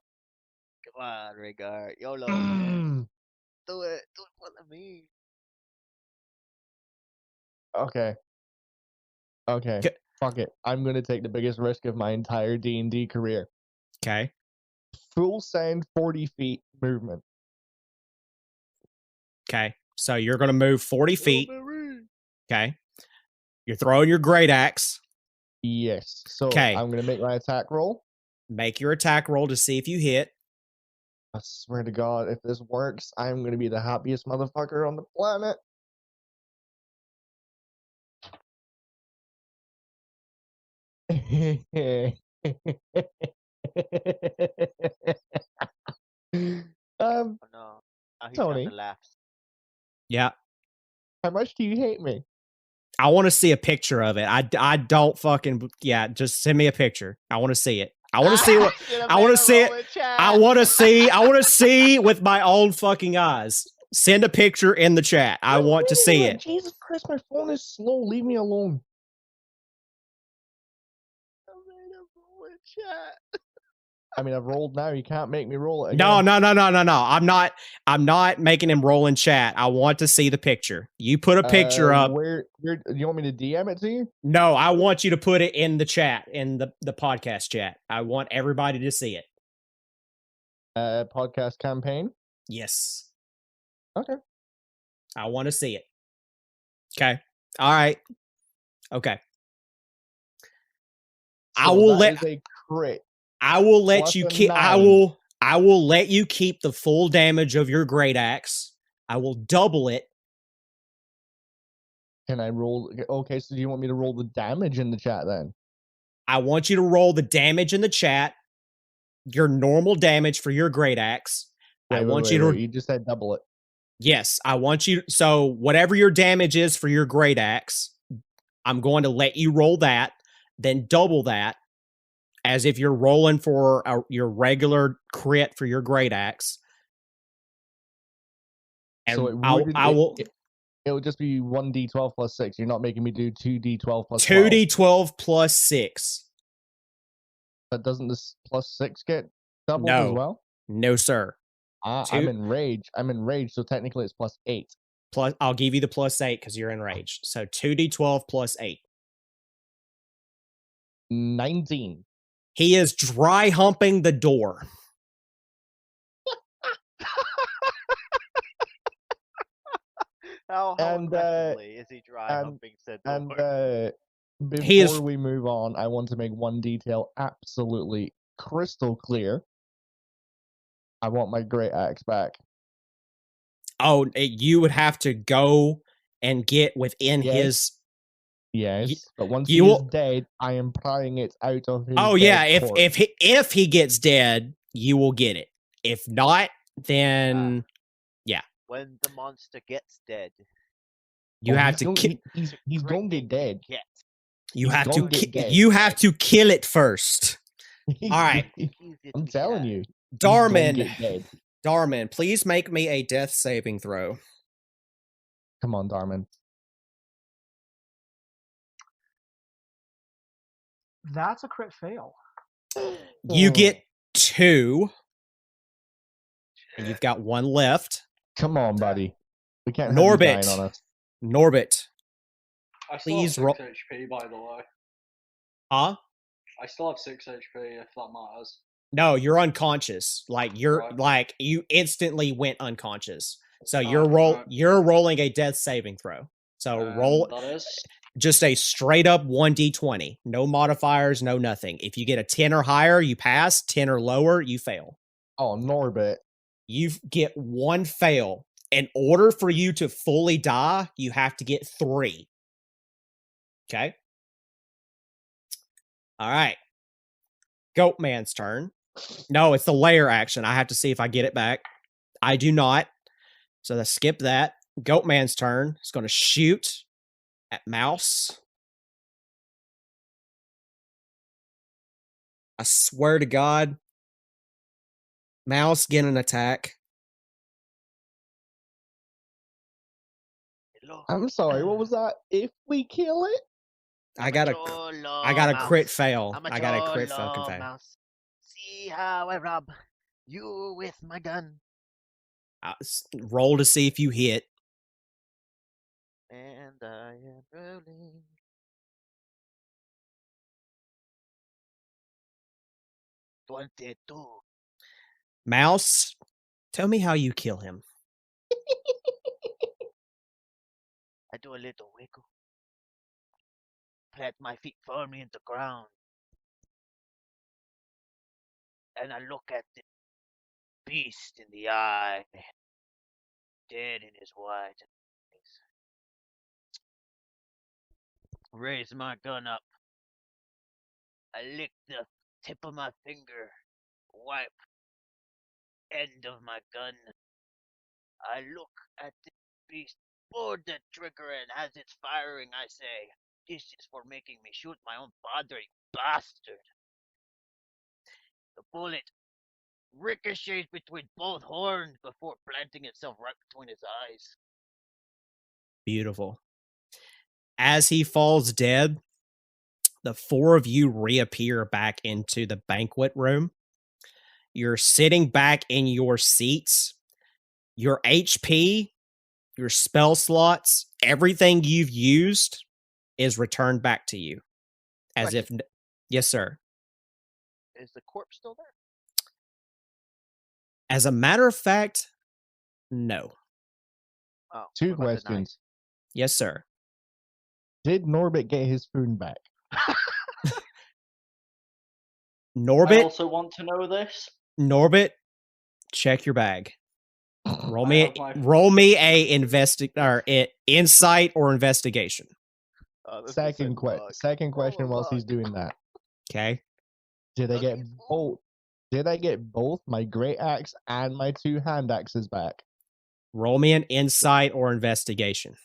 Come on, Rhaegar. YOLO, man. Do it. Do it for me. Okay. Okay. K- Fuck it. I'm gonna take the biggest risk of my entire D&D career. Okay. Full send 40 feet movement. Okay. So you're going to move 40 feet. Okay. You're throwing your great axe. Yes. So Okay. I'm gonna make my attack roll. Make your attack roll to see if you hit. I swear to God, if this works, I'm gonna be the happiest motherfucker on the planet. Oh no. Now he's Tony. got the laughs. Yeah. How much do you hate me? I want to see a picture of it. I don't fucking yeah, just send me a picture. I want to see it. I want to see what I want to see it. I want to see with my own fucking eyes. Send a picture in the chat. I want to see it. Jesus Christ, my phone is slow. Leave me alone. I mean, I've rolled now. You can't make me roll it again. No. I'm not making him roll in chat. I want to see the picture. You put a picture up. Where you want me to DM it to you? No, I want you to put it in the chat, in the podcast chat. I want everybody to see it. Podcast campaign. Yes. Okay. I want to see it. Okay. All right. Okay. So I will that is a crit. I will let Plus you a keep. 9. I will let you keep the full damage of your great axe. I will double it. Can I roll? Okay, so do you want me to roll the damage in the chat then? I want you to roll the damage in the chat. Your normal damage for your great axe. I want you to. You just said double it. Yes, I want you. So whatever your damage is for your great axe, I'm going to let you roll that. Then double that, as if you're rolling for your regular crit for your great axe. And So I will. It would just be 1d12 plus 6. You're not making me do 2d12 plus 2d12 plus 6. But doesn't this plus 6 get doubled as No. well? No, sir. I'm in rage. So technically it's plus 8. Plus, I'll give you the plus 8 because you're enraged. So 2d12 plus 8. 19. He is dry humping the door. How And, aggressively is he dry and- humping said And door? before we move on, I want to make one detail absolutely crystal clear. I want my great axe back. Oh, you would have to go and get within Yes. Yes, but once you he is will- dead, I am prying it out of his Oh yeah, dead corpse. if he gets dead, you will get it. If not, then When the monster gets dead, you Oh, have to he's gonna get dead. Get. you he's have to gonna get dead. you have to kill it first. All right, I'm telling you, Darman, get dead. Darman, please make me a death saving throw. Come on, Darman. That's a crit fail. You Oh, get 2, and you've got 1 left. Come on, buddy. We can't have you dying on us. Norbit, I still have please 6 roll. HP, by the way. Huh? I still have 6 HP, if that matters. No, you're unconscious. Like Right. like you instantly went unconscious. So right. you're rolling a death saving throw. So roll That is just a straight up 1d20. No modifiers, no nothing. If you get a 10 or higher, you pass. 10 or lower, you fail. Oh, Norbit. You get 1 fail. In order for you to fully die, you have to get 3. Okay? All right. Goatman's turn. No, it's the layer action. I have to see if I get it back. I do not. So let's skip that. Goatman's turn. It's going to shoot at Mouse. I swear to God. Mouse, get an attack. I'm sorry, what was that? If we kill it? I got a crit fail. I got a crit fucking fail. Mouse. See how I rob you with my gun. Roll to see if you hit. And I am rolling. $22. Mouse, tell me how you kill him. I do a little wiggle. Plant my feet firmly in the ground. And I look at the beast in the eye. Dead in his white eyes. Raise my gun up. I lick the tip of my finger. Wipe end of my gun. I look at the beast, pull the trigger, and as it's firing, I say, "This is for making me shoot my own father, you bastard." The bullet ricochets between both horns before planting itself right between his eyes. Beautiful. As he falls dead, the 4 of you reappear back into the banquet room. You're sitting back in your seats. Your HP, your spell slots, everything you've used is returned back to you. As if, yes, sir. Is the corpse still there? As a matter of fact, no. Oh, 2 questions. Yes, sir. Did Norbit get his spoon back? I Norbit, also want to know this. Norbit, check your bag. Roll I me have my- insight or investigation. Second question whilst he's doing that. Okay. Did I get both? Did I get both my great axe and my 2 hand axes back? Roll me an insight or investigation.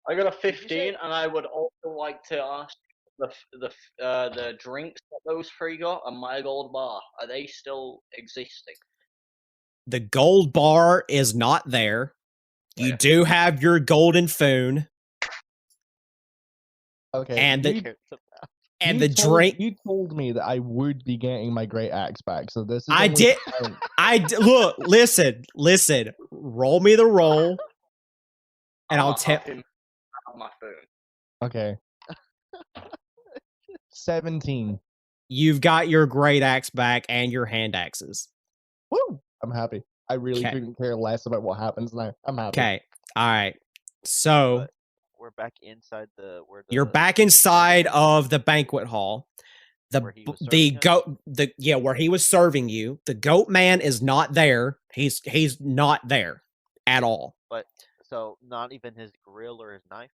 I got a 15, and I would also like to ask the drinks that those 3 got and my gold bar. Are they still existing? The gold bar is not there. You do have your golden foon. Okay. And the you drink. You told me that I would be getting my great axe back, so this is. I did. Look. Listen. Roll me the roll, and I'll tell. My food. Okay. 17. You've got your great axe back and your hand axes. Woo! I'm happy. I really couldn't care less about what happens now. I'm happy. Okay. All right. So But we're back inside you're back inside of the banquet hall. Where he was serving you. The goat man is not there. He's not there at all. But so not even his grill or his knife.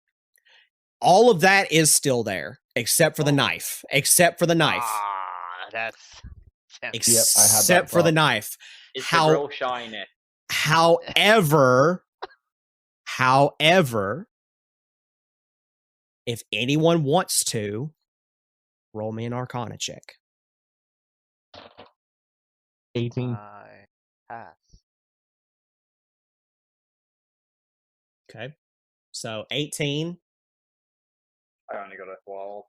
All of that is still there, except for the Oh. knife. Except for the knife. Ah, that's tempting. Yep, I had that Except for the thought. knife. Is the grill shiny? However, if anyone wants to, roll me an Arcana check. 18. I pass. Okay. So 18. I only got a 12.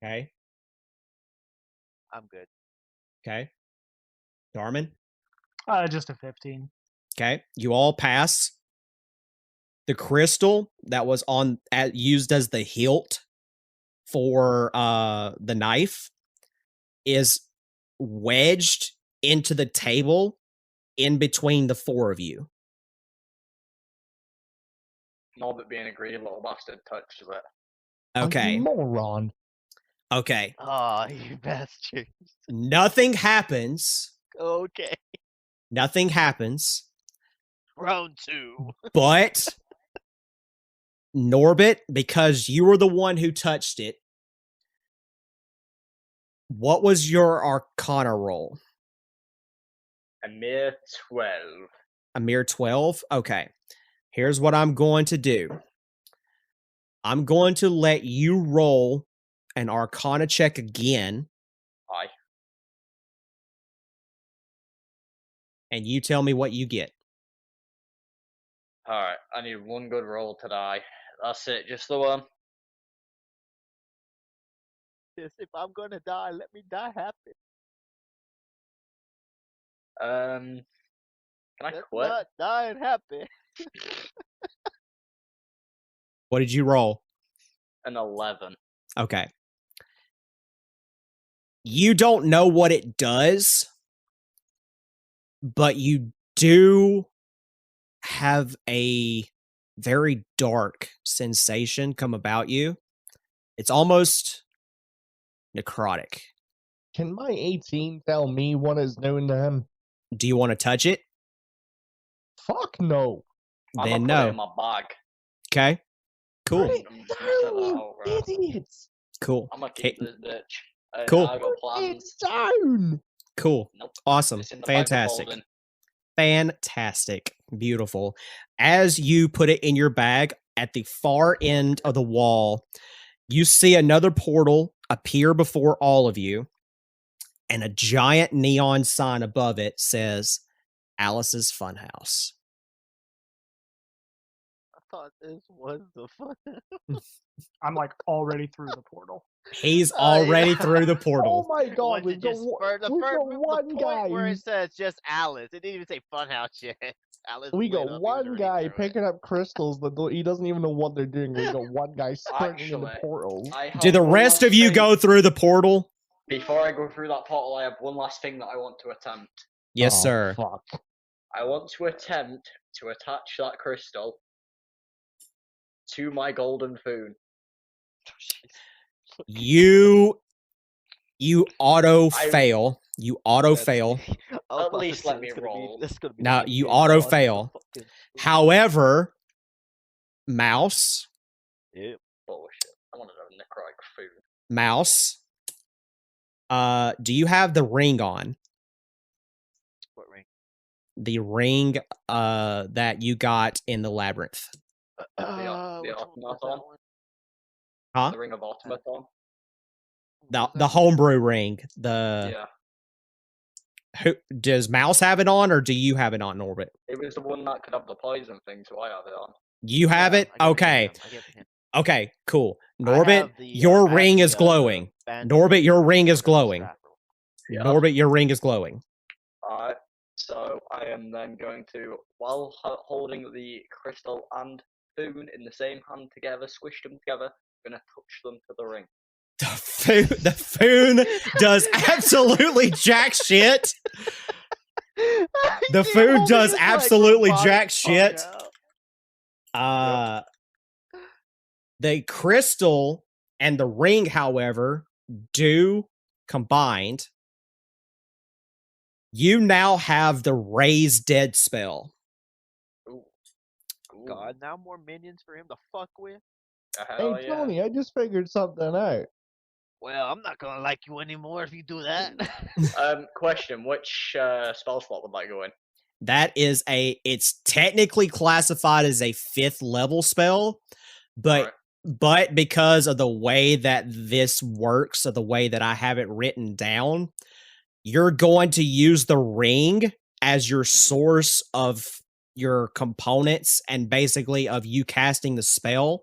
Okay. I'm good. Okay. Darman. Just a 15. Okay. You all pass. The crystal that was used as the hilt for the knife is wedged into the table in between the four of you. Norbert, being a greedy little bastard, touches it. Okay. You moron. Okay. Oh, you bastard. Nothing happens. Okay. Nothing happens. Round 2. But Norbit, because you were the one who touched it, what was your Arcana roll? A mere 12. A mere 12? Okay. Here's what I'm going to do. I'm going to let you roll an Arcana check again, Aye. and you tell me what you get. Alright, I need one good roll to die. That's it, just the one. Yes, if I'm gonna die, let me die happy. Can I Let's quit? not die happy. What did you roll? An 11. Okay. You don't know what it does, but you do have a very dark sensation come about you. It's almost necrotic. Can my 18 tell me what is doing to him? Do you want to touch it? Fuck no. I'm Then gonna put it no. in my bag. Okay. Cool. Put it I'm just gonna set that down, out, right? idiots. Cool. I'm gonna keep Okay. this bitch. And Cool. I got Put plans. it down. Cool. Nope. Awesome. It's in the bag of Fantastic. holding. Fantastic. Beautiful. As you put it in your bag, at the far end of the wall, you see another portal appear before all of you, and a giant neon sign above it says Alice's Funhouse. I thought this was the fun. I'm like already through the portal. He's already through the Oh portal. my god, Once we've it got, just one- spurred- we've got the one point guy. where it who's- says just Alice. It didn't even say Funhouse yet. Alice. We lit got up, he was one already guy through it. picking up crystals that he doesn't even know what they're doing. We got one guy sprinting into Actually, portals. I have Do the one rest last of you thing. go through the portal? Before I go through that portal, I have one last thing that I want to attempt. Yes, Oh, sir. Fuck. I want to attempt to attach that crystal to my golden foon. You auto I- fail. You auto fail. I was At about to least say, let me it's gonna be- roll. this is gonna be Now, the you game auto lost for fail. fucking- However, Mouse, Yep. Bullshit. I wanted a necrotic foon. Mouse, do you have the ring on? What ring? The ring that you got in the labyrinth. The Which one was automaton? that one? Huh? The ring of automaton. The What was the that? homebrew ring. The Yeah. who does Mouse have it on, or do you have it on, Orbit? It was the one that could have the poison thing, so I have it on. You have Yeah, it? I give to Okay. him, I give to him. Okay, cool. I Norbit, have the, your I have ring the, is glowing. band Norbit, stick your ring for is the glowing. strap roll. Yeah. Norbit, your ring is glowing. Alright. So I am then going to, while holding the crystal and foon in the same hand together, squish them together, gonna touch them to the ring. The foon does absolutely jack shit. The food does absolutely jack shit. The crystal and the ring, however, do combined. You now have the raise dead spell. Ooh. Ooh. God, now more minions for him to fuck with. Hell Hey, yeah. Tony, I just figured something out. Well, I'm not gonna like you anymore if you do that. Question: which spell slot would that go in? That is it's technically classified as a 5th level spell, but Alright. but because of the way that this works, or the way that I have it written down, you're going to use the ring as your source of your components and basically of you casting the spell.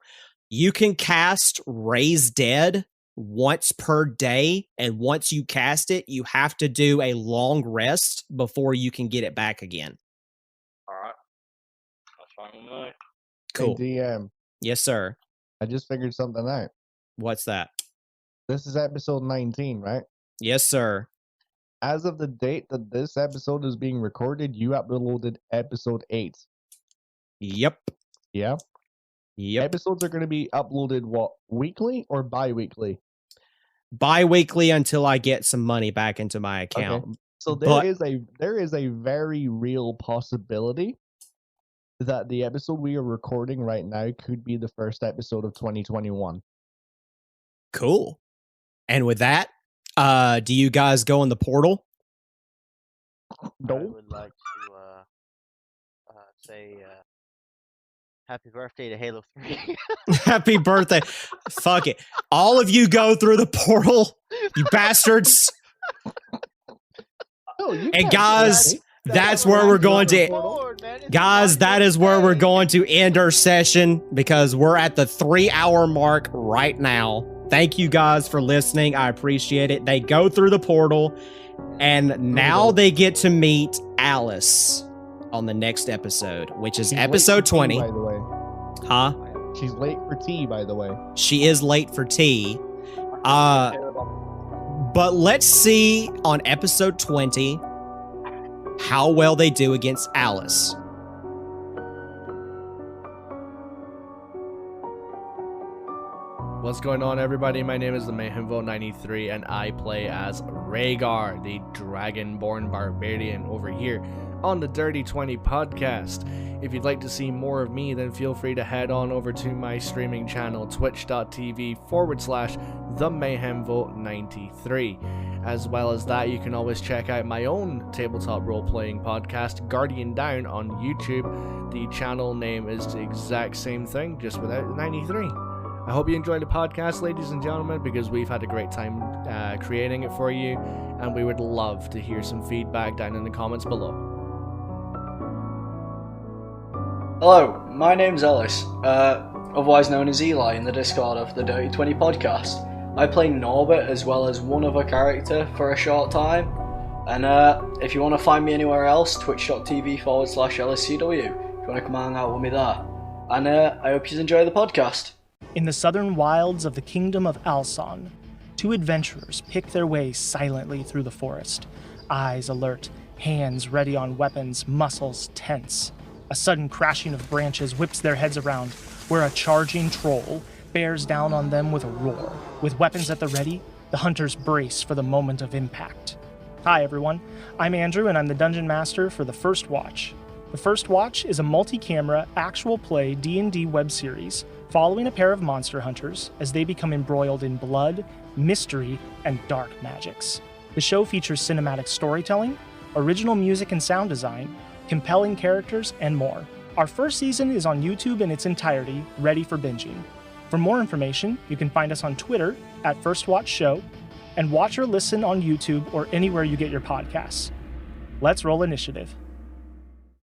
You can cast Raise Dead once per day, and once you cast it, you have to do a long rest before you can get it back again. Alright. That's fine with me. Cool. Hey, DM, Yes, sir. I just figured something out. What's that? This is episode 19, right? Yes, sir. As of the date that this episode is being recorded, you uploaded episode 8. Yep. Yeah? Yep. Episodes are going to be uploaded, what, weekly or bi-weekly? Bi-weekly until I get some money back into my account. Okay. So But- there is a very real possibility that the episode we are recording right now could be the first episode of 2021. Cool. And with that, do you guys go in the portal? I No. would like to say happy birthday to Halo 3. Happy birthday. Fuck it. All of you go through the portal, you bastards. No, you And can't guys, do that. that's where we're going to Guys, that is where we're going to end our session because we're at the 3-hour mark right now. Thank you guys for listening. I appreciate it. They go through the portal, and now they get to meet Alice on the next episode, which is She's late episode for tea, 20. by the way. Huh? She's late for tea, by the way. She is late for tea. But let's see on episode 20 how well they do against Alice. What's going on, everybody? My name is the Mayhemvo93, and I play as Rhaegar, the Dragonborn Barbarian, over here on the Dirty 20 podcast. If you'd like to see more of me, then feel free to head on over to my streaming channel, twitch.tv/themayhemvo93. As well as that, you can always check out my own tabletop role-playing podcast, Guardian Down, on YouTube. The channel name is the exact same thing, just without 93. I hope you enjoyed the podcast, ladies and gentlemen, because we've had a great time creating it for you, and we would love to hear some feedback down in the comments below. Hello, my name's Ellis, otherwise known as Eli in the Discord of the Dirty 20 podcast. I play Norbert as well as one other character for a short time, and if you want to find me anywhere else, twitch.tv/LSCW, if you want to come hang out with me there. And I hope you enjoy the podcast. In the southern wilds of the kingdom of Alson, two adventurers pick their way silently through the forest, eyes alert, hands ready on weapons, muscles tense. A sudden crashing of branches whips their heads around, where a charging troll bears down on them with a roar. With weapons at the ready, the hunters brace for the moment of impact. Hi everyone, I'm Andrew and I'm the Dungeon Master for The First Watch. The First Watch is a multi-camera, actual play D&D web series following a pair of monster hunters as they become embroiled in blood, mystery, and dark magics. The show features cinematic storytelling, original music and sound design, compelling characters, and more. Our first season is on YouTube in its entirety, ready for binging. For more information, you can find us on Twitter @FirstWatchShow and watch or listen on YouTube or anywhere you get your podcasts. Let's roll initiative.